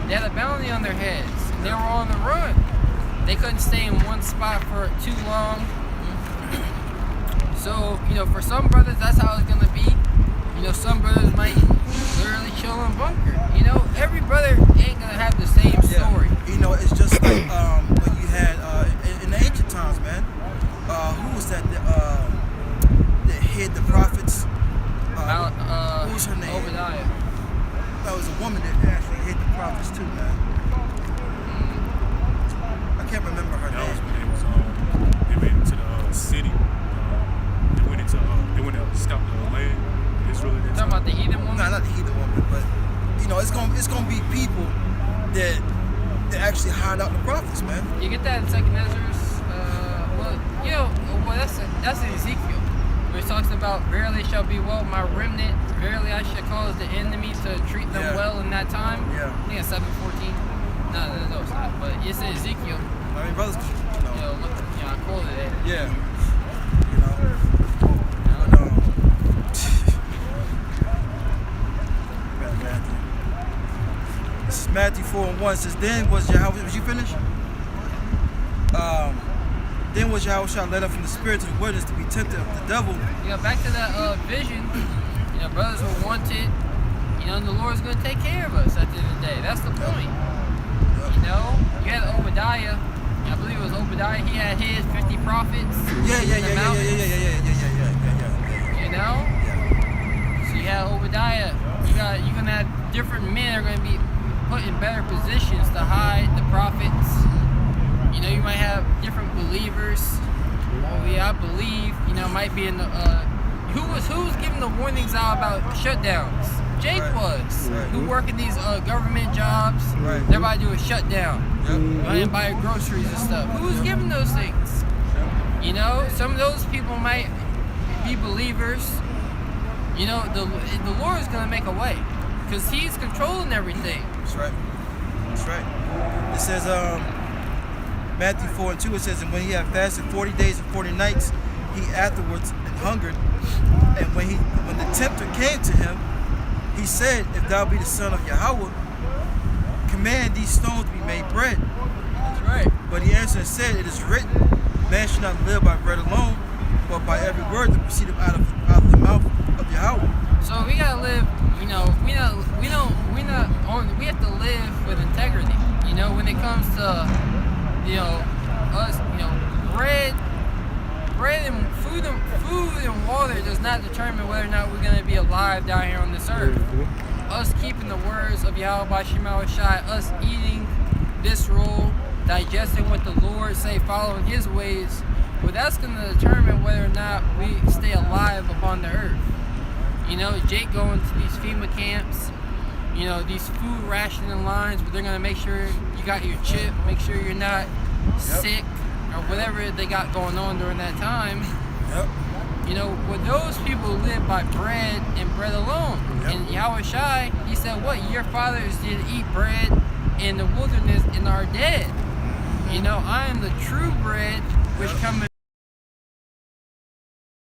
They had a bounty on their heads, and they were on the run. They couldn't stay in one spot for too long. So, for some brothers, that's how it's gonna be. Some brothers might literally chill in bunker. Every brother ain't gonna have the same story. It's just like when you had in the ancient times, man. Who was that that hid the prophets? What was her name? Obadiah. That was a woman that actually hid the prophets too, man. I can't remember her That was name. when they went into the city. They went to scout the land. Israel. Talking about the heathen woman? No, not the heathen woman, but it's gonna be people that actually hired out the prophets, man. You get that in Second Ezra's. That's in Ezekiel, where it talks about, verily shall be well my remnant, verily I shall cause the enemy to treat them well in that time. Yeah. I think it's 7:14. No, it's not. But it's in Ezekiel. I mean, brothers, Look, I quoted it. yeah. This is Matthew 4:1. It says, then was Yahweh, was you finished? Then was Yahushua led up from the Spirit to the wilderness to be tempted of the devil. Back to that vision. Brothers were wanted. And the Lord's going to take care of us at the end of the day. That's the point. You had Obadiah. I believe it was Obadiah. He had his 50 prophets. Yeah. So you had Obadiah. You're gonna have different men that are gonna be put in better positions to hide the prophets. You might have different believers. I believe. Might be in the. Who's giving the warnings out about shutdowns? Jake was. Right. Who working these government jobs? Right. Everybody do a shutdown. Yep. Go ahead and buy groceries and stuff. Who's giving those things? Some of those people might be believers. The Lord is gonna make a way. because he's controlling everything. That's right. That's right. It says, Matthew 4:2, it says, and when he had fasted 40 days and 40 nights, he afterwards hungered. And when the tempter came to him, he said, if thou be the son of Yahweh, command these stones to be made bread. That's right. But he answered and said, it is written, man should not live by bread alone, but by every word that proceedeth out of the mouth of Yahweh. So we gotta live, you know, we have to live with integrity. You know, when it comes to, you know, us, you know, bread and food and water does not determine whether or not we're gonna be alive down here on this earth. Us keeping the words of Yahweh Shema Shai, us eating this roll, digesting what the Lord say, following His ways, well, that's gonna determine whether or not we stay alive upon the earth. You know, Jake going to these FEMA camps, you know, these food rationing lines, but they're gonna make sure you got your chip, make sure you're not sick or whatever they got going on during that time. Yep. You know, well, those people live by bread and bread alone. Yep. And Yahweh Shai, he said, what? Your fathers did eat bread in the wilderness and are dead. You know, I am the true bread which cometh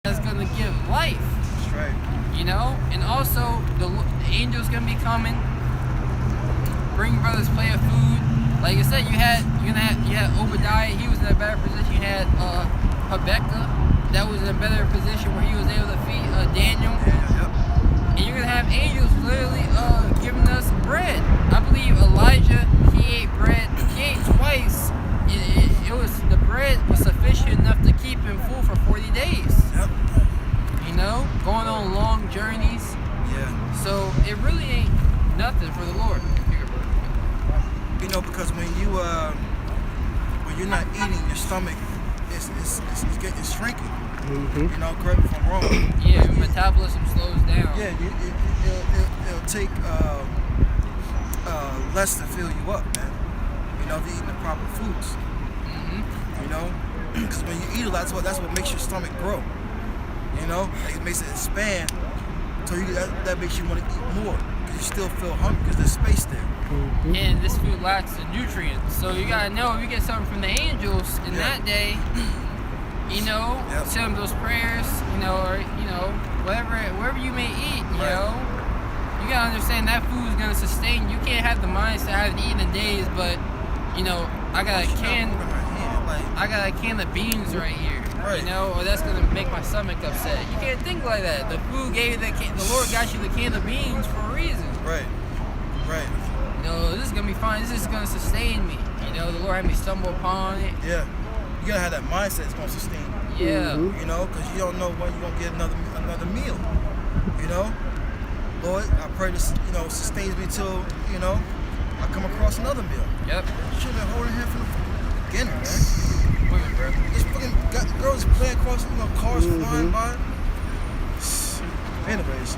that's gonna give life. That's right. You know, and also the angel's gonna be coming, bring brothers plate of food. Like I said, you had Obadiah. He was in a better position. You had Habakkuk, that was in a better position where he was able to feed Daniel. Yep. And you're gonna have angels literally giving us bread. I believe Elijah, he ate bread. He ate twice. It was the bread was sufficient enough to keep him full for 40 days. Yep. You know, going on long journeys. Yeah. So it really ain't nothing for the Lord. You know, because when you're not eating, your stomach is shrinking. Mm-hmm. You know, correct me if I'm wrong. Yeah, your metabolism slows down. Yeah, it'll take less to fill you up, man. You know, if you're eating the proper foods. Mm-hmm. You know, because when you eat a lot, that's what makes your stomach grow. You know, like it makes it expand, so that makes you want to eat more because you still feel hungry because there's space there. Mm-hmm. And this food lacks the nutrients. So you gotta know if you get something from the angels in that day, you know, send them those prayers, you know, or you know, wherever you may eat, you know, you gotta understand that food is gonna sustain. You can't have the mindset I haven't eaten in days, but you know, I got a can of beans right here. Right. You know, or that's gonna make my stomach upset. You can't think like that. The food gave you the Lord got you the can of beans for a reason. Right. Right. You know, this is gonna be fine. This is gonna sustain me. You know, the Lord had me stumble upon it. Yeah. You gotta have that mindset that's gonna sustain you. Yeah. Mm-hmm. You know, because you don't know when you're gonna get another meal. You know, Lord, I pray this, you know, sustains me till, you know, I come across another meal. Yep. You should have been holding him from the beginning, man. Women, bro. This fucking girls playing across, you know, cars flying by. Anyways,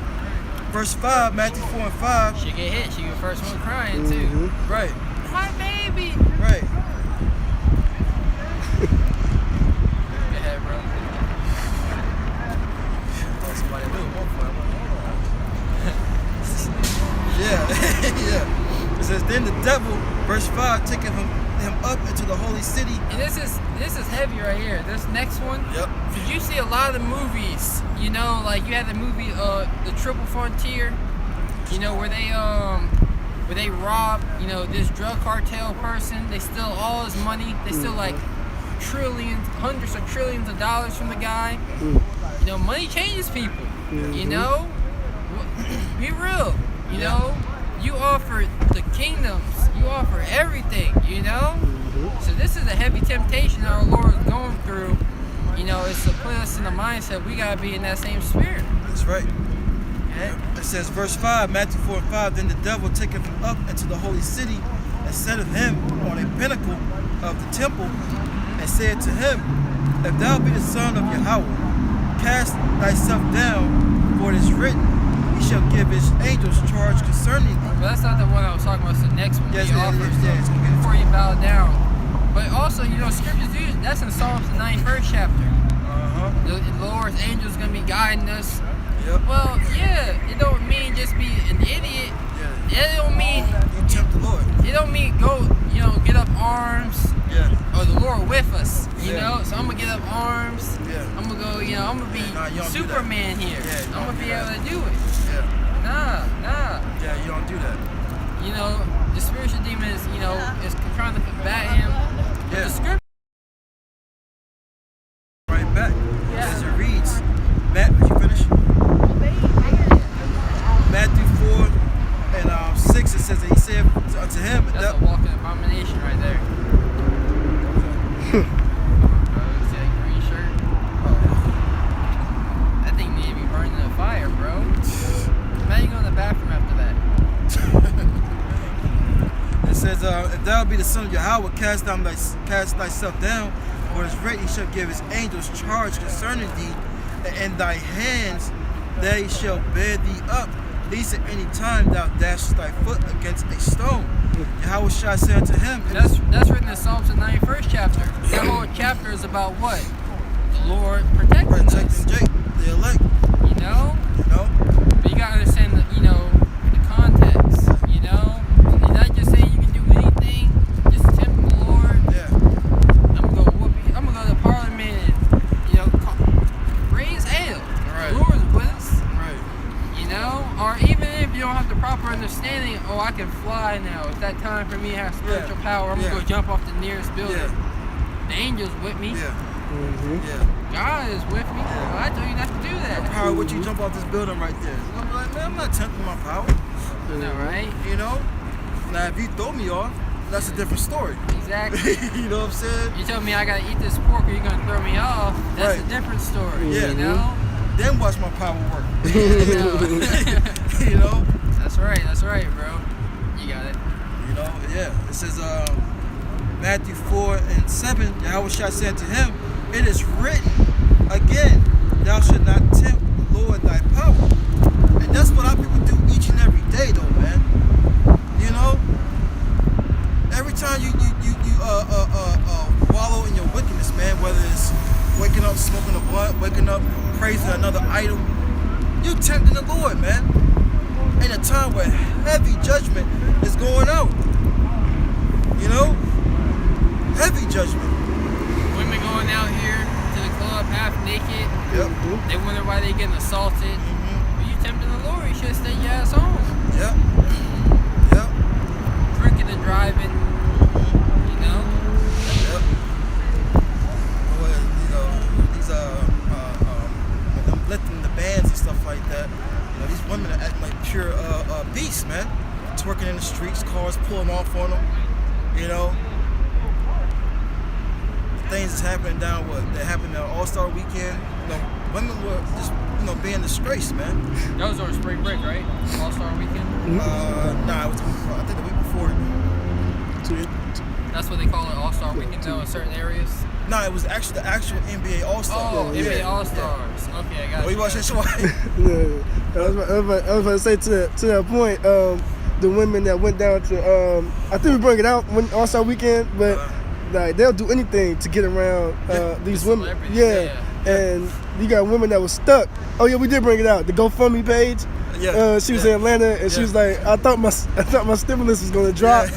verse 5, Matthew 4 and 5. She get hit. She the first one crying too. Right, My baby. right. Go ahead, bro. Oh, somebody knew at one point. Yeah, yeah. It says, then the devil, verse 5, taking him up into the holy city. And this is heavy right here. This next one. Yep. Did you see a lot of the movies? You know, like you had the movie The Triple Frontier. You know where they rob, you know, this drug cartel person. They steal all his money. They steal like trillions, hundreds of trillions of dollars from the guy. You know, money changes people. You know, be real. You know, you offer the kingdoms. You offer everything, you know? So this is a heavy temptation our Lord is going through. You know, it's to put us in the mindset we gotta be in that same spirit. That's right. Okay? It says, verse 5, Matthew 4 and 5, then the devil taketh him up into the holy city and setteth him on a pinnacle of the temple and said to him, if thou be the son of Yahweh, cast thyself down, for it is written, he shall give his angels charge concerning thee. But that's not the one I was talking about. It's the next one. Yes, He yeah, offers yeah, them it's gonna get before you bow down. But also, you know, scriptures do. That's in Psalms the 91st chapter. Uh-huh. The Lord's angels gonna be guiding us. Yep. Well, yeah, it don't mean just be an idiot. Yeah. It don't mean You tempt the Lord. it don't mean go, get up arms. Yeah. Or the Lord with us, Yeah. know. So I'm gonna get up arms. Yeah. I'm gonna go, I'm gonna be Nah, you don't do that. Superman here. Yeah, you I'm don't gonna do be that. able to do it. Yeah. Nah. Yeah, you don't do that. The spiritual demon is, is trying to combat him. But Yeah. the scripture. Right back. Yeah. As it reads, did you finish? Matthew 4 and 6, it says that he said unto him, That's a walking abomination right there. Bro, see that green shirt? That thing need to be burned in the fire, bro. Imagine you go in the bathroom after that. it says, if thou be the son of Yahweh, cast thyself down, for it is written, he shall give his angels charge concerning thee, and in thy hands they shall bear thee up, lest at any time thou dashest thy foot against a stone. Yahweh shall say unto him, That's written in Psalms the 91st chapter. That whole chapter is about what? The Lord protecting us. protecting Jake, the elect, You know? you know? But you gotta understand the context, You're not just saying you can do anything, just tempt the Lord. Yeah. I'm gonna go to Parliament and, raise hell. Right. The Lord's with us, Right. Or even if you don't have the proper understanding, I can fly now. It's that time for me to have spiritual power. I'm gonna go jump off the nearest building. Yeah. The angel's with me. Yeah. Mm-hmm. Yeah. God is with me. I told you not to do that. Power, would you jump off this building right there? I'm like, man, I'm not tempting my power. You know, right? Now, if you throw me off, that's a different story. Exactly. You know what I'm saying? You tell me I gotta eat this pork or you're gonna throw me off, that's Right. a different story. Yeah. You know? Then watch my power work. You know? You know? That's right, bro. You got it. Yeah. It says, Matthew 4 and 7, Yahweh shall say unto him, it is written, again, thou shalt not tempt the Lord thy power. And that's what our people do each and every day, though, man. Every time you wallow in your wickedness, man, whether it's waking up smoking a blunt, waking up praising another idol, you tempting the Lord, man. In a time where heavy judgment is going out. Heavy judgment. Women going out here to the club half naked. Yep. They wonder why they getting assaulted. Mm-hmm. But you tempting the Lord, you should stay your ass home. Yep. Yep. Drinking and driving. Yep. These when them lifting the bands and stuff like that, these women are acting like pure beasts, man. Twerking in the streets, cars pulling off on them. The things that's happening that happened on All-Star Weekend. Women were just being disgraced, man. That was on spring break, right? All-Star weekend? Nah, it was I think the week before. That's what they call it, All-Star weekend though in certain areas? No, it was actually the actual NBA All-Star. Oh, Yeah. NBA All-Stars. Okay, I got Oh, it. you watching that show? Yeah, I was about to say to that point, the women that went down to, I think we bring it out when All-Star Weekend, but like they'll do anything to get around these women. celebrities, Yeah. And you got women that was stuck. Oh yeah, we did bring it out. The GoFundMe page. Yeah. She was in Atlanta and she was like, I thought my stimulus was gonna drop,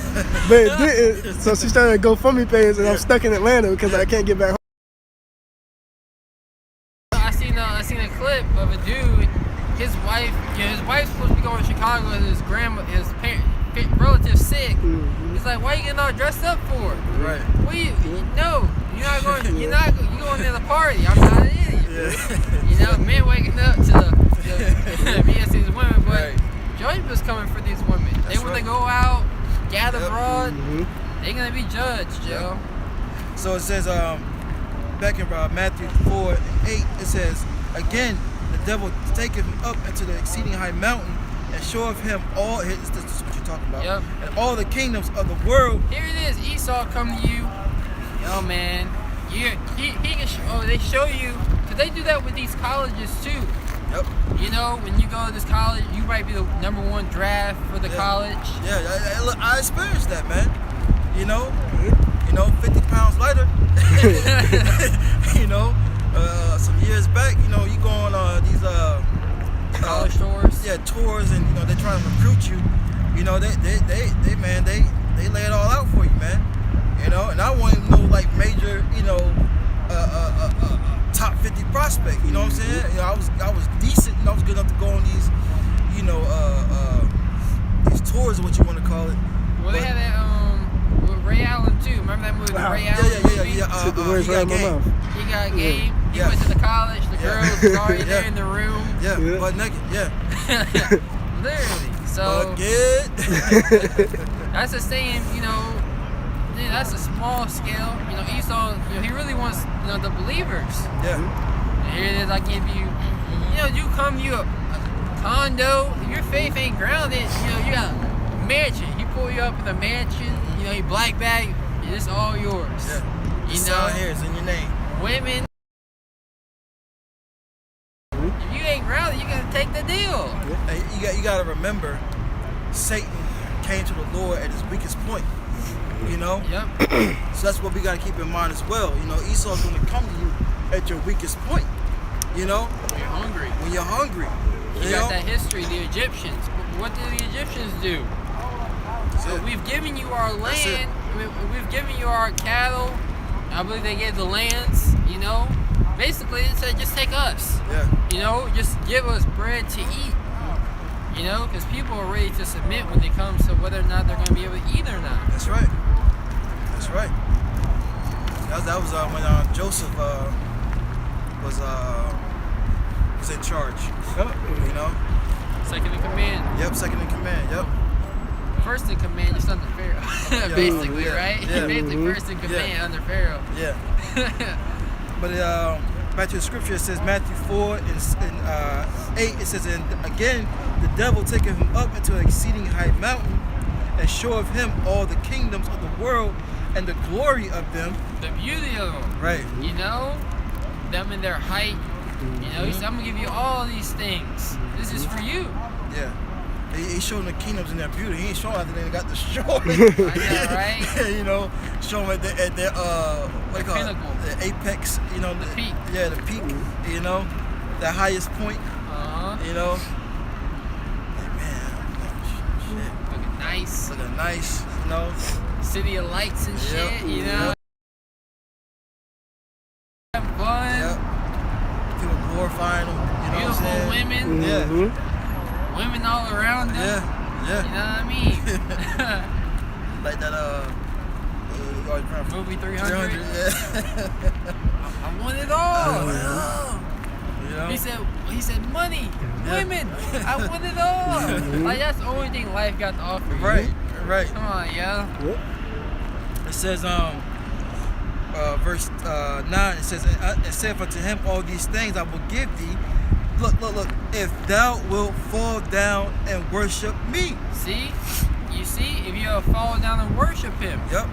but it didn't. So she started a GoFundMe page, and I'm stuck in Atlanta because I can't get back home. I seen a clip of a dude. His wife's supposed to be going to Chicago with his relative sick. He's like, why you getting all dressed up for? Right. No, you're not going. You're going to the party. I'm not an idiot. Men waking up to me and these women, but Right. judgment is coming for these women. That's When right. they go out, gather Yep. abroad, they're gonna be judged, Joe. So it says, back in Matthew 4 and 8, it says, again, the devil taketh him up into the exceeding high mountain and showeth him all this is what you're talking about. Yep. And all the kingdoms of the world. Here it is. Esau come to you. Yo, man. He can they show you, because they do that with these colleges too. Yep. When you go to this college, you might be the #1 draft for the college. Yeah, I experienced that, man. 50 pounds lighter. Some years back, you go on these college tours. Yeah, tours, and you know they're trying to recruit you. You know, they lay it all out for you, man. You know, and I want to know like major, you know, top 50 prospect. You know what I'm saying? You know, I was decent. You know, I was good enough to go on these, you know, these tours, or what you want to call it. Well, they had that with Ray Allen too. Remember that movie, the Ray Allen movie? He got game. He got game. He Yeah. went to the college. The Yeah. girls was already there Yeah. in the room. Yeah, Yeah. butt naked. Yeah, Literally. So bucket. that's the same, you know. Yeah, that's a small scale. You know, Esau, you know, he really wants, you know, the believers. Yeah, And here it is, I give you, you know, you come, you a condo, if your faith ain't grounded, you know, you got a mansion. He pull you up in a mansion, you know, you black bag, it's all yours. yeah. You It's know, out here. It's in your name. women, if you ain't grounded, you gotta take the deal. Hey, you got to remember, Satan came to the Lord at his weakest point. You know, Yep. so that's what we got to keep in mind as well. You know, Esau's going to come to you at your weakest point. You know, You're hungry. when you're hungry. You You know, got that history, the Egyptians. What did the Egyptians do? That's So it. we've given you our That's it. land. We've given you our cattle. I believe they gave the lands. You know, basically it said just take us. Yeah, You know, just give us bread to eat. You know, because people are ready to submit when it comes to whether or not they're going to be able to eat or not. that's right. That's right. That was when Joseph was in charge. You know. Second in command, Yep. Second in command. Yep. first in command, just under Pharaoh. Basically, yeah, right? yeah. Basically, first in command under Pharaoh. Yeah. But back to the scripture, it says Matthew 4 and 8. It says, and again the devil taketh him up into an exceeding high mountain, and showeth him all the kingdoms of the world and the glory of them. The beauty of them. Right. You know, them in their height. You know, he said, I'm gonna give you all these things. This is for you. Yeah. He showed them the kingdoms in their beauty. He ain't showing after they got destroyed. I know, right? You know, show them at their what do you call pinnacle. it? The apex. You know, the peak. Yeah, the peak. You know, the highest point. You know. Like, man, shit. Looking nice. Looking nice. You know. City of lights and shit. Yep. You know. Having fun. Yep. People glorifying them. You know Beautiful what I'm saying? women. Yeah. Women all around them. Yeah. You know what I mean? Like that. Movie 300. 300. Yeah. I want it all. You know. He said money, women. I want it all. Like that's the only thing life got to offer you. Right. Right. Come on, yo. It says, verse 9, it says, and saith unto him, all these things I will give thee. Look, if thou wilt fall down and worship me. See? You see? If you fall down and worship him. Yep.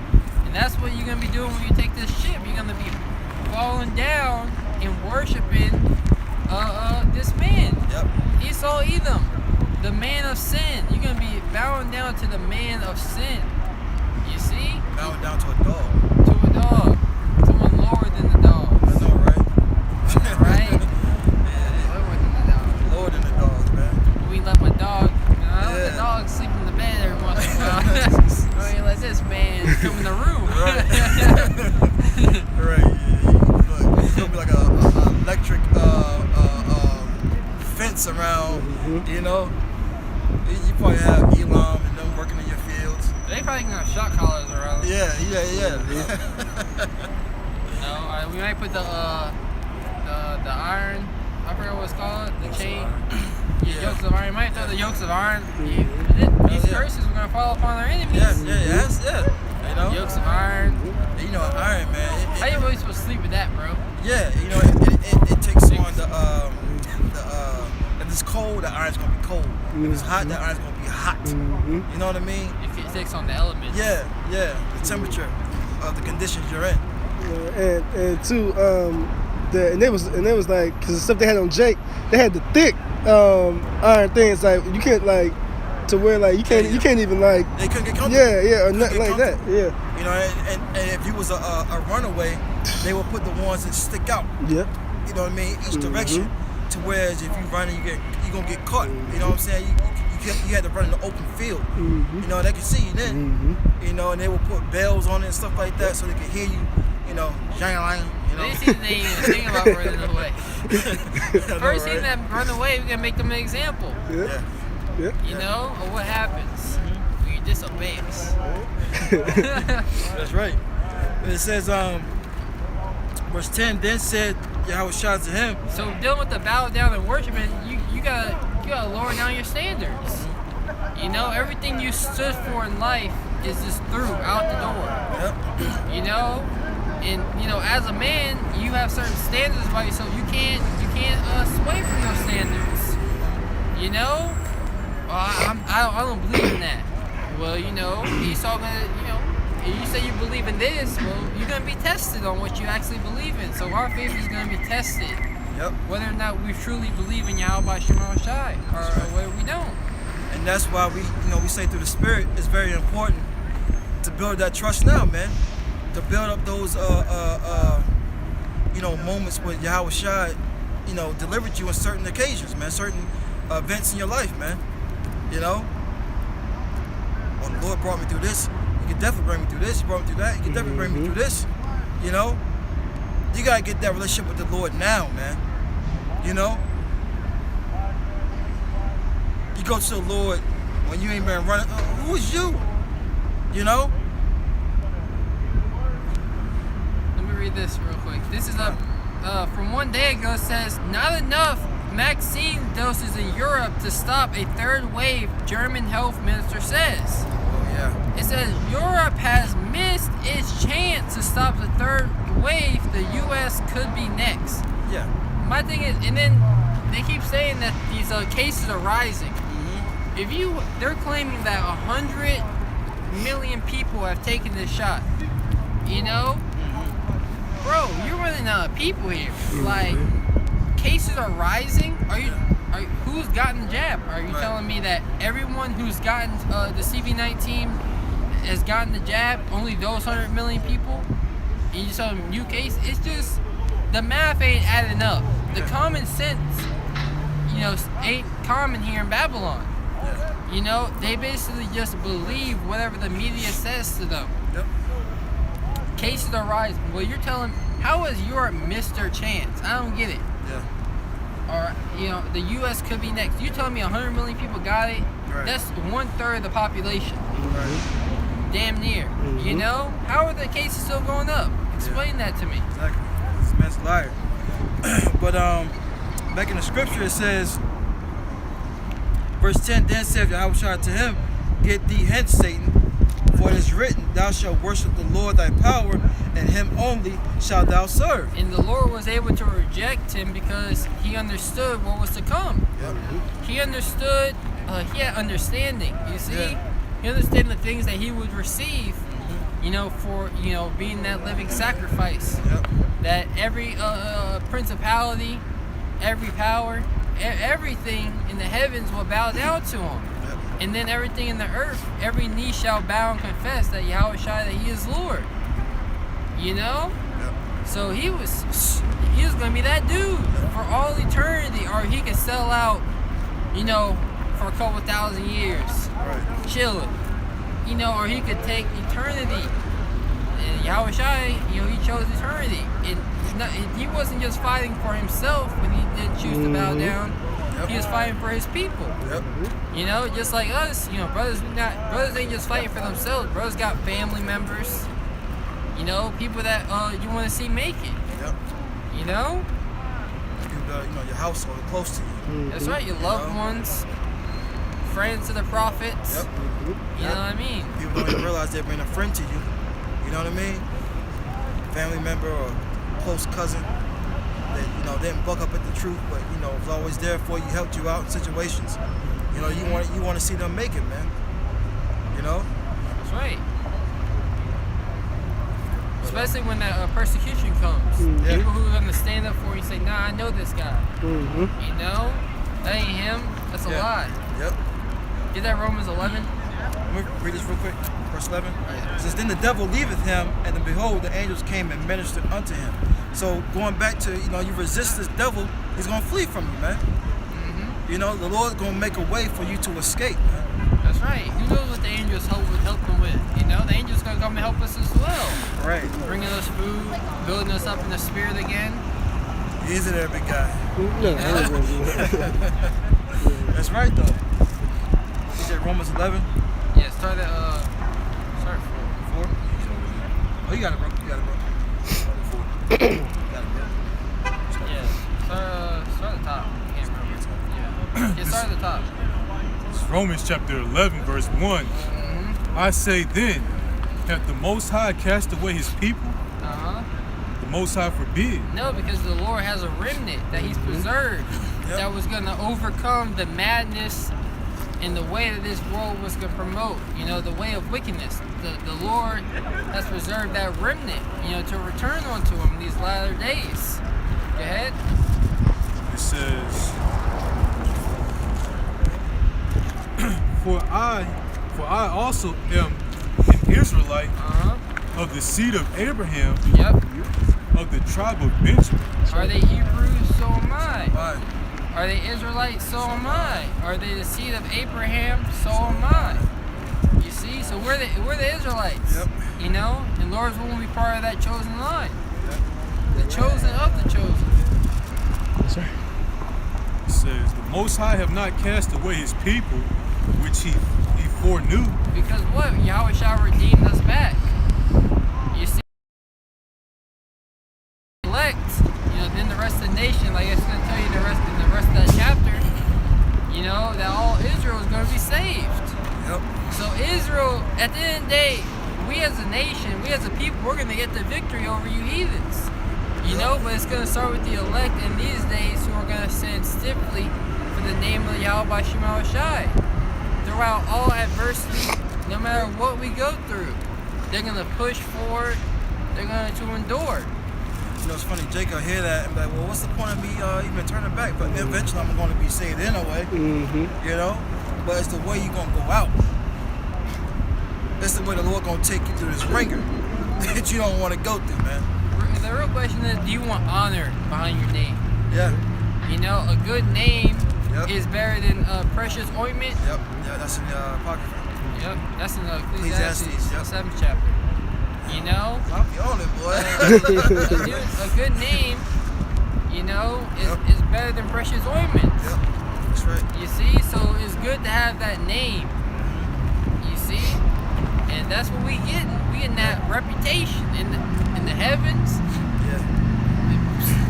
And that's what you're going to be doing when you take this ship. You're going to be falling down and worshiping this man. Yep. Esau Edom, the man of sin. You're going to be bowing down to the man of sin. You see? Bowing down to a dog. To a dog. Someone lower than the dog. I know, right? Right? Yeah, Lower than the dog. yeah. Lower than the dogs, man. We let my dog, you know, I let Yeah. the dog sleep in the bed every once in a while. I mean, let this man come in the room. Right. Yeah. Look, it's gonna be like a electric fence around. You know. You probably have Elam and them working in your fields. They probably can have shot collars around. Yeah. No, we might put the iron. I forgot what it's called. The chain. Yeah. Yokes of iron. You might throw the yokes of iron. These curses were gonna fall upon our enemies. Yeah. You know. Yokes of iron. You know, iron, man. How you really supposed to sleep with that, bro? Yeah, you know, it takes on if it's cold, the iron's gonna be cold. If it's hot, the iron's gonna be hot. You know what I mean? It takes on the elements. Yeah. The temperature of the conditions you're in. And too, and it was like, cause the stuff they had on Jake, they had the thick iron things, like you can't like to where like you can't even like They couldn't get comfortable. or nothing like that. Yeah. You know, and if you was a runaway, they would put the ones that stick out. Yep. You know what I mean? Each direction. to whereas if you running, you're gonna get caught. You know what I'm saying? You had to run in the open field. You know, they can see you then. You know, and they will put bells on it and stuff like that so they can hear you. You know, you know. They see they even think about running away. First thing that run away, we can make them an example. Yeah. You know, or what happens when you disobey us. That's right. It says, verse 10, then said Yahweh shouted to him. So dealing with the bow down and worshiping, you gotta lower down your standards. You know, everything you stood for in life is just through out the door. Yep. You know, and you know, as a man, you have certain standards about you, so you can't sway from those standards. You know, I don't believe in that. Well, you know, Esau gonna, you know, if you say you believe in this, well, you're gonna be tested on what you actually believe in. So our faith is gonna be tested. Yep. Whether or not we truly believe in Yahweh Shema Shai, or whether we don't. And that's why we say through the Spirit, it's very important to build that trust now, man. To build up those, moments where Yahweh Shai, delivered you on certain occasions, man, certain events in your life, man. You know, well, the Lord brought me through this. He can definitely bring me through this. He brought me through that. He can definitely bring me through this. You know, you gotta get that relationship with the Lord now, man. You know, you go to the Lord when you ain't been running. Who is you? You know. Let me read this real quick. This is from 1 day ago. It says, not enough vaccine doses in Europe to stop a third wave, German health minister says. Oh, yeah. It says Europe has missed its chance to stop the third wave. The U.S. could be next. Yeah. My thing is, and then they keep saying that these cases are rising. They're claiming that 100 million people have taken this shot. You know, bro, you're running out of people here. Like, cases are rising. Who's gotten the jab? Are you telling me that everyone who's gotten the CV-19 has gotten the jab? Only those 100 million people? And you saw new case? It's just the math ain't adding up. The common sense, ain't common here in Babylon. You know, they basically just believe whatever the media says to them. Yep. Cases are rising. Well, you're telling, how has Europe missed their chance? I don't get it. Yeah. Or, the U.S. could be next. You telling me 100 million people got it? Right. That's 1/3 of the population. Right. Damn near. You know? How are the cases still going up? Explain that to me. Exactly. This man's a liar. But back in the scripture it says, verse 10, then said Yahweh shouted to him, get thee hence, Satan, for it is written, thou shalt worship the Lord thy power, and him only shalt thou serve. And the Lord was able to reject him because he understood what was to come. Yep. He understood, he had understanding, you see? Yeah. He understood the things that he would receive, for, being that living sacrifice. Yep. That every principality, every power, everything in the heavens will bow down to him. Yep. And then everything in the earth, every knee shall bow and confess that Yahweh Shai, that he is Lord. You know? Yep. So he was going to be that dude for all eternity, or he could sell out, for a couple thousand years. Right. Chilling. Or he could take eternity. And Yahweh Shai, he chose eternity. And he wasn't just fighting for himself when he did choose to bow down. Yep. He was fighting for his people. Yep. Just like us, brothers ain't just fighting for themselves. Brothers got family members. People that you want to see make it. Yep. People, your household close to you. That's right, your loved ones, friends of the prophets. Yep. You know what I mean? People don't even realize they're being a friend to you. You know what I mean? Family member or close cousin that didn't buck up at the truth, but was always there for you, helped you out in situations. You want to see them make it, man. That's right. Especially when that persecution comes. People who are going to stand up for you say, nah, I know this guy. That ain't him. That's a lie. Yep. Get that Romans 11. Let me read this real quick. Verse 11. It says, then the devil leaveth him, and behold, the angels came and ministered unto him. So going back to, you resist this devil, he's gonna flee from you, man. Mm-hmm. The Lord's gonna make a way for you to escape, man. That's right. Who knows what the angels help them with? The angels gonna come and help us as well. Right. Bringing us food, building us up in the spirit again. Easy there, big guy. No, I ain't gonna do that. That's right, though. You said Romans 11, Yeah, start at 4. 4? Oh, you got it, bro. You got it, bro. 4. You got it, bro. Yeah, start at the top. I can't remember. Yeah, start at the top. It's Romans chapter 11, verse 1. I say then, hath the Most High cast away his people? Uh-huh. The Most High forbid. No, because the Lord has a remnant that he's preserved that was going to overcome the madness and the way that this world was going to promote, the way of wickedness. The Lord has preserved that remnant, to return unto him these latter days. Go ahead. It says, For I also am an Israelite Uh-huh. of the seed of Abraham, Yep. of the tribe of Benjamin. Are they Hebrews? So am I. Right. Are they Israelites? So am I. Are they the seed of Abraham? So am I. You see? So we're the Israelites. Yep. And Lord's will be part of that chosen line. The chosen of the chosen. That's right. It says, the Most High have not cast away his people, which he foreknew. Because what? Yahweh shall redeem us back. You see? Elect, then the rest of the nation, like it's going to tell you the rest of that chapter, that all Israel is going to be saved. Yep. So Israel, at the end of the day, we as a nation, we as a people, we're going to get the victory over you heathens. But it's going to start with the elect in these days who are going to stand stiffly for the name of Yahweh Shema Shai. Throughout all adversity, no matter what we go through, they're going to push forward, they're going to endure. It's funny, Jake will hear that and be like, well, what's the point of me even turning back? But eventually I'm going to be saved anyway, But it's the way you're going to go out. It's the way the Lord going to take you through this ringer that you don't want to go through, man. The real question is, do you want honor behind your name? Yeah. A good name Yep. is better than precious ointment. Yep. Yeah, that's in the Apocrypha. Yep, that's in Ecclesiastes, Ecclesiastes, yep. 7th chapter. I'll be on it, boy. A good name, is better than precious ointments. Yep. That's right. You see, so it's good to have that name. You see, and that's what we getting. We getting that reputation in the heavens. Yeah.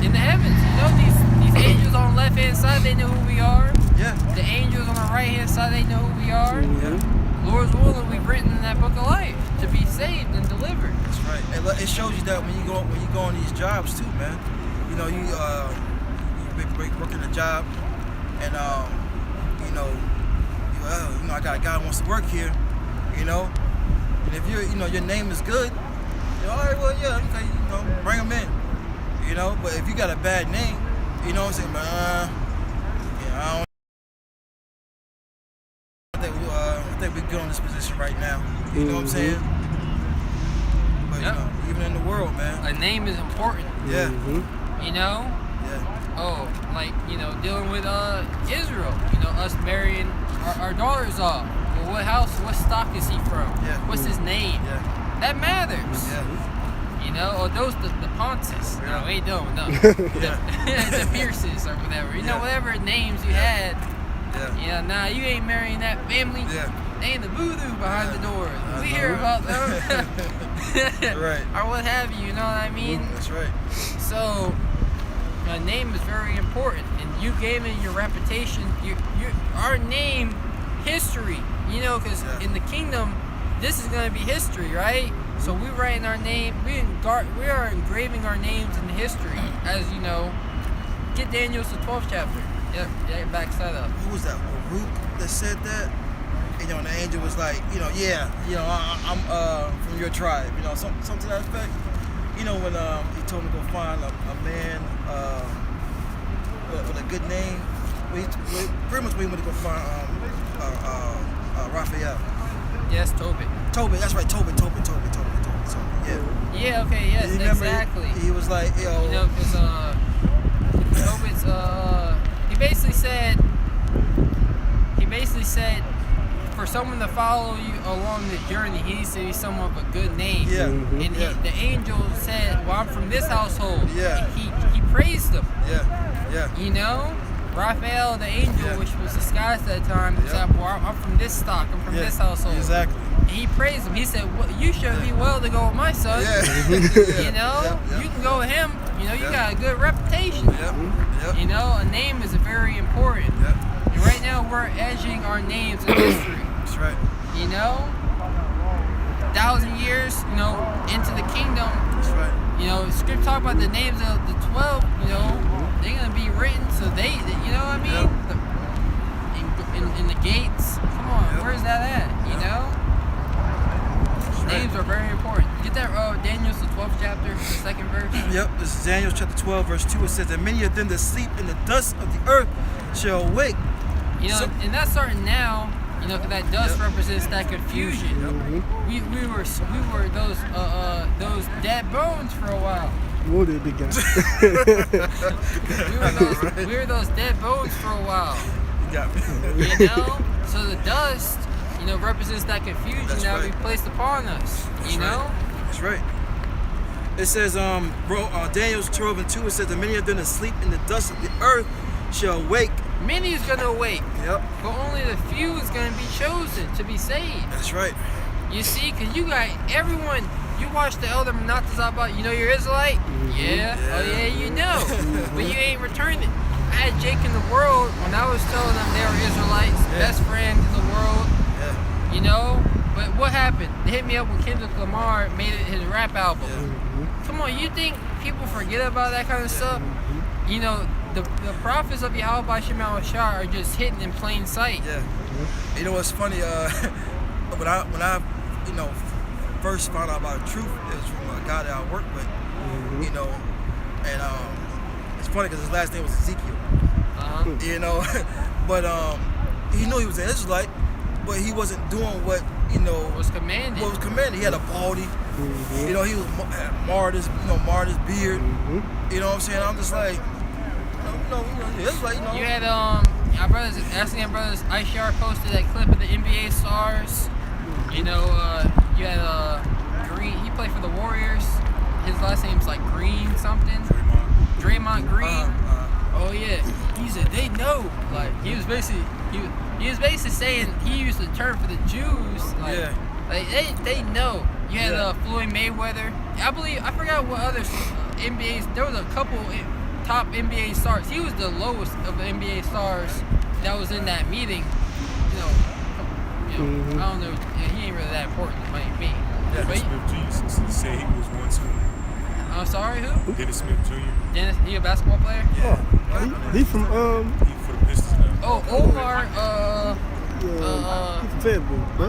In the heavens, these angels on the left hand side, they know who we are. Yeah. The angels on the right hand side, they know who we are. Yeah. Lord's willing, we've written in that book of life to be saved and delivered. That's right. It shows you that when you go on these jobs too, man. You working a job, and I got a guy who wants to work here, and if your name is good, all right, well, yeah, okay, bring him in, But if you got a bad name, what I'm saying, I don't. I think we're good on this position right now. You know what I'm saying? But Yep. even in the world, man. A name is important. Yeah. Yeah. Dealing with Israel. Us marrying our daughters off. Well, what house? What stock is he from? Yeah. What's his name? Yeah. That matters. Yeah. Or those the Ponces. We ain't doing no. Yeah. The Pierces or whatever. Yeah. Whatever names you had. Yeah. Nah, you ain't marrying that family. Yeah. They ain't the voodoo behind the doors. We hear about them. Right. Or what have you, you know what I mean? That's right. So, a name is very important, and you gaining your reputation, our name, history, because in the kingdom, this is going to be history, right? So we writing our name, we are engraving our names in history, as get Daniel's the 12th chapter. Yep, that backs that up. Who was that? Baruch that said that? And the angel was like, I'm from your tribe, something to that effect. When he told him to go find a man with a good name, pretty much we went to go find Raphael. Yes, Tobit. Tobit, that's right, Tobit. Yeah. Yeah, okay, yes, You remember exactly. He was like, yo, You know, because Jobit's he basically said for someone to follow you along the journey, he needs to be someone of a good name. Yeah. And the angel said, "Well, I'm from this household." Yeah. And he praised him. yeah. You know, Raphael, the angel, Yeah. which was disguised at the time, Yeah. said, "Well, I'm from this stock. I'm from Yeah, this household." Exactly. And he praised him. He said, well, "You should be well to go with my son." Yeah. You know, Yep. you can go with him. You know, you Yep. got a good reputation. Yep. You know, a name is very important. Yep. And right now, we're edging our names in history. That's right. You know, 1,000 years, you know, into the kingdom. That's right. You know, script talk about the names of the 12. You know, they're gonna be written, so they, you know what I mean? In the gates. Come on, Yep. where's that at? You know, names are very important. Get that, Daniel, the 12th chapter, the 2nd verse. Yep, this is Daniel chapter 12, verse 2. It says, and many of them that sleep in the dust of the earth shall awake. You know, So- and that's starting now. You know, 'cause that dust Yep. represents that confusion. We were those dead bones for a while. Whoa there, big guy. We were those dead bones for a while. You got me. You know, so the dust, you know, represents that confusion That's that right. we placed upon us. That's You know, right. That's right. It says, Daniel 12 and 2, it says, and many of them that sleep in the dust of the earth shall wake. many is gonna awake, Yep, but only the few is gonna be chosen to be saved. that's right. You see, 'cause you got everyone. You watch the Elder Monatazaba, you know you're Israelite? Yeah. Oh yeah, you know. But you ain't returning it. I had Jake in the world when I was telling them they were Israelites, Yeah. best friend in the world, Yeah, you know? But what happened? They hit me up when Kendrick Lamar made it his rap album. yeah. Come on, you think people forget about that kind of stuff? You know, the prophets of Yahweh by Shemal Ashar are just hidden in plain sight. Yeah. You know what's funny? When I you know first found out about the truth, it was from a guy that I worked with. You know, and it's funny because his last name was Ezekiel. Uh-huh. You know, but he knew he was an Israelite, but he wasn't doing what Was commanded. what was commanded. He had a baldy. You know, he was marred his beard. You know what I'm saying? I'm just like, Israelite. You know. You had our brothers, Asking brothers, Ishar posted that clip of the NBA stars. You know, you had Green. He played for the Warriors. His last name's like Green something. Draymond Green. Oh yeah. He said they know. Like he was basically saying he used the term for the Jews. Like, Yeah. like they know. You had Yeah. Floyd Mayweather. I forgot what other NBAs. There was a couple top NBA stars. He was the lowest of the NBA stars that was in that meeting. You know, I don't know. Yeah, he ain't really that important to me. Yeah. But Dennis Smith Jr. said he was one too. I'm sorry, who? Dennis Smith Jr. Dennis, he a basketball player? He from He for the Pistons now. Oh, Omar. he from Fayetteville, bro.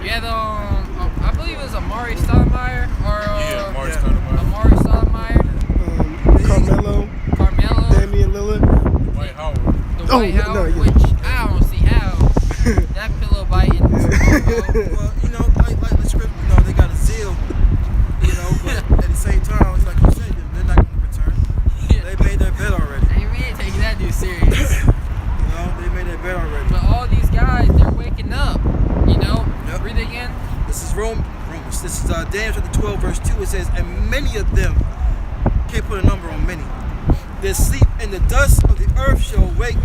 You had I believe it was Amari Stoudemire or Yeah, Amari yeah. Stoudemire. Amari Stoudemire, Carmelo, Carmelo, Damian Lillard. Dwight Howard. the Oh, White no, House, yeah. which I don't see how that pillow biting. Well, you know, like the script, you know, they got a zeal, you know, but at the same time, it's like you said, they're not going to return. They made their bed already. Hey, we ain't taking that dude serious. You know, they made their bed already. But all these guys, they're waking up. You know, Yep. read it again. This is Romans. This is Daniel chapter 12, verse 2. It says, and many of them, can't put a number on many, that sleep in the dust of the earth shall wake.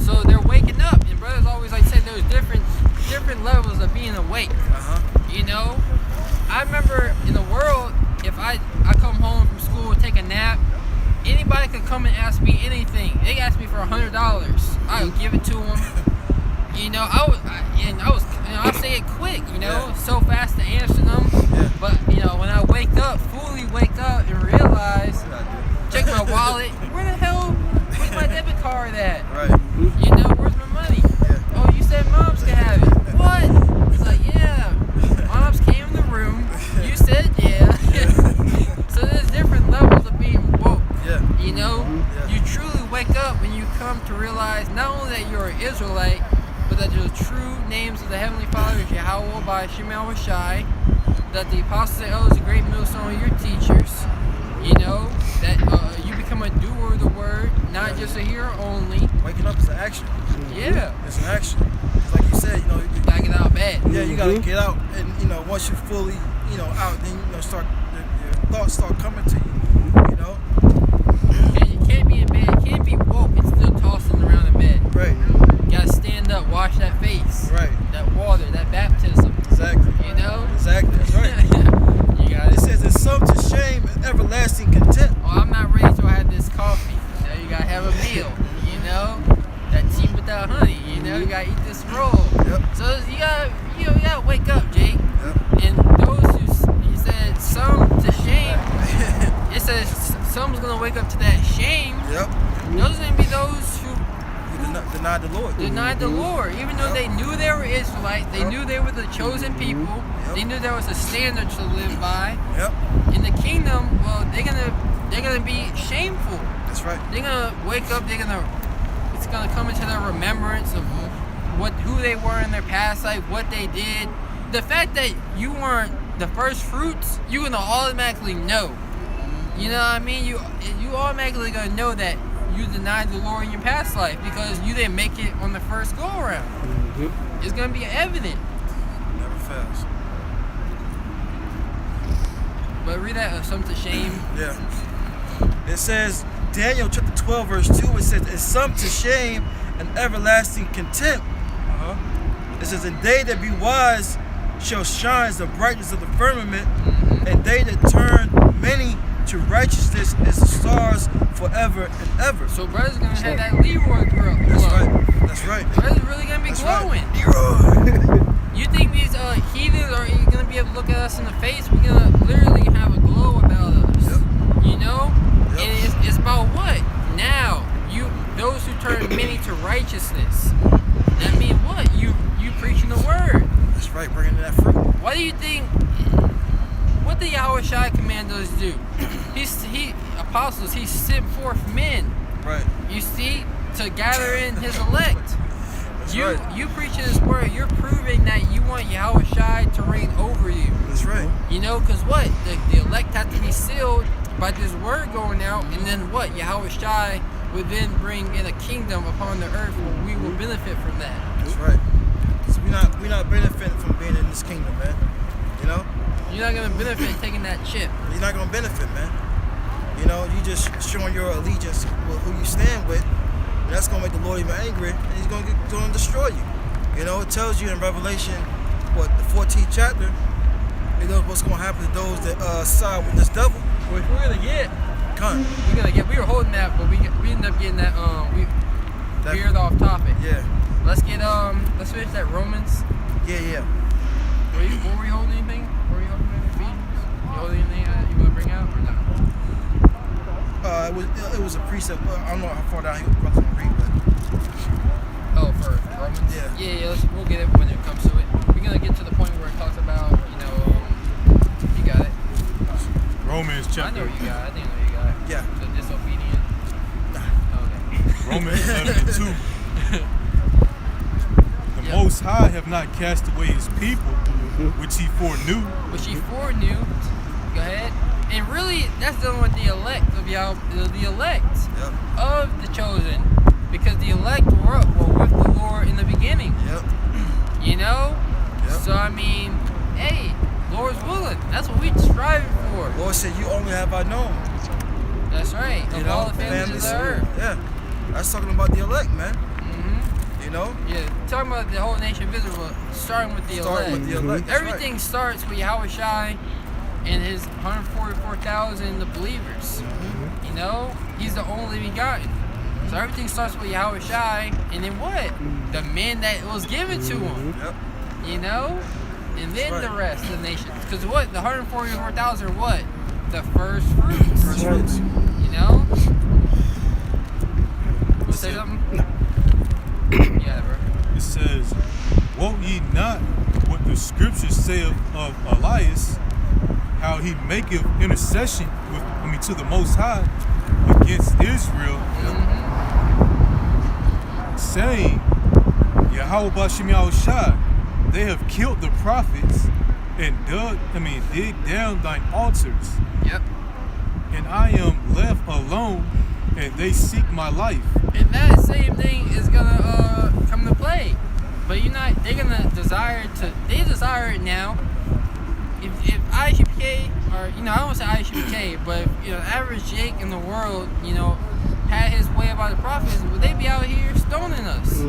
So they're waking up, and brothers always like say there's different levels of being awake. You know, I remember in the world, if I come home from school, take a nap, anybody could come and ask me anything. They asked me for $100, I would give it to them. You know, I say it quick. You know, Yeah. so fast to answer them. Yeah. But you know, when I fully wake up and realize, check my wallet, where the hell where's my debit card at? Right. You know, where's my money? Yeah. Oh, you said moms can have it. What? It's like, yeah. Moms came in the room. You said yeah. So there's different levels of being woke. Yeah. You know, Yeah. you truly wake up when you come to realize not only that you're an Israelite, but that the true names of the Heavenly Father is Yahweh by Shemal Rashai, that the apostles and elders, a great millstone on your a hearer only. Waking up is an action. Yeah. It's an action. Just like you said, You gotta get out of bed. yeah, you gotta get out, and once you're fully, out, then start your thoughts start coming to you. And you can't be in bed, you can't be woke and still tossing around in bed. Right. You gotta stand up, wash that face. Right. That water, that baptism. Exactly. Exactly. That's right. You got It says it's some to shame and everlasting contempt. Oh, I'm not ready till I have this coffee. You gotta have a meal. That tea without honey. You gotta eat this roll. Yep. So you gotta wake up, Jake. Yep. And those he said some to shame. It says some's gonna wake up to that shame. Yep. Those are gonna be those who Denied the Lord. denied the Lord, even though they knew they were Israelites, they knew they were the chosen people, they knew there was a standard to live by. Yep. In the kingdom, well, they're gonna be shameful. That's right. They're gonna wake up. It's gonna come into their remembrance of who they were in their past life, what they did. The fact that you weren't the first fruits, you're gonna automatically know. You know what I mean? You automatically gonna know that you denied the Lord in your past life because you didn't make it on the first go around. It's gonna be evident. Never fails. But read that some to shame. Yeah. It says, Daniel chapter 12, verse 2, it says, it's some to shame and everlasting contempt. It says, and they that be wise shall shine as the brightness of the firmament, and they that turn many to righteousness as the stars forever and ever. So brother's gonna have that Leroy glow. That's right. That's right. Brother's really gonna be That's glowing. Right. You think these heathens are gonna be able to look at us in the face? We're gonna literally have a glow about us. Yep. And it's about what? Now, those who turn many to righteousness. That means what? You preaching the word. That's right, bringing in that fruit. What do you think? What did Yahweh Shai command us to do? He sent forth men. Right. You see, to gather in his elect. That's right. You preaching this word, you're proving that you want Yahweh Shai to reign over you. That's right. Because what? The elect have to be sealed by this word going out, and then what? Yahweh Shai would then bring in a kingdom upon the earth where we will benefit from that. That's right. So we're not benefiting from being in this kingdom, man. You're not gonna benefit taking that chip. You're not gonna benefit, man. You just showing your allegiance with who you stand with, and that's gonna make the Lord even angry, and He's gonna destroy you. It tells you in Revelation, the 14th chapter, what's gonna happen to those that side with this devil. Which we're gonna get. We were holding that, but we ended up getting that. We veered off topic. Yeah. Let's finish that Romans. Yeah. Were we holding anything? Were we holding anything? You holding anything you want to bring out or not? It was a precept. I don't know how far down he was going to read, but. Oh, for Romans? Yeah. Yeah. We'll get it when it comes to it. We're gonna get to the point where it talks about, you got it. Romans chapter. I know you got it. I think I know you got it. Yeah. The disobedient. Okay. Romans 11:2. The Most High have not cast away His people, which He foreknew. Go ahead. And really, that's dealing with the elect of the elect of the chosen, because the elect were with the Lord in the beginning. Yep. So I mean, hey, Lord's willing. That's what we striving for. Lord said, "You only have I known." That's right. Of all the families of the earth. Yeah. That's talking about the elect, man. Yeah, talking about the whole nation visible, starting with the elect. Everything starts with Yahweh Shai and his 144,000 believers. He's the only begotten. So everything starts with Yahweh Shai, and then what? The men that was given to him. Yep. And then the rest of the nations. Because what? The 144,000 are what? The first fruits. First fruits. Want to say something? Yeah, bro. It says, "Wot ye not what the scriptures say of Elias, how he maketh intercession to the Most High against Israel, saying, Yahweh B'Shem Yahushai, they have killed the prophets and dig down thine altars. Yep. And I am left alone, and they seek my life. And that same thing is gonna come to play. But they're gonna desire it now. If ISUPK, or I don't want to say ISUPK, but if, average Jake in the world, had his way about the prophets, would they be out here stoning us? I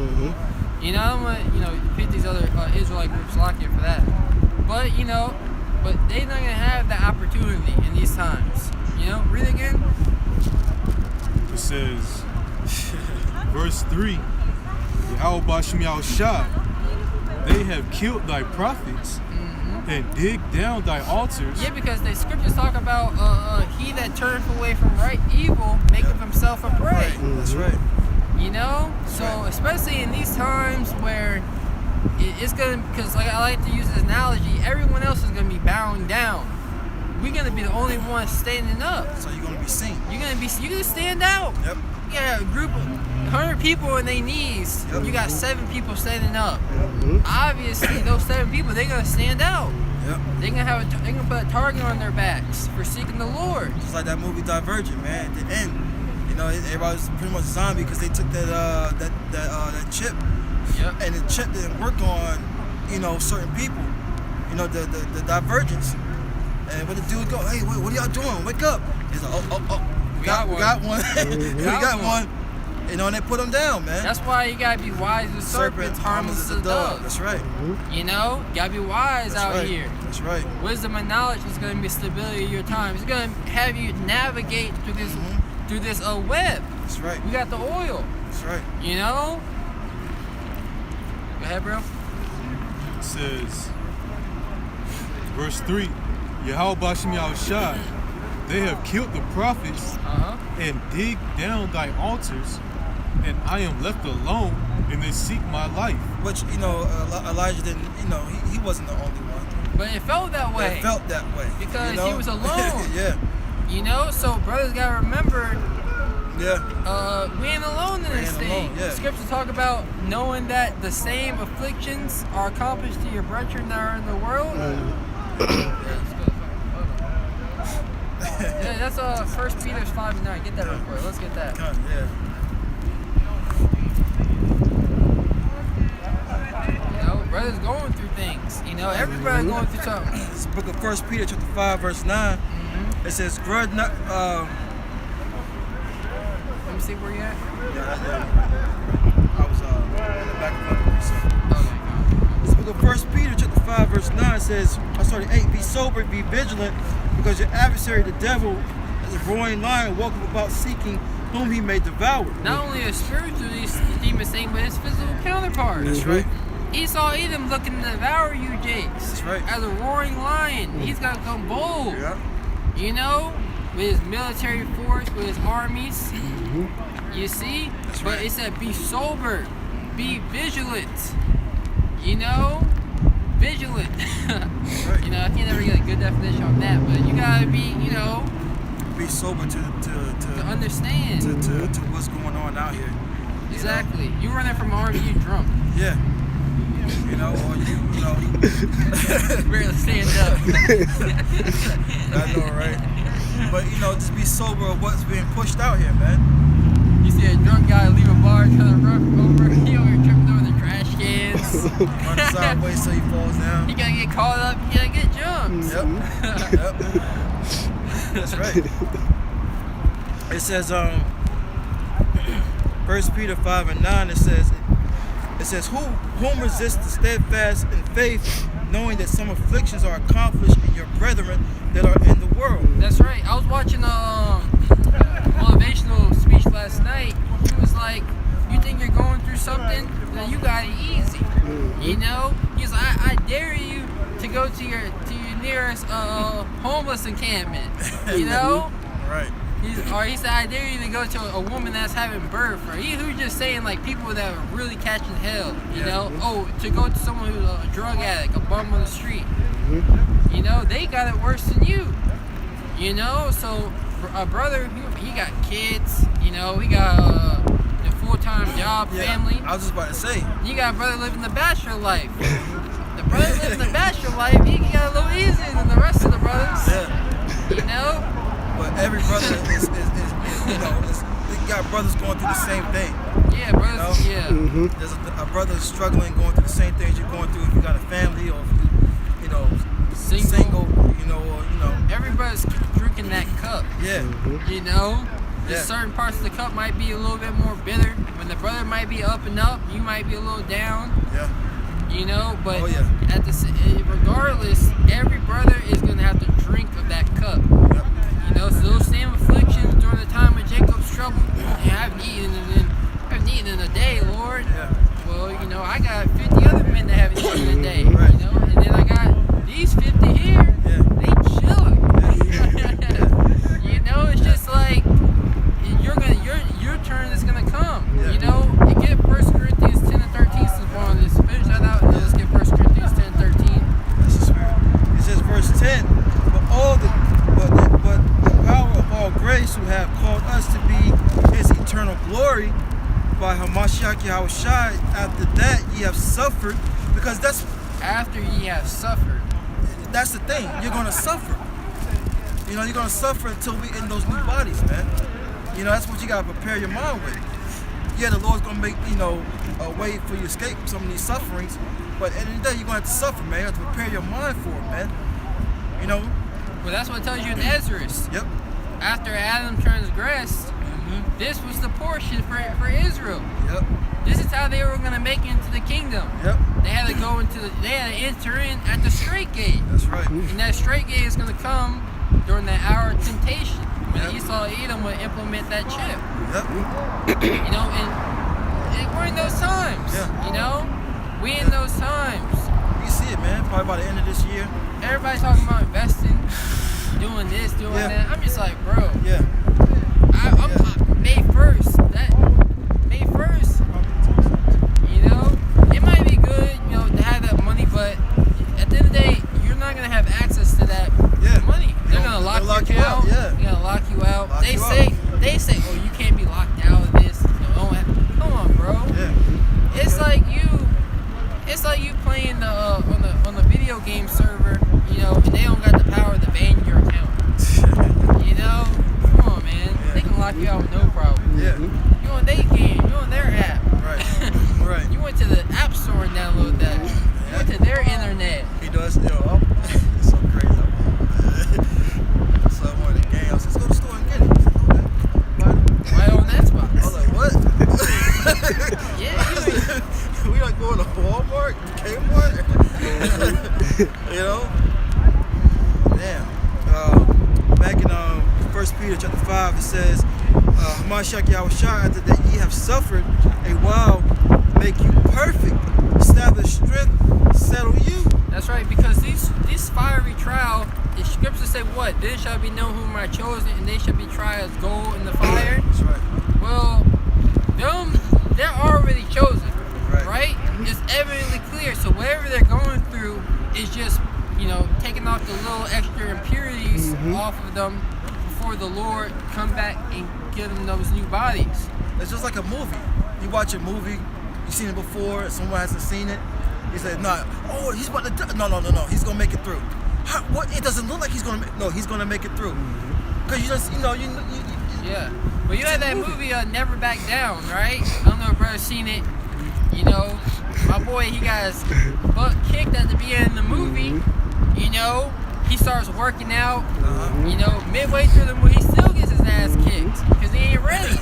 don't want to, pit these other Israelite groups locked in for that. But but they're not gonna have that opportunity in these times. Read it again. It says, verse 3, Yahweh Bashim Yahushua, they have killed thy prophets and dig down thy altars. Yeah, because the scriptures talk about he that turneth away from right evil maketh himself a prey. That's right. So especially in these times where it's gonna, because like I like to use this analogy, everyone else is gonna be bowing down. We're gonna be the only ones standing up. So you're gonna be seen. You're gonna stand out. Yep. You got a group of 100 people on their knees. Yep. You got 7 people standing up. Obviously, those 7 people, they're gonna stand out. Yep. They're gonna put a target on their backs for seeking the Lord. Just like that movie Divergent, man. At the end, everybody's pretty much a zombie because they took that chip, Yep. and the chip didn't work on, certain people. The divergence. And when the dude go, hey, what are y'all doing? Wake up! He's like, oh, we got one. We got one. And they put him down, man. That's why you gotta be wise as serpents, harmless as a dove. That's right. Gotta be wise That's out right. here. That's right. Wisdom and knowledge is gonna be stability of your time. It's gonna have you navigate through this web. That's right. We got the oil. That's right. Go ahead, bro. It says, verse 3, Yahweh Bashim Yahushua, they have killed the prophets and dig down thy altars, and I am left alone, and they seek my life. Which, Elijah didn't, he wasn't the only one. But it felt that way. It felt that way. Because he was alone. Yeah. So brothers gotta remember, Yeah. we ain't alone in this thing. Yeah. Scriptures talk about knowing that the same afflictions are accomplished to your brethren that are in the world. Yeah, that's 1 Peter 5:9. Get that real quick. Let's get that. Yeah. Brothers going through things. Everybody going through something. It's the book of 1 Peter chapter 5 verse 9. It says, grudge not. Let me see where you at. I was in the back of the It's the book of 1 Peter chapter 5 verse 9 says, 8, be sober, be vigilant, because your adversary the devil is a roaring lion walking about seeking whom he may devour. Not only a spiritual demon thing, but his physical counterpart. That's right. Esau Edom looking to devour you, Jakes. That's right. As a roaring lion. He's gonna come bold. Yeah. With his military force, with his armies. You see? That's but right. it said be sober, be vigilant. Vigilant. Right. I can't ever get a good definition on that, but you gotta be, Be sober to understand. to what's going on out here. Exactly. You running from army, you drunk. Yeah. Or you Barely stand up. I know, right? But just be sober of what's being pushed out here, man. You see a drunk guy leave a bar, try to run over, he over here tripping over the trash cans. Run sideways so he falls down. You gotta get caught up, you gotta get jumped. Yep. That's right. It says, 1 Peter 5:9, it says, whom resist the steadfast in faith, knowing that some afflictions are accomplished in your brethren that are in the world. That's right. I was watching a motivational speech last night. He was like, you think you're going through something? Then you got it easy. He's like, I dare you to go to your nearest homeless encampment. Right. He said, I dare you to go to a woman that's having birth. Or he was just saying like people that are really catching hell. To go to someone who's a drug addict, a bum on the street. They got it worse than you. So a brother, he got kids. He got a full-time job, family. I was just about to say. You got a brother living the bachelor life. The brother living the bachelor life, he got a little easier than the rest of the brothers. Yeah. But every brother is you got brothers going through the same thing. Yeah, brothers. You know? Yeah. There's a brother struggling, going through the same things you're going through. If you got a family, or if you know, single, you know, or you know, Everybody's drinking that cup. yeah, You know, Yeah. there's certain parts of the cup might be a little bit more bitter. When the brother might be up and up, you might be a little down. yeah, You know, but Oh, yeah. at regardless, every brother is gonna have to drink of that cup. yep. You know, so those same afflictions during the time of Jacob's trouble, and I haven't eaten in a day, Lord. Yeah. Well, you know, I got 50 other men that haven't eaten in a day. Right. You know, and then I got these 50 here. Yeah. They chilling. You know, it's just like your turn is gonna come. Yeah. You know, and get 1 Corinthians 10 and 13 since we're on this. Finish that out and then let's get 1 Corinthians 10 and 13. That's the spirit. It says, verse 10. But the power of all grace, who have called us to be His eternal glory, by Hamashiach Yahushua, after that ye have suffered, because that's After ye have suffered. the thing. You're gonna suffer. You know, you're gonna suffer until we in those new bodies, man. You know, that's what you gotta prepare your mind with. Yeah, the Lord's gonna make, you know, a way for you to escape some of these sufferings, but at the end of the day, you're gonna have to suffer, man. You have to prepare your mind for it, man. You know? Well, that's what it tells you in Ezra's. Yep. After Adam transgressed, this was the portion for Israel. Yep. This is how they were going to make it into the kingdom. Yep. They had to they had to enter in at the straight gate. That's right. And that straight gate is going to come during the hour of temptation. When Yep. Esau and Edom would implement that chip. Yep. You know, and we're in those times. Yeah. You know? We in those times. You see it, man. Probably by the end of this year. Everybody's talking about investing, doing this, doing Yeah. that. I'm just like, bro. Yeah. May 1st, May 1st, you know, it might be good, you know, to have that money, but at the end of the day, you're not going to have access to that Yeah. money. They're going to They'll lock lock you you out. out, yeah. They're going to lock you out. Lock They you say, oh, you can't be locked out of this. Come on, bro. Yeah. It's like you playing on the video game server, you know, and they don't got the power to ban your account. You know? Come on, man. Yeah. They can lock you out with no problem. Yeah. You on their game, you on their app. Right. Right. You went to the app store and downloaded that. You went to their internet. He does. It's so crazy. So I wanted the game. I said, let's go to the store and get it. He said, okay. Right on Xbox. I was like, what? Yeah, We like going to Walmart, Kmart. You know? Damn. Back in 1 Peter chapter 5, it says, Hamashiach Yahushua, after that ye have suffered a while, make you perfect, establish strength, settle you. That's right, because these fiery trial, the scriptures say what? Then shall be known whom are chosen, and they shall be tried as gold in the fire. That's right. Well, they're already chosen, Right. right? It's evidently clear. So whatever they're going through is just, you know, taking off the little extra impurities off of them before the Lord come back and give them those new bodies. It's just like a movie. You watch a movie, you've seen it before, someone hasn't seen it. You say, nah, oh, he's about to die. No, he's gonna make it through. How, what? It doesn't look like he's gonna make, no, he's gonna make it through. Cause you just, you Yeah. Well, you had that movie Never Back Down, right? I don't know if brother's seen it. You know, my boy, he got his butt kicked at the beginning of the movie. You know, he starts working out. You know, midway through the movie, he still gets his ass kicked because he ain't ready.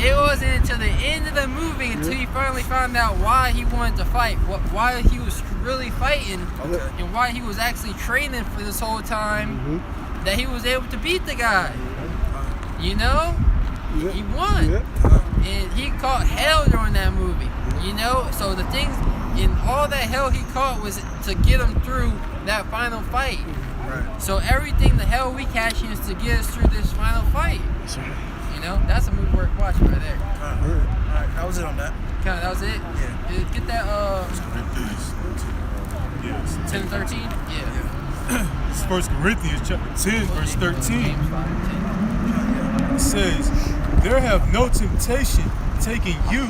It wasn't until the end of the movie until he finally found out why he wanted to fight, why he was really fighting, and why he was actually training for this whole time, that he was able to beat the guy. You know? He won. And he caught hell during that movie. You know? So the things, and all that hell he caught was to get him through that final fight. Right. So everything the hell we catching is to get us through this final fight. You know? That's a movie worth watching right there. Alright, that was it on that. Kinda, that was it? Yeah. Get that, Yes. 10 and 13? Yeah. This is 1 Corinthians chapter 10, verse 13. James 5 and 10. It says, there have no temptation taken you,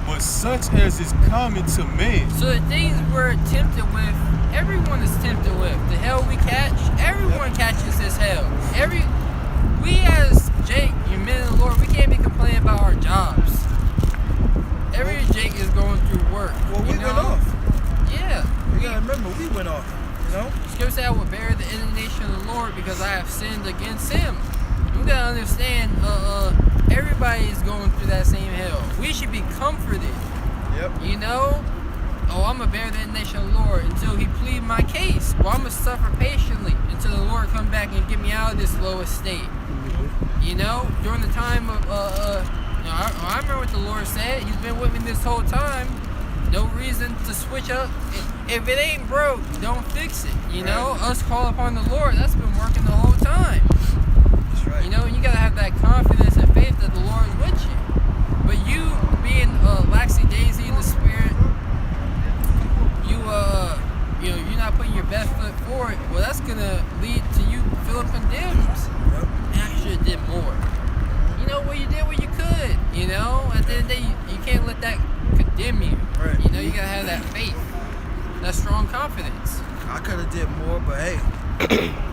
but such as is common to man. So the things we're tempted with, everyone is tempted with. The hell we catch, everyone catches this hell. We as Jake, you men of the Lord, we can't be complaining because I have sinned against him. You gotta understand, everybody is going through that same hell. We should be comforted. Yep. You know? Oh, I'm a bear that nation of the Lord until he plead my case. Well, I'm gonna suffer patiently until the Lord come back and get me out of this lowest state. You know, during the time of, I remember what the Lord said. He's been with me this whole time. No reason to switch up. If it ain't broke, don't fix it. You know, us call upon the Lord. That's been working the whole time. That's right. You know, you gotta have that confidence and faith that the Lord is with you. But you being laxy-daisy in the spirit, you're not putting your best foot forward. Well, that's gonna lead to you feeling condemned. Yep. Man, I should have did more. You know, well, you did what you could. You know, at the end of the day, you can't let that condemn you. Right. You know, you gotta have that faith, that strong confidence. I could have did more, but hey,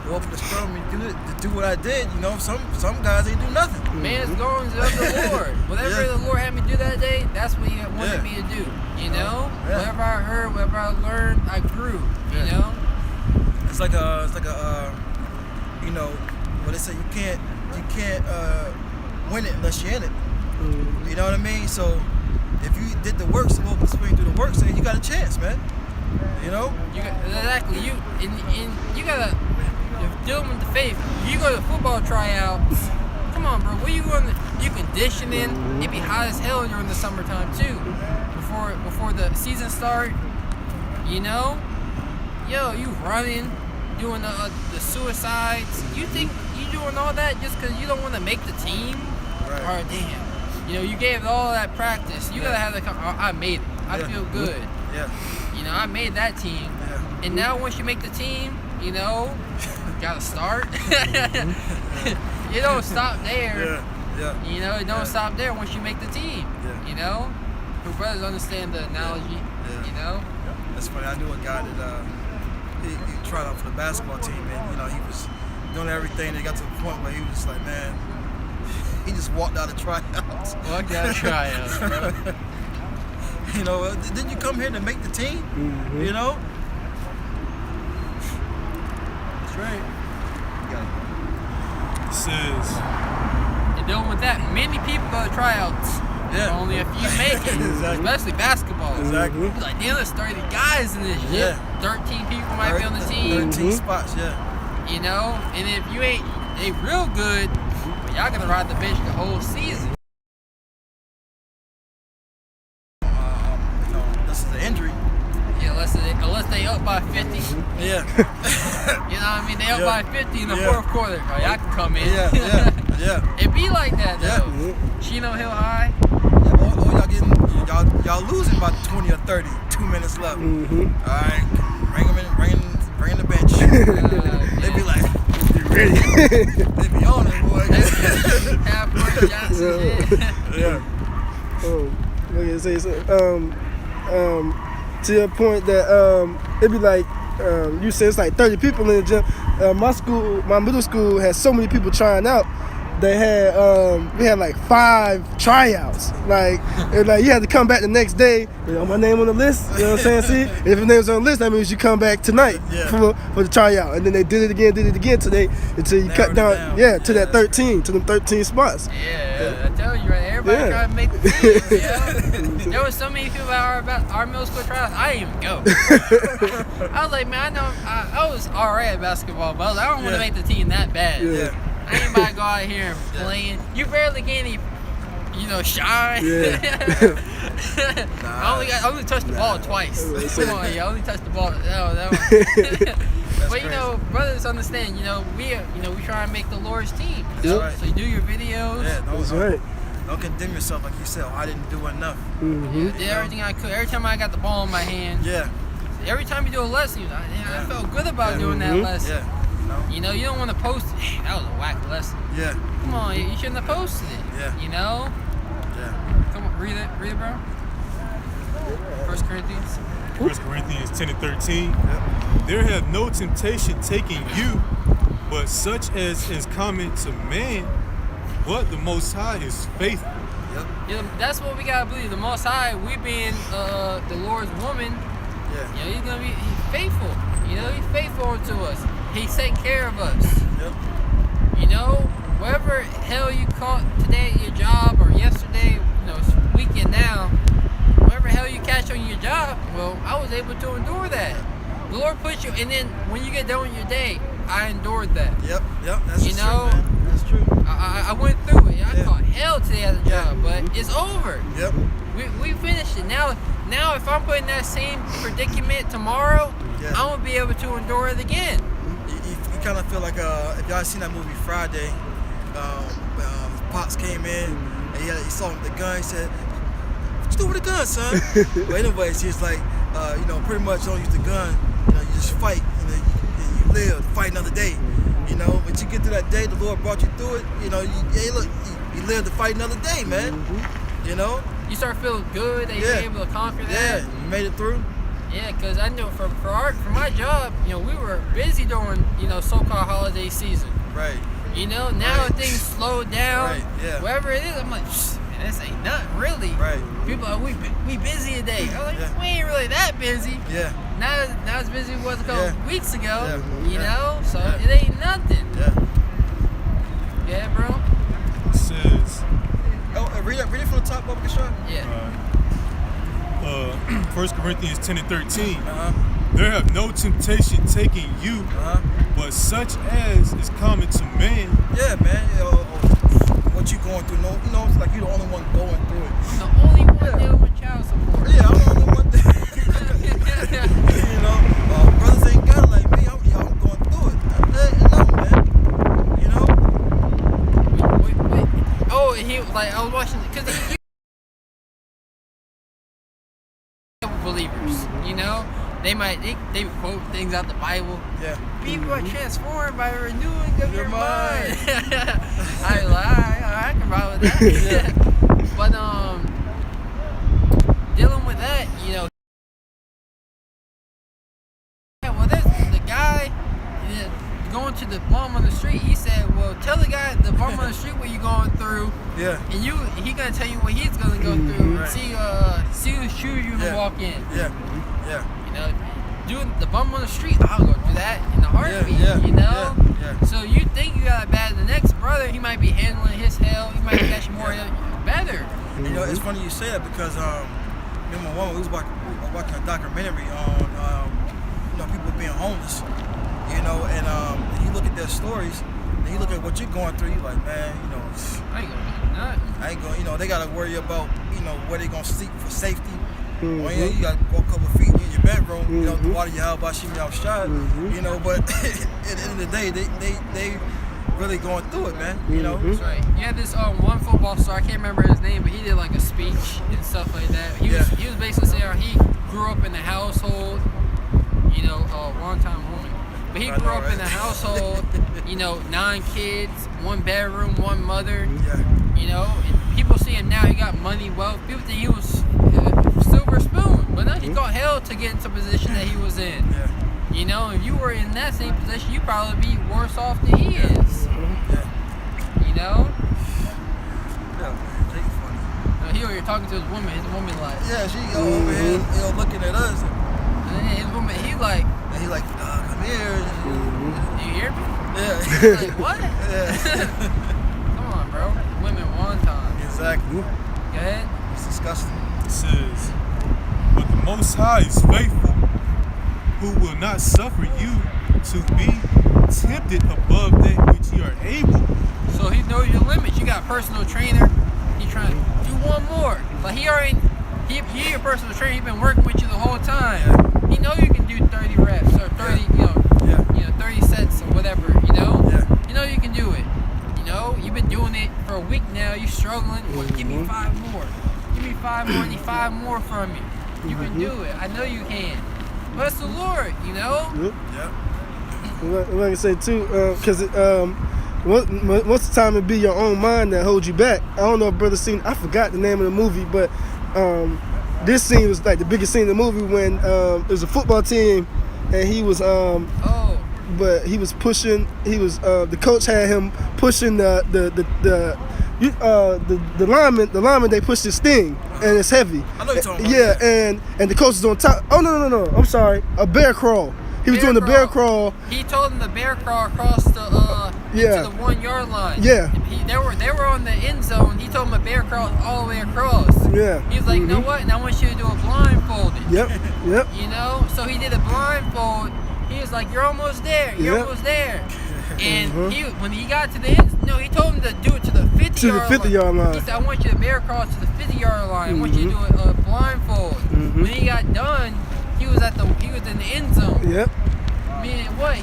go up the storm and do what I did. You know, some guys ain't do nothing. Man's goings of the Lord. Whatever Yeah. the Lord had me do that day, that's what He wanted Yeah. me to do. You know, Yeah. whatever I heard, whatever I learned, I grew. You Yeah. know, It's like a you know, what they say, you can't win it unless you're in it. You know what I mean? So if you did the work, so open spring through the work, so you got a chance, man. You know? you got, exactly. You gotta if dealing with the faith. You go to football tryouts. Come on, bro. What you going to? You conditioning. It be hot as hell during the summertime too. Before the season start. You know, yo, you running, doing the suicides. You think you doing all that just because you don't want to make the team? Right. Or damn, you know, you gave all that practice. You gotta have the. I made it. I Yeah. feel good. Yeah. You know, I made that team. Yeah. And now once you make the team, you know, you gotta start. You don't stop there. Yeah. You know, it don't stop there once you make the team. Yeah. You know? Your brothers understand the analogy. Yeah. You know? That's funny. I knew a guy that he tried out for the basketball team, and you know he was doing everything. They got to the point where he was just like, man, he just walked out of tryouts. Well, I gotta try out, bro. You know, didn't you come here to make the team? You know. That's right. It says, And dealing with that, many people go to tryouts. Yeah. Only a few make it. Exactly. Especially basketball. Exactly. You're like, damn, there's 30 guys in this shit. Yeah. 13 people might be on the team. 13 spots, yeah. You know, and if you ain't real good, but y'all gonna ride the bench the whole season. You know, this is an injury. Yeah, unless they up by 50. Yeah. You know what I mean? They up Yeah. by 50 in the Yeah. fourth quarter. Oh, y'all can come in. Yeah. It be like that though. Yeah. Chino Hill High. Yeah, y'all losing by 20 or 30. 2 minutes left. All right, bring in the bench. They be like, they be on it, boy. Half Mark Johnson. Yeah. Okay, to your point that it'd be like you said it's like 30 people in the gym. My middle school had so many people trying out. They had we had like 5 tryouts. Like you had to come back the next day. You know, my name on the list. You know what I'm saying? See, and if your name's on the list, that means you come back tonight for the tryout. And then they did it again until you cut down. To that 13, to them 13 spots. Yeah, I tell you, right? Everybody trying to make the team. Yeah. There was so many people at our middle school tryouts. I didn't even go. I was like, man, I was alright at basketball, but I was like, I don't want to make the team that bad. Yeah. I ain't about to go out here and playing. You barely get any, shine. Yeah. I only touched the ball twice. Come on, I only touched the ball. That but crazy. brothers understand. We try and make the Lord's team. Yep. Right. So you do your videos. Yeah, That's right. Don't condemn yourself like you said. Oh, I didn't do enough. Did everything I could. Every time I got the ball in my hand. Yeah. Every time you do a lesson, I felt good about doing that lesson. Yeah. You know, you don't want to post it. Hey, that was a whack lesson. Yeah. Come on, you shouldn't have posted it. Yeah. You know? Yeah. Come on, read it, bro. 1 Corinthians. 1 Corinthians 10 and 13. There have no temptation taking you, but such as is common to man. But the Most High is faithful. Yeah, that's what we gotta believe. The Most High, we being the Lord's woman. Yeah. He's gonna be faithful. He's faithful to us. He's taking care of us. Yep. You know, whatever hell you caught today at your job or yesterday, you know, it's weekend now, whatever hell you catch on your job, well, I was able to endure that. The Lord put you, and then when you get done with your day, I endured that. Yep. That's You true, know, man. That's true. I went through it. I Yeah. caught hell today at the Yeah. job, but it's over. Yep. We finished it. Now if I'm put in that same predicament tomorrow, Yeah. I'm gonna be able to endure it again. You kind of feel like if y'all seen that movie Friday, Pops came in and he saw him with the gun. He said, "What you do with the gun, son?" But anyways, he was like, pretty much don't use the gun. You know, you just fight. You know, you live, fight another day. You know, but you get through that day, the Lord brought you through it. You know, you live to fight another day, man. You know. You start feeling good that you're able to conquer that. Yeah, you made it through. Yeah, because I know for my job, you know, we were busy during, you know, so-called holiday season. Right. You know, now Right. things slowed down. Right, yeah. Whatever it is, I'm like, man, this ain't nothing really. Right. People are like, we busy today. I'm like, Yeah. we ain't really that busy. Yeah. Not as busy as it was a couple Yeah. weeks ago. Yeah. You Yeah. know, so Yeah. it ain't nothing. Yeah. Yeah, bro. It says, Read it from the top, Bubba Kashar. Yeah. 1 Corinthians 10 and 13. Uh-huh. There have no temptation taking you, Uh-huh. but such as is common to man. Yeah, man. What you going through? No, you know, it's like you're the only one going through it. The only one dealing with child support. Yeah, I'm the only one. You know, brothers ain't got it like me. I'm going through it. No, man. You know. Wait. Oh, and he like I was watching because he believers. You know, they quote things out the Bible. Yeah. People are transformed by the renewing of Your your mind. mind. I was like, all right, I can ride with that. But dealing with that, you know. Yeah, well, there's the guy going to the bum on the street. He said, "Well, tell the guy at the bum on the street what you're going through, Yeah. and he gonna tell you what he's gonna go through. Right. See whose shoes you're gonna Yeah. walk in. Yeah. Yeah. You know, doing the bum on the street, I'll go through that in a heartbeat. Yeah. You know." Yeah. So you think you got it bad, the next brother, he might be handling his hell, he might catch more better. You know, it's funny you say that because me and my woman, we was watching a documentary on people being homeless. You know, and you look at their stories, and you look at what you're going through, you're like, man, you know, I ain't gonna do nothing. I ain't going, you know, they gotta worry about, you know, where they gonna sleep for safety. Well, yeah, you gotta walk a couple feet in your bedroom, you know, the water you have about shooting out shot, you know, but at the end of the day, they really going through it, man, you know. That's right. You had this one football star, I can't remember his name, but he did like a speech and stuff like that. He was basically saying he grew up in a household, you know, one time woman. But he grew up in a household, you know, 9 kids, 1 bedroom, 1 mother. Yeah. You know, and people see him now, he got money, wealth. People think he was silver spoon, but no, he got hell to get into the position that he was in. Yeah. You know, if you were in that same position, you'd probably be worse off than he is. Yeah. You know? Yeah, Jake's funny. Now, he over here talking to his woman like, Yeah, she over here, you know, looking at us, and then his woman, he like, and he like, come here. you hear me? Yeah. He's like, what? Yeah. Come on, bro. Women one time. Exactly. Go ahead. It's disgusting. It says, but the Most High is faithful, who will not suffer you to be tempted above that which you are able. So he knows your limits. You got a personal trainer. He trying to do one more. But he your personal trainer. He been working with you the whole time. Yeah. He know you can do 30 reps or 30, you know, 30 sets or whatever. You know. Yeah. You know you can do it. You know you've been doing it for a week now. You struggling. Well, give me 5 more. Give me 5 more. I need 5 more from you. You can do it. I know you can. But it's the Lord. You know. Yeah. Like I say too, because most of the time it be your own mind that holds you back. I don't know if brother seen. I forgot the name of the movie, but this scene was like the biggest scene in the movie when it was a football team, and he was but he was pushing. He was the coach had him pushing the lineman. The lineman they pushed his thing, and it's heavy. I know you're talking about. Yeah, and the coach is on top. Oh no! I'm sorry, a bear crawl. He was doing the bear crawl. He told him the bear crawl across the Yeah. to the 1 yard line. Yeah. They were on the end zone. He told him to bear crawl all the way across. Yeah. He was like, you know what? And I want you to do a blindfolded. Yep. Yep. You know? So he did a blindfold. He was like, you're almost there. You're Yep. almost there. And when he got to the end, he told him to do it to the 50-yard line. He said, I want you to bear across to the 50-yard line. I want you to do a blindfold. When he got done, he was in the end zone. Yep. Meaning what?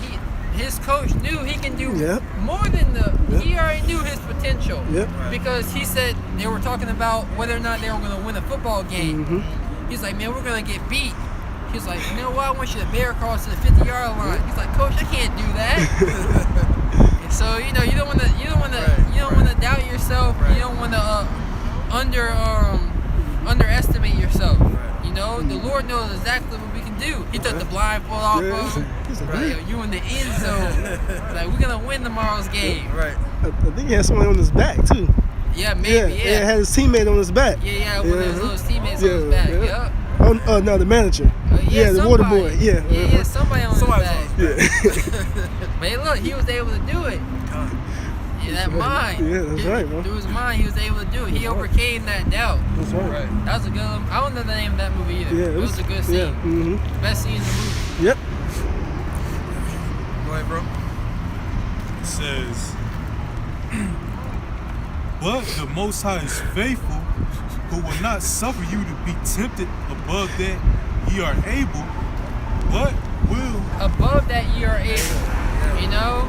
His coach knew he can do Yep. more than he already knew his potential. Yep. Because he said they were talking about whether or not they were going to win a football game. He's like, man, we're going to get beat. He's like, you know what? I want you to bear across to the 50-yard line. He's like, coach, I can't do that. And so you don't want to doubt yourself. You don't want to underestimate yourself. You know, the Lord knows exactly what we can do. He took the blindfold off of him. He's like, Right, you in the end zone. Like, we're gonna win tomorrow's game. Right. I think he had someone on his back too. Yeah, maybe. Yeah. Had his teammate on his back. Yeah, one of his little teammates on his back. Yeah. Yup. Oh, no, the manager. The water boy. Yeah. Yeah, somebody on his Somebody's back. on his back. But hey, look, he was able to do it. Yeah, that mind. Yeah, that's right, bro. Through his mind, he was able to do it. He overcame that doubt. That's right. That was a good. I don't know the name of that movie either. Yeah, it was a good scene. Yeah. Mm-hmm. Best scene in the movie. Yep. Go ahead, bro. It says, but the Most High is faithful, who will not suffer you to be tempted above that ye are able, but will. Above that, you are able. You know,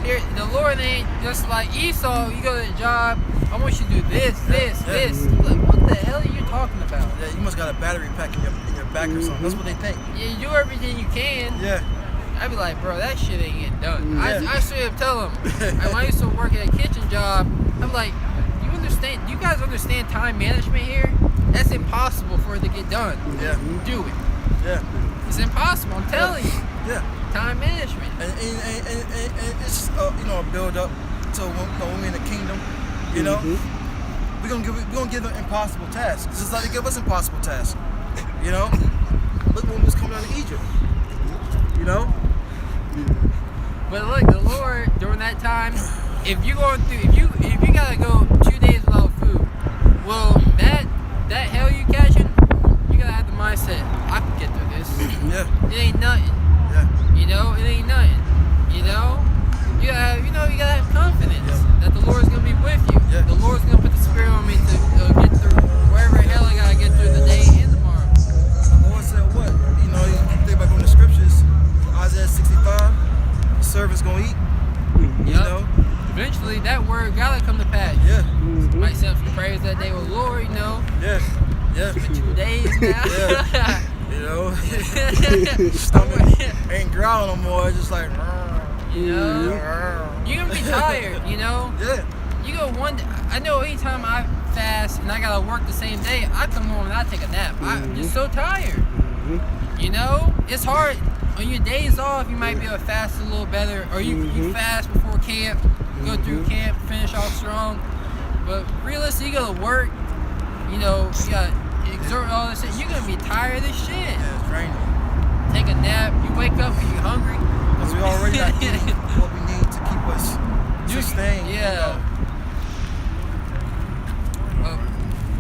here the Lord ain't just like Esau. You go to the job. I want you to do this. Look, what the hell are you talking about? Yeah, you must got a battery pack in your back or something. That's what they think. Yeah, you do everything you can. Yeah. I'd be like, bro, that shit ain't getting done. Yeah. I straight up tell them. Like, when I used to work at a kitchen job, I'm like, do you guys understand time management here? That's impossible for it to get done. Yeah. Do it. Yeah. It's impossible, I'm telling you. Yeah. Time management. And it's just a build up to when we're in the kingdom. You know, we're gonna give them impossible tasks. Just like they give us impossible tasks. You know, look when we was coming out of Egypt. You know. But look, the Lord during that time, if you gotta go 2 days without food, well, that hell you catching, you gotta have the mindset. I can get through this. Yeah. It ain't nothing. Yeah. You know, it ain't nothing. You know, you gotta have confidence that the Lord's gonna be with you. Yeah. The Lord's gonna put the Spirit on me to get through wherever hell I gotta get through the day and tomorrow. The Lord said what? You know, you think about going to scriptures. Isaiah 65. The servant's gonna eat. You know. Eventually, that word gotta come to pass. Yeah. Might send some praise that day with Lord. You know. Yeah. Yeah. It's been 2 days now. Yeah. You know. Stomach ain't growling no more. It's just like. You know, you're gonna be tired, you know? Yeah. You go one day, I know anytime I fast and I gotta work the same day, I come home and I take a nap. I'm just so tired. You know? It's hard. On your days off, you might be able to fast a little better, or you fast before camp, go through camp, finish off strong. But realistically, you go to work, you know, you gotta exert all this shit, you're gonna be tired as shit. Yeah, it's raining. Take a nap, you wake up and you're hungry. Because we already not eating what we need to keep us sustained. Yeah.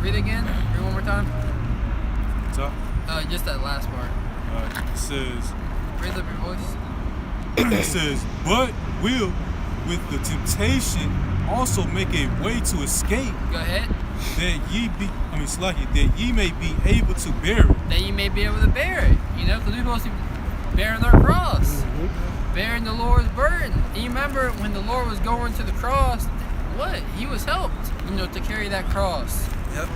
Read again. Read one more time. Top. Just that last part. It says, Raise up your voice. it says, but will with the temptation also make a way to escape, Go ahead. that ye may be able to bear it. Then you may be able to bear it. You know, because we're supposed to be bearing our cross, bearing the Lord's burden. And you remember when the Lord was going to the cross, what? He was helped, you know, to carry that cross. Yep.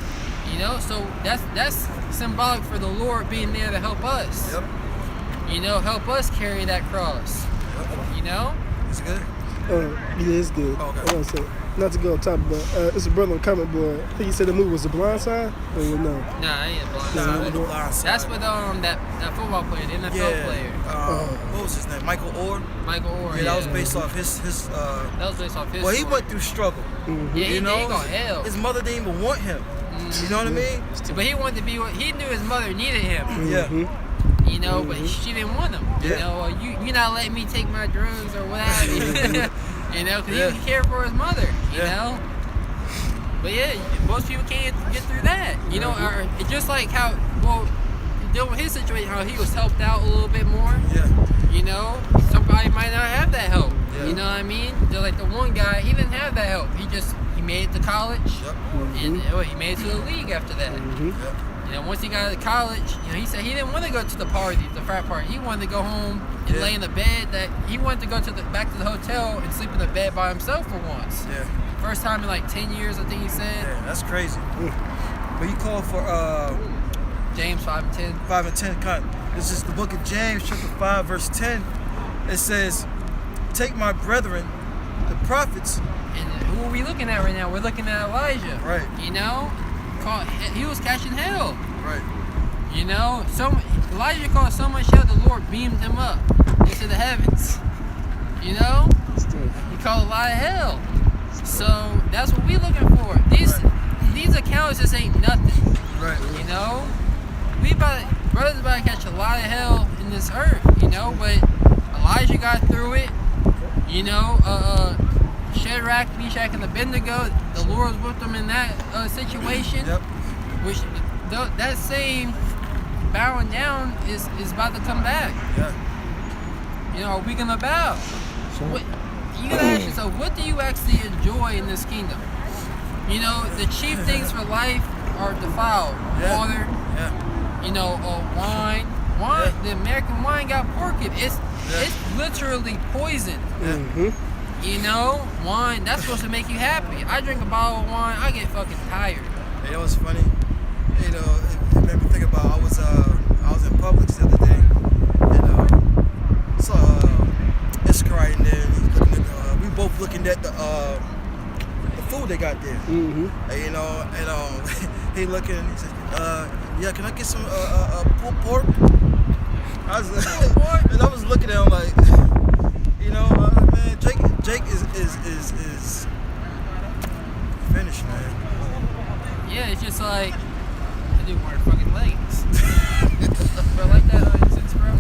You know, so that's symbolic for the Lord being there to help us. Yep. You know, help us carry that cross. Yep. You know? It's good. Yeah, it's good. Oh, okay. I want to say, not to go on top, but it's a brother on comment board. I think he said the movie was The Blind Side. Or no? Nah, I ain't blind. Nah, side. with the blind side. That's with that football player, the NFL player, What was his name? Michael Orr. Michael Orr. Yeah, that was based off his. That was based off his. Well, he story. went through struggle. Yeah, he You know, did go hell. his mother didn't even want him. You know what I mean? But he wanted to be. He knew his mother needed him. Yeah. You know, but she didn't want him. You Yeah. know, you're not letting me take my drugs or what have you. You know, because Yeah. he cared for his mother. You Yeah. know. But yeah, most people can't get through that. You know, or it's just like how deal with his situation, how he was helped out a little bit more. Yeah. You know, somebody might not have that help. Yeah. You know what I mean? Just like the one guy, he didn't have that help. He made it to college, Yep. and he made it to the league after that. Yep. You know, once he got to college, he said he didn't want to go to the party, the frat party. He wanted to go home and Yeah. lay in the bed. That he wanted to go back to the hotel and sleep in the bed by himself for once. Yeah. First time in like 10 years, I think he said. Yeah. That's crazy. But you call for James 5 and 10. 5 and 10. Cut. This is the book of James, chapter 5, verse 10. It says, "Take my brethren, the prophets." And who are we looking at right now? We're looking at Elijah. Right. You know, he was catching hell. Right. You know, Elijah called so much hell, the Lord beamed him up into the heavens. You know, he called a lot of hell. So that's what we're looking for. These accounts just ain't nothing. Right. You know, brothers about to catch a lot of hell in this earth. You know, but Elijah got through it. You know, Shadrach, Meshach, and Abednego, the Lord was with them in that situation. Yep. Which that same bowing down is about to come back. Yeah. You know, are we gonna bow? You gotta ask yourself, what do you actually enjoy in this kingdom? You know, the chief things for life are defiled. Yeah. Water, Yeah. you know, wine. Yeah. The American wine got pork in it. It's literally poison. Yeah. You know, wine, that's supposed to make you happy. I drink a bottle of wine, I get fucking tired. You know what's funny? You know, it made me think about I was in Publix the other day, and saw Iskar in there, and he's looking at we both looking at the food they got there. Mm-hmm. And, you know, and he looking, and he says, "Yeah, can I get some pulled pork?" I was and I was looking at him like, you know, man, Jake is finished, man. Yeah, it's just like, I do wear fucking leggings. Bro, like that instance, bro?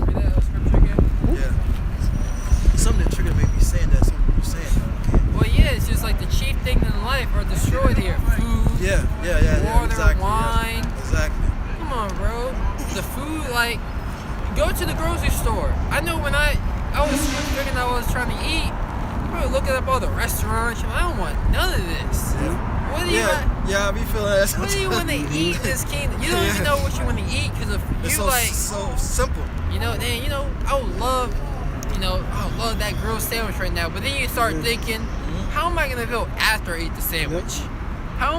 Read that scripture again? Yeah. Something that triggered made me saying that. Something you saying that. Okay. Well, yeah, it's just like the chief things in life are destroyed here. Food, Yeah. water, Exactly. wine. Yeah. Exactly. Come on, bro. The food, like, go to the grocery store. I know when I was thinking I was trying to eat, bro, looking up all the restaurants, I don't want none of this. What do you want? Yeah, I be feeling that. What do you want to eat in this kingdom? You don't even know what you want to eat because of It's you so simple. you know, then, you know, I would love that grilled sandwich right now. But then you start thinking, how am I gonna feel after I eat the sandwich? How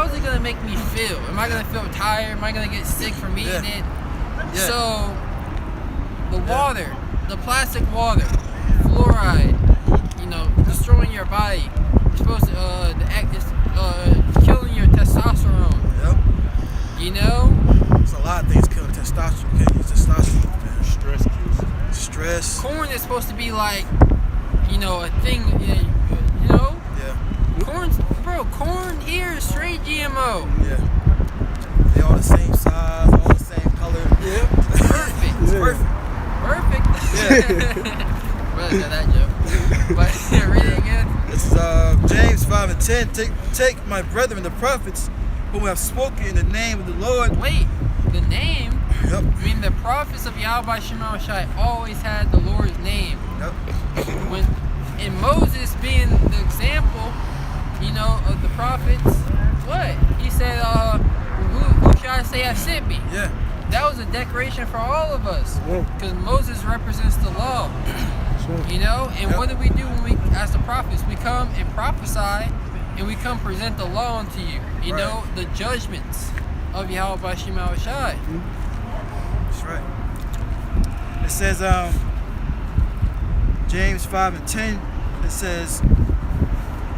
is it gonna make me feel? Am I gonna feel tired? Am I gonna get sick from eating it? Yeah. So the water, the plastic water, fluoride, you know, destroying your body. It's supposed to killing your testosterone. Yep. You know? There's a lot of things killing testosterone. You can't use testosterone, man. Stress kills. Stress. Corn is supposed to be like, you know, a thing, you know? Yeah. Corn here is straight GMO. Yeah. They all the same size, all the same color. Yeah. Perfect. It's perfect. Perfect. Yeah. Brother said that joke. But read it again. This is James 5 and 10. Take my brethren, the prophets, who have spoken in the name of the Lord. Wait, the name? Yep. I mean, the prophets of Yahweh Shema Shai always had the Lord's name. Yep. And Moses being the example, you know, of the prophets, what? He said, who shall I say has sent me? Yeah. That was a declaration for all of us. Because Moses represents the law. You know? And what do we do when we, as the prophets, we come and prophesy and we come present the law unto you. You know, the judgments of Yahweh Shema Shai. That's right. It says, James 5 and 10, it says,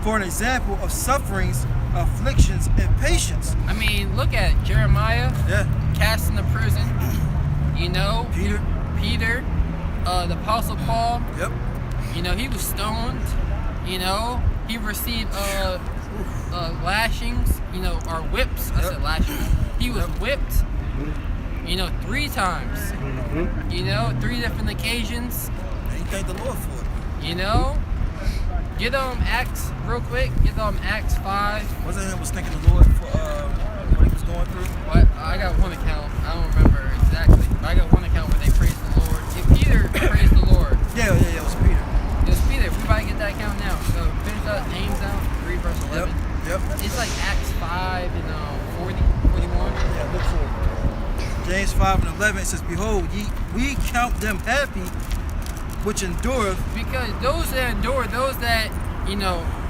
for an example of sufferings, afflictions, and patience. I mean, look at it. Jeremiah, Yeah. cast into prison. You know? Peter. The Apostle Paul. Yep. You know, he was stoned. You know? He received lashings, you know, or whips. I said lashings. He was whipped, you know, 3 times. You know, 3 different occasions. And you thank the Lord for it. You know? Get Acts real quick. Get Acts 5. Wasn't him was thanking the Lord for what he was going through? What? I got one account. I don't remember exactly, but I got one account where they praised the Lord. If Peter praised the Lord. Yeah, it was Peter. It was Peter. We about to get that account now. So finish that James down. 3 verse 11. Yep. It's like Acts 5 and 41. Yeah, look for it. James 5 and 11 says, "Behold, we count them happy which endureth." Because those that endure, those that,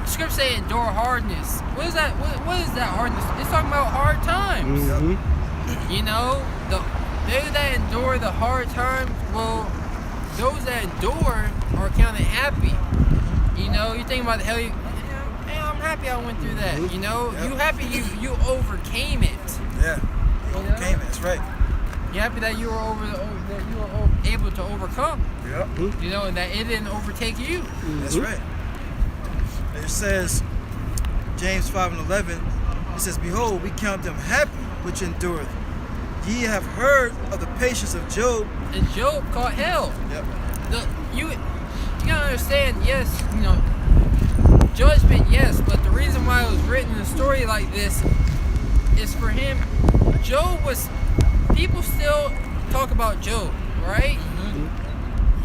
scripture say endure hardness. What is that? What is that hardness? It's talking about hard times. They that endure the hard times, well, those that endure are counted happy. You think about the hell, I'm happy I went through that. You happy you overcame it. Yeah, you overcame it. That's right. You're happy that you were able to overcome. Yep. And that it didn't overtake you. That's right. It says, James 5 and 11, it says, "Behold, we count them happy which endureth. Ye have heard of the patience of Job." And Job caught hell. Yep. You gotta understand, yes, judgment, yes, but the reason why it was written in a story like this is for him. Job was, people still talk about Job, right?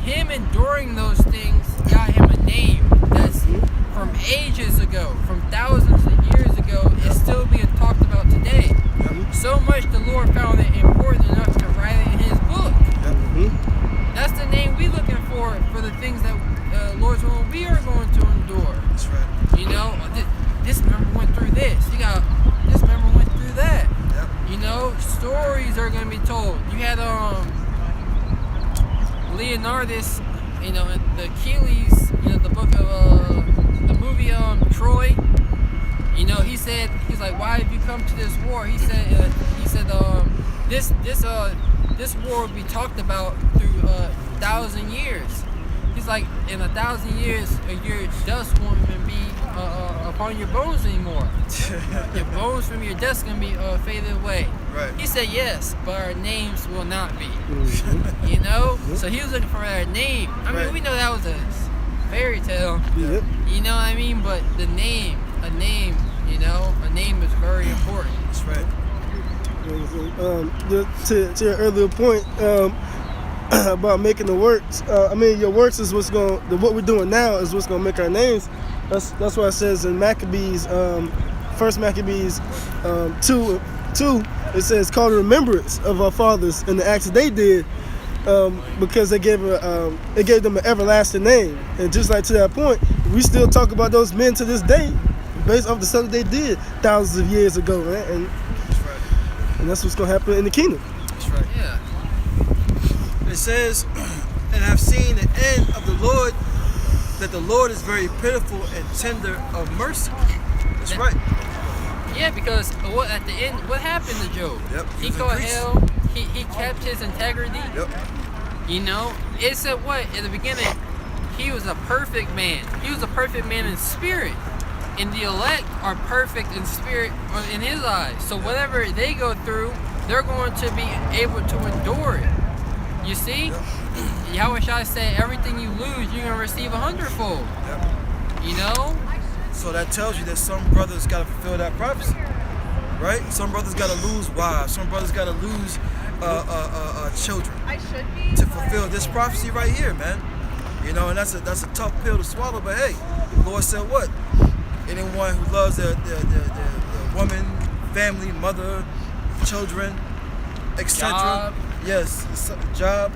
Him enduring those things got him a name that's from ages ago, from thousands of years ago, is still being talked about today. So much the Lord found it important enough to write it in his book. That's the name we looking for the things that Lord's willing we are going to endure. That's right. This member went through this. This member went through that. Yep. Stories are going to be told. You had Leonardus, the Achilles, the book of the movie Troy. He's like, why have you come to this war? He said, this war will be talked about through 1,000 years. He's like, in 1,000 years, your dust won't even be upon your bones anymore. Your bones from your dust gonna be faded away. Right. He said, yes, but our names will not be. So he was looking for our name. I mean, we know that was a fairy tale. Yep. You know what I mean? But a name is very important. That's right. To your earlier point about making the works, your works is what we're doing now is what's gonna make our names. That's why it says in Maccabees, First Maccabees 2, it says, "Call to remembrance of our fathers and the acts that they did," because it gave them an everlasting name. And just like to that point, we still talk about those men to this day, based off the stuff that they did thousands of years ago, man. And That's right. and that's what's gonna happen in the kingdom. That's right. Yeah. It says, "And have seen the end of the Lord, that the Lord is very pitiful and tender of mercy." That's right. Yeah, because at the end, what happened to Job? Yep, he He was caught in Greece. hell. He kept his integrity. Yep. It said what in the beginning? He was a perfect man. He was a perfect man in spirit. And the elect are perfect in spirit in his eyes. So whatever they go through, they're going to be able to endure it. You see? Yahweh Shai said, everything you lose, you're going to receive 100-fold. Yep. So that tells you that some brothers got to fulfill that prophecy, right? Some brothers got to lose wives. Some brothers got to lose children to fulfill this prophecy right here, man. And that's a tough pill to swallow. But hey, the Lord said what? Anyone who loves the woman, family, mother, children, etc. Job. Yes, job.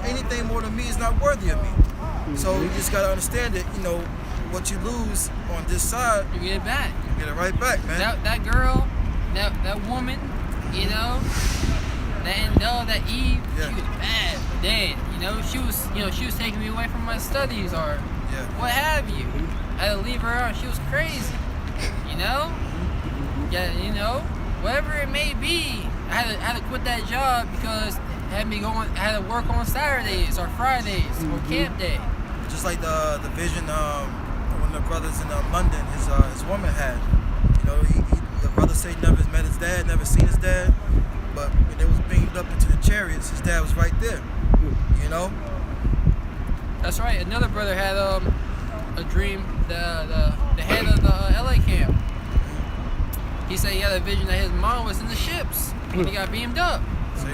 Anything more than me is not worthy of me. So you just gotta understand that, what you lose on this side, You get it back. you get it right back, man. That girl, that woman, that Eve, Yeah. she was bad. Then, she was taking me away from my studies or what have you. I had to leave her out. She was crazy. Yeah, whatever it may be. I had to quit that job because I had to work on Saturdays or Fridays or camp day. Just like the vision one of the brothers in London, his woman had. The brother said he never met his dad, never seen his dad, but when they was beamed up into the chariots, his dad was right there. That's right. Another brother had a dream. The head of the LA camp. He said he had a vision that his mom was in the ships when he got beamed up. See?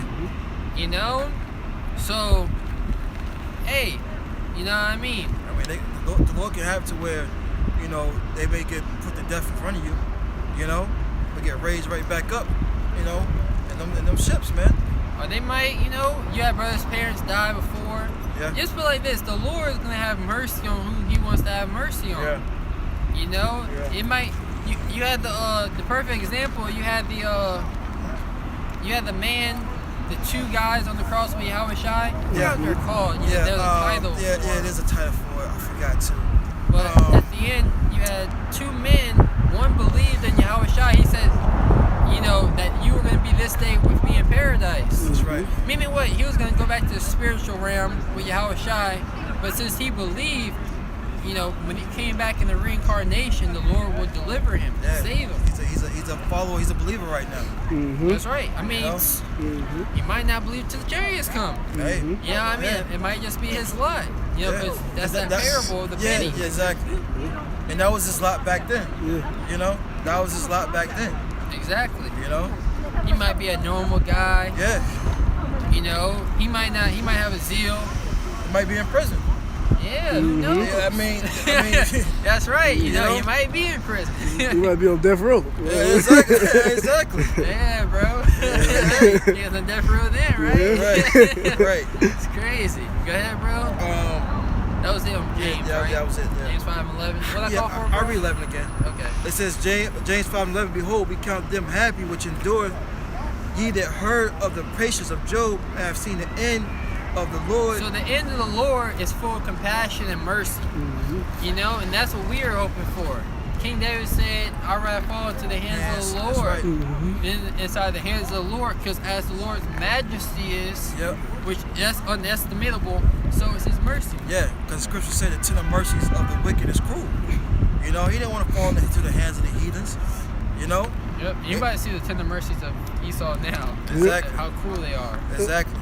You know? So, hey, you know what I mean? I mean, the Lord can have it to where, you know, they may get put to death in front of you, you know, but get raised right back up, you know, in them ships, man. Or they might, you know, you had brothers' parents die before. Yeah. Just feel like this, the Lord is going to have mercy on who he wants to have mercy on. Yeah. You know? Yeah. It might, you had the perfect example, you had the man, the two guys on the cross with Yahweh Shai. Yeah. What they're called. Yeah, There's a title. yeah, for it. there's a title for it. I forgot too. But at the end, you had two men. One believed in Yahweh Shai. He said, you know, that you were going to be this day with me in paradise. That's right. Meaning what? He was going to go back to the spiritual realm with Yahweh Shai. But since he believed, you know, when he came back in the reincarnation, the Lord would deliver him, Yeah. save him. He's a follower. He's a believer right now. That's right. I mean, You know? he might not believe till the chariots come. Hey. You know what I mean? Yeah. It might just be his lot. You know, Yeah. because that's that That's- parable of the yeah, penny. Yeah, exactly. And that was his lot back then. Yeah. You know, that was his lot back then. Exactly. You know. He might be a normal guy. Yeah. You know, he might have a zeal. He might be in prison. Yeah, who knows? Yeah, I mean, That's right. You know, know? he might be in prison. You might be on death row. yeah, exactly. Exactly. Yeah, bro. He was on death row then, right? Right. Right. It's crazy. Go ahead, bro. That was it on James, yeah, right? that was it. Yeah. James 5:11. What I Yeah, call for, bro? I'll read 11 again. Okay. It says, James 5:11, behold, we count them happy which endure. Ye that heard of the patience of Job and have seen the end of the Lord. So the end of the Lord is full of compassion and mercy. You know, and that's what we are hoping for. King David said, I'd rather fall into the hands of the Yes, Lord that's right. than inside the hands of the Lord, because as the Lord's majesty is, Yep. which that's unestimable, so is his mercy. Yeah, because Scripture said the tender mercies of the wicked is cruel. You know, he didn't want to fall into the hands of the heathens. You know? Yep. You might see the tender mercies of Esau now. Exactly. How cruel they are. Exactly.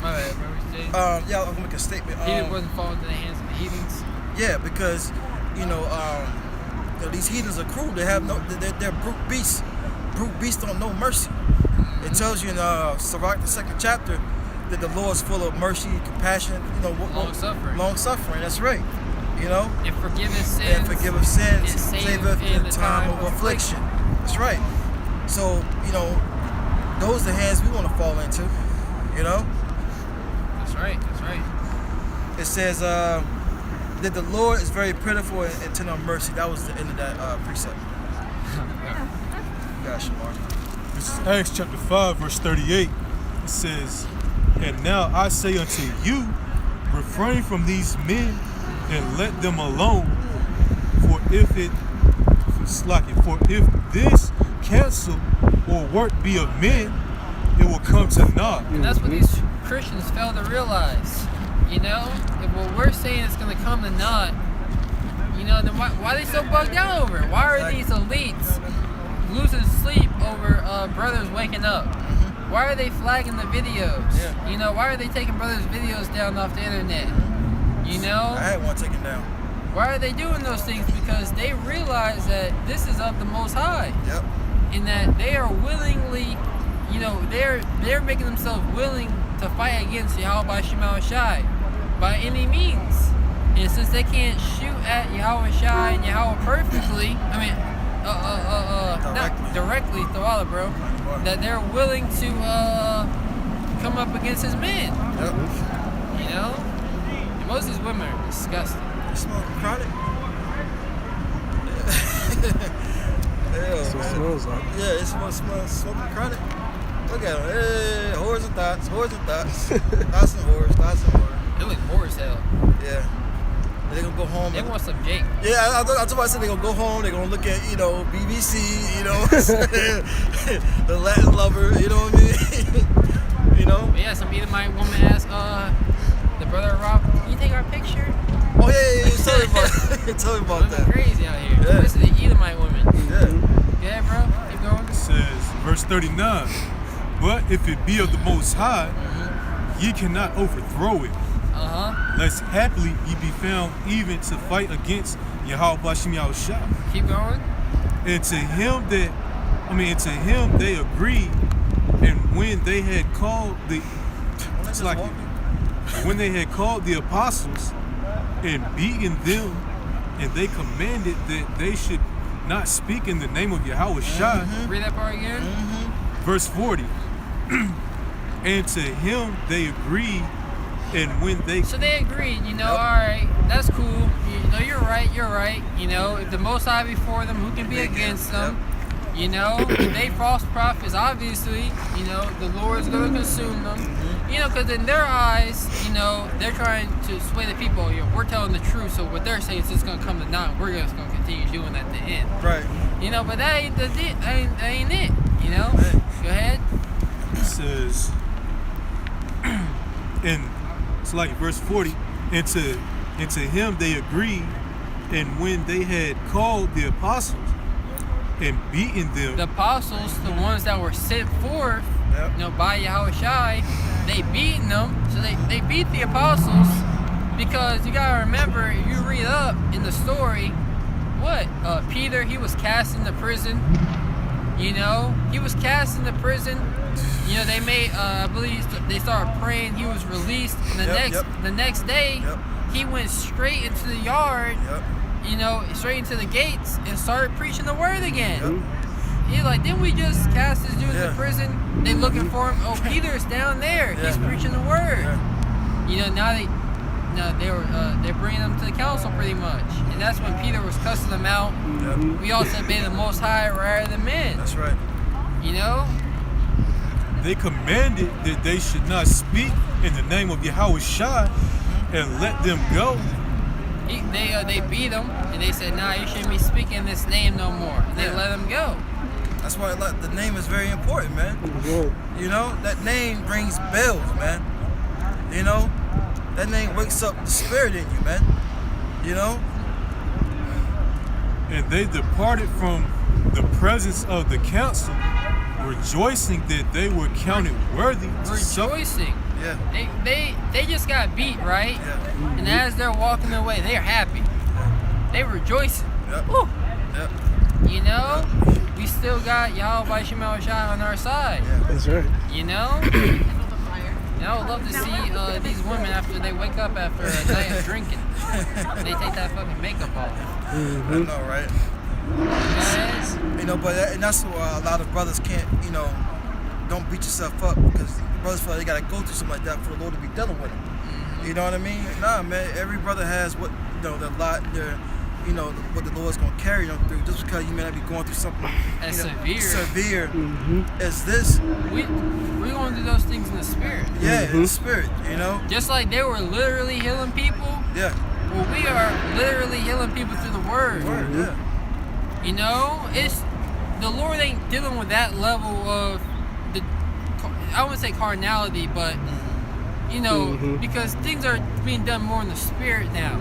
My bad, bro. What you saying? Yeah, I'm gonna make a statement. He wasn't falling into the hands of the heathens. Yeah, because you know, these heathens are cruel. They have no, they're brute beasts. Brute beasts don't know mercy. It tells you in Sirach, the 2nd chapter, that the Lord is full of mercy, compassion. You know, Long suffering. Long suffering. That's right. You know, And forgiving sins. and forgiveth sins, and saveth in the time of affliction. That's right. So you know, those are the hands we want to fall into. You know. That's right. That's right. It says that the Lord is very pitiful and tender of mercy. That was the end of that precept. Gosh, Mark. This is Acts chapter 5, verse 38. It says, and now I say unto you, refrain from these men and let them alone. For if this counsel or work be of men, it will come to naught. And that's what these Christians fail to realize. You know, if what we're saying is going to come to naught, you know, then why are they so bugged out over it? Why are these elites losing sleep over brothers waking up? Why are they flagging the videos? Yeah. You know, why are they taking brothers' videos down off the internet? You know? I had one taken down. Why are they doing those things? Because they realize that this is of the Most High. Yep. In that they are willingly, you know, they're making themselves willing to fight against Yahweh Shema Shai by any means. And since they can't shoot at Yahweh Shai and Yahweh perfectly, I mean, not directly, Thawala, bro, that they're willing to come up against his men. Yep. You know? And most of these women are disgusting. You smoking chronic? So it smells like. Yeah, it's smoking chronic. Look at them. Hey, whores and thoughts, whores and thoughts. Thoughts and whores, thoughts and whores. They look poor as hell. Yeah. And they gonna go home. They want some Jake. Yeah, I thought I said they're gonna go home, they're gonna look at, you know, BBC, you know, the Latin lover, you know what I mean? You know? But yeah, some Edomite woman asked the brother Rob, can you take our picture? Oh yeah, tell me about Women that. crazy out here. Yeah. This is the Edomite women. Yeah. Yeah, bro. Keep going. It says, verse 39, but if it be of the Most High, ye cannot overthrow it. lest happily ye be found even to fight against Yahweh Bashim Yahushua. Keep going. And to him they agreed, and when they had called when they had called the apostles and beaten them, and they commanded that they should not speak in the name of Yahweh Shai. Read that part again. Verse 40. And to him they agreed, and when they So they agreed, all right, that's cool. You're right. If the Most High before them, who can be against them? If they false prophets, obviously, the Lord is going to consume them. Because in their eyes, they're trying to sway the people. We're telling the truth, so what they're saying is it's going to come to naught. We're just going to continue doing that at the end. Right. But that ain't it. That ain't it. Go ahead. it says, and it's like verse 40, and to him they agreed, and when they had called the apostles and beaten them. The apostles, the ones that were sent forth, by Yahweh Shai, they beaten them. So they beat the apostles because you gotta remember, if you read up in the story, Peter, he was cast into prison. He was cast into prison. They made, I believe they started praying. He was released. And the next day, he went straight into the yard. Straight into the gates and started preaching the word again. He's like, didn't we just cast this dude into prison? They looking for him. Oh, Peter's down there. He's preaching the word. Now they're bringing them to the council pretty much, and that's when Peter was cussing them out. We all said, "May the Most High rather than men." That's right. They commanded that they should not speak in the name of Yahweh Shai, and let them go. They beat him, and they said, "Nah, you shouldn't be speaking this name no more." And they let him go. That's why the name is very important, man. That name rings bells, man. That name wakes up the spirit in you, man. And they departed from the presence of the council, rejoicing that they were counted worthy to suffer. Rejoicing. Yeah. They just got beat, right? Yeah. And as they're walking away, they're happy. They rejoicing. Yep. Woo. Yep. We still got Yahweh Shai on our side. Yeah. That's right. And I would love to see these women after they wake up after a night of drinking. They take that fucking makeup off. I know, right? But that's why a lot of brothers can't, don't beat yourself up, because brothers feel like they gotta go through something like that for the Lord to be dealing with them. You know what I mean? Nah, man. Every brother has what what the Lord's gonna carry them through. Just because you may not be going through something As severe as this. We're going through those things in the spirit. Yeah, in the spirit. Just like they were literally healing people. Yeah. Well, we are literally healing people through the word. Yeah. It's the Lord ain't dealing with that level of I wouldn't say carnality, but because things are being done more in the spirit now.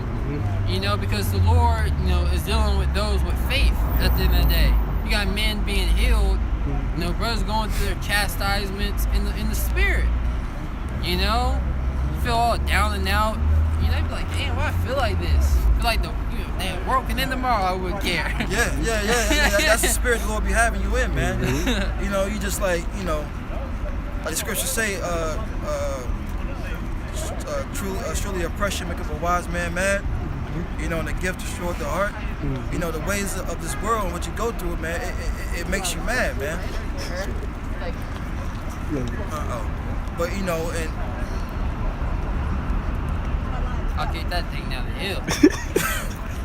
Because the Lord, is dealing with those with faith at the end of the day. You got men being healed, brothers going through their chastisements in the spirit. You feel all down and out. They be like, damn, why I feel like this? I feel like they're working in tomorrow, I wouldn't care. Yeah. That's the spirit the Lord be having you in, man. You just like the scriptures say, surely oppression maketh a wise man mad. And the gift destroyeth the heart. The ways of this world and what you go through, man, it makes you mad, man. But and I'll kick that thing down the hill.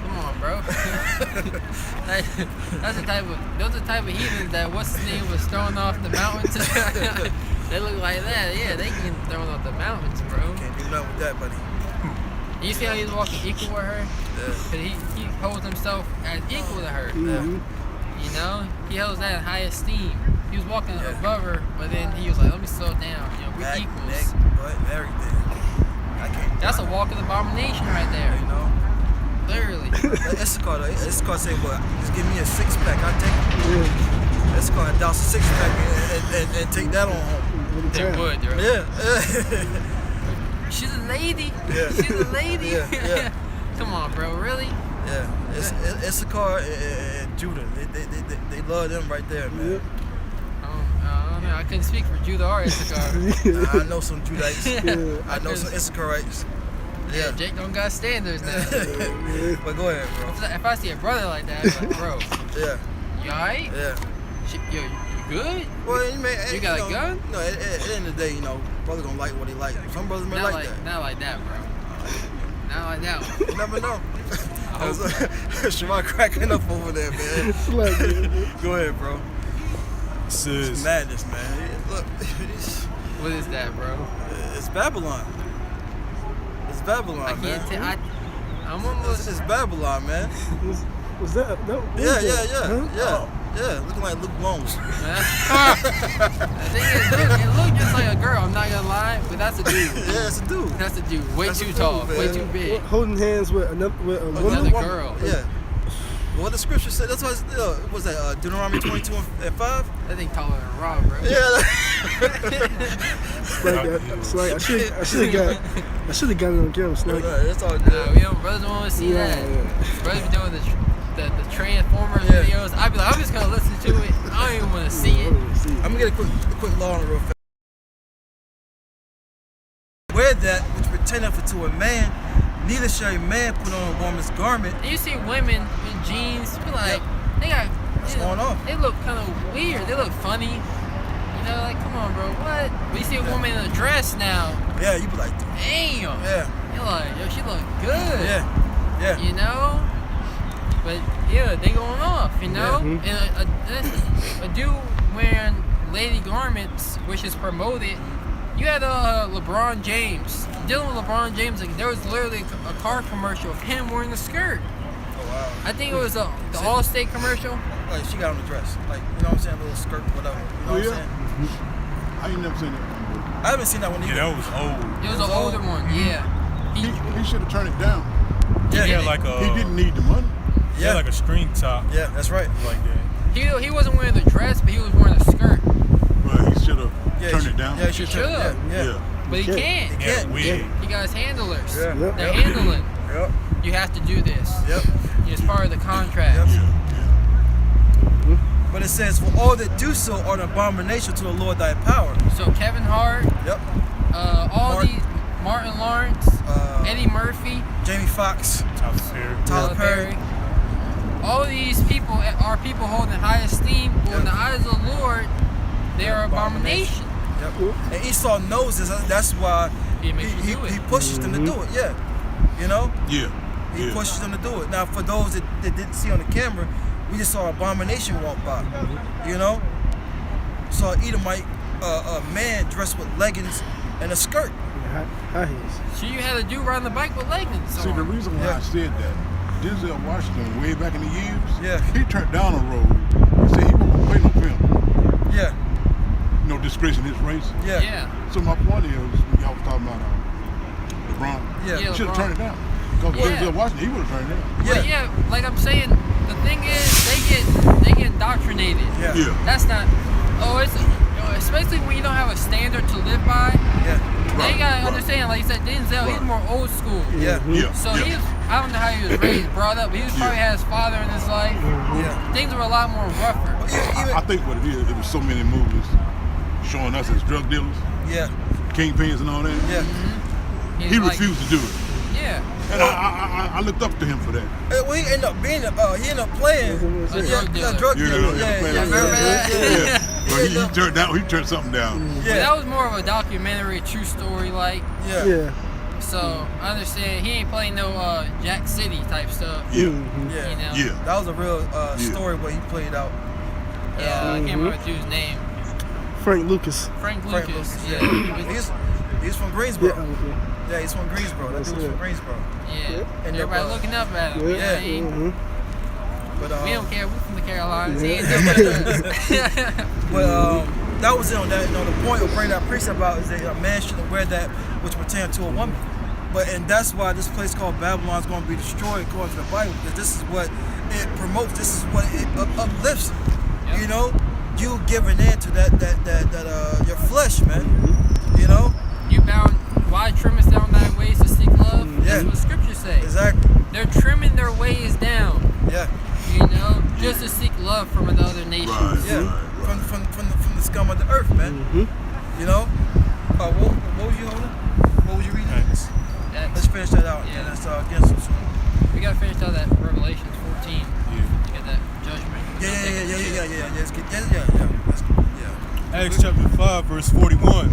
Come on, bro. Those are the type of heathens that what's his name was throwing off the mountains. They look like that. Yeah, they can throw off the mountains, bro. Can't do nothing with that, buddy. You see how he's walking equal with her? Yeah. Cause he holds himself as equal to her. He holds that in high esteem. He was walking above her, but then he was like, "Let me slow down. We're Back, equals." neck, butt, and everything. I can't. That's a walk of abomination right there. Literally. Issachar say, "Well, just give me a 6-pack. I'll take it." Issachar douse a 6-pack and take that on home. They would, right? Yeah. She's a lady. Yeah. She's a lady. Yeah. Come on, bro. Really? Yeah, Issachar and Judah. They love them right there, man. Yep. I don't know. I couldn't speak for Judah or Issachar. I know some Judahites. I know some Issacharites. Yeah, Jake don't got standards now. But go ahead, bro. If I see a brother like that, I'm like, bro, Yeah, you alright? yeah. Yo, you good? Well, you got a gun? No, at the end of the day, brother gonna like what he like. Some brothers may Not like that. Not like that, bro. Not like that one. You never know. Shamar cracking up over there, man. Like, Go ahead, bro. It It's says, madness, man. Look, What is that, bro? it's Babylon. It's Babylon, I man. can't tell. I'm almost. It's Babylon, man. was that? No, what Yeah, was that? Huh? yeah. Looking like Luke Bones. The thing is, it looked just like a girl. I'm not gonna lie, but that's a dude. Yeah, it's a dude. That's a dude. Way That's a too dude, tall. man. Way too big. Holding hands with a woman. Another girl. Yeah. What the scripture said. That's why what was that Deuteronomy 22 and 5? That thing taller than Rob, bro. Yeah. It's like I should have got it on camera. It's like, That's all Nah, good. we don't. Brothers don't want to see Yeah, that. yeah. Brothers be doing the Transformers Yeah. videos. I'd be like, I'm just gonna listen to it. I don't even want to see it. I'm gonna get a quick law on it real fast. Wear that which pertaineth to a man, neither shall a man put on a woman's garment. And you see women in jeans, be like, they got. What's going on? They look kind of weird. They look funny. You know, like, come on, bro. What? But you see a woman in a dress now. Yeah, you be like, Damn. yeah, You're like, yo, she look good. yeah. You know? But yeah, they going off, you know? And a dude wearing lady garments, which is promoted. You had LeBron James. Dealing with LeBron James, like, there was literally a car commercial of him wearing a skirt. Oh wow. I think it was the Allstate commercial. Like she got on the dress, like you know what I'm saying, a little skirt, whatever. You know what I'm saying? I ain't never seen it. I haven't seen that one yeah, either. that was old. It was an older one, yeah. He should have turned it down. He Yeah. had like a, He didn't need the money. he had like a string top, Yeah, that's right. like that. He wasn't wearing the dress, but he was wearing a skirt. But he should have Yeah, turned he it down. Yeah, he should should've. Yeah. But he can't. can't. He had a wig. You guys handlers. Yeah. Yep. They're handling. Yep. You have to do this. Yep. It's part of the contract. Yep. Yeah. But it says, for all that do so are an abomination to the Lord thy power. So Kevin Hart, Yep. Martin Lawrence, Eddie Murphy, Jamie Foxx, Tyler Perry. Tyler Perry. all these people are people holding high esteem. But in the eyes of the Lord, they are abomination. Yep. And Esau knows this. That's why He makes you do it. he pushes them to do it. Yeah. You know? Yeah. He Yeah. pushes them to do it. Now, for those that didn't see on the camera, we just saw Abomination walk by. You know? Saw Edomite, a man dressed with leggings and a skirt. High heels. So you had a dude riding the bike with leggings See, the on. reason why Yeah. I said that, Denzel Washington, way back in the years, Yeah. he turned down a role. He said he wasn't going to play no film. Yeah. No disgracing his race. Yeah. Yeah. So my point is, when y'all was talking about LeBron, Yeah. Yeah. he should have LeBron. turned it down. Because Yeah. Denzel Washington, he would have turned it down. But Yeah. yeah, like I'm saying, the thing is, they get indoctrinated. Yeah. Yeah. That's not. Especially when you don't have a standard to live by. Yeah. They gotta right. understand, like you said, Denzel, he's Right. more old school. Yeah. Yeah. So yeah. he's, I don't know how he was raised, brought up, but he was probably had his father in his life. Yeah. Things were a lot more rougher. I think what it is, there was so many movies showing us as drug dealers, Yeah. kingpins and all that. Yeah. He's He like- refused to do it. Yeah. And I looked up to him for that. Well, he ended up being, he ended up playing A drug dealer. a drug You dealer. know, Yeah. playing Yeah. like remember that? Yeah. But he turned something down. But Yeah. that was more of a documentary, true story, like. Yeah. Yeah. So I understand he ain't playing no Jack City type stuff. Yeah. Mhm. Yeah. You know. Yeah. That was a real story what he played out. Yeah, I can't remember the dude's name. Frank Lucas. Frank Frank Lucas. Lucas, Yeah. He's from Yeah. Greensboro. Okay. Yeah, he's from Greensboro. That That's dude's it. from Greensboro. Yeah. And Everybody the, looking up at him. Yeah. You know what I mean? Mhm. But We don't care. We're from the Carolinas. He Yeah. ain't doing that. But that was it on that. You know, the point of bringing that precept about is that a man shouldn't wear that which pertains to a woman. And that's why this place called Babylon is going to be destroyed according to the Bible, because this is what it promotes. This is what it uplifts. Yep. You know, you giving in to that your flesh, man. You know. You bound. why trimmest down thy ways to seek love? Yeah. That's what scriptures say. Exactly. They're trimming their ways down, Yeah. you know, just to seek love from the other nations. Yeah. From the scum of the earth, man. You know. What was you holding? What was you reading? Acts. Let's finish that out. Yeah. And let's get some. We gotta finish out that Revelations 14 to get that judgment. Yeah. Let's get, yeah. Acts chapter 5, verse 41.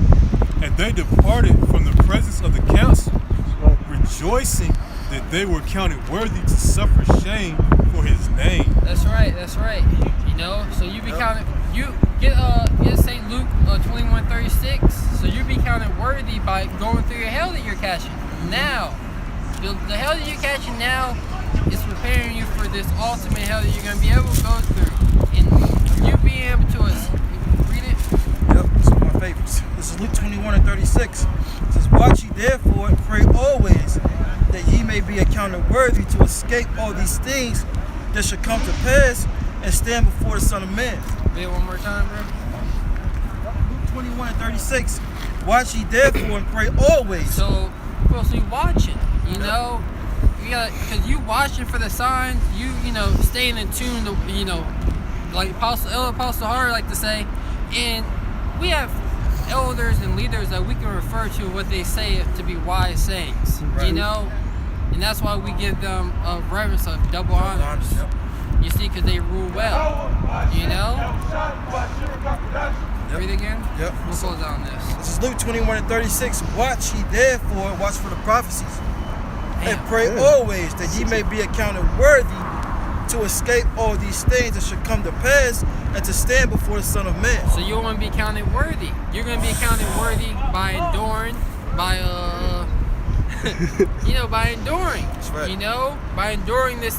And they departed from the presence of the council, rejoicing that they were counted worthy to suffer shame for his name. That's right. You know, so you be counted. You get St. Luke 21:36. So you be counted worthy by going through your hell that you're catching now. The hell that you're catching now is preparing you for this ultimate hell that you're gonna be able to go through, and you being able to read it. Yep, it's one of my favorites. This is Luke 21:36. It says, "Watch ye therefore and pray always, that ye may be accounted worthy to escape all these things that should come to pass and stand before the Son of Man." Read it one more time, bro. Luke 21:36. "Watch ye therefore and pray always." So you're supposed to be watching, you know. You got, cause you watching for the signs. You know, staying in tune. To, you know, like Apostle Hart like to say, and we have elders and leaders that we can refer to what they say to be wise sayings. Right. You know, and that's why we give them a reverence of double honors. Yep. You see, because they rule well. You know. Yep. Read again. Yep. We'll close on this. This is Luke 21:36. "Watch ye therefore, watch for the prophecies, and pray always that ye may be accounted worthy to escape all these things that should come to pass and to stand before the Son of Man." So you want to be counted worthy. You're going to be counted worthy by enduring, by you know, by enduring. That's right. You know, by enduring this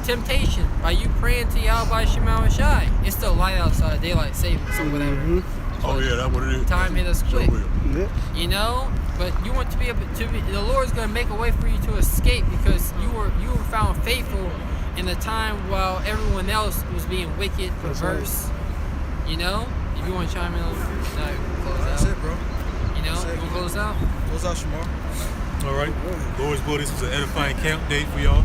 temptation, by you praying to Yahweh Shema Shai. It's still light outside, daylight savings or whatever. Oh yeah, that's what it is. Time hit us quick. Yeah. You know, but you want to be able to be. The Lord's going to make a way for you to escape because you were found faithful in the time while everyone else was being wicked, perverse. You know, if you want to chime in, close That's out. it, bro. You know, That's it. you want to close out? Close out, Shamar. All right. Lord's will, this was an edifying camp day for y'all.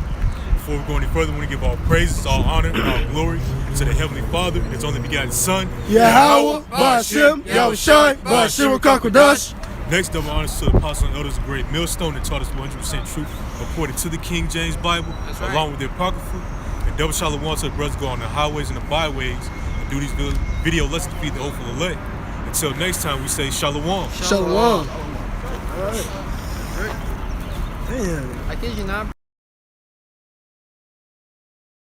Before we go any further, we want to give all praises, all honor, and all glory to the Heavenly Father, His only begotten Son. Yahweh, Ba'ashem, Yahushai, Ba'ashem, Kakodash. Next, double honors to the apostles and elders of Great Millstone that taught us 100% truth according to the King James Bible, That's right. along with the Apocrypha. And double shalom to the brothers go on the highways and the byways and do these good video lessons to feed the hopeful elect. Until next time, we say shalom. Shalom. Damn. I kid you not.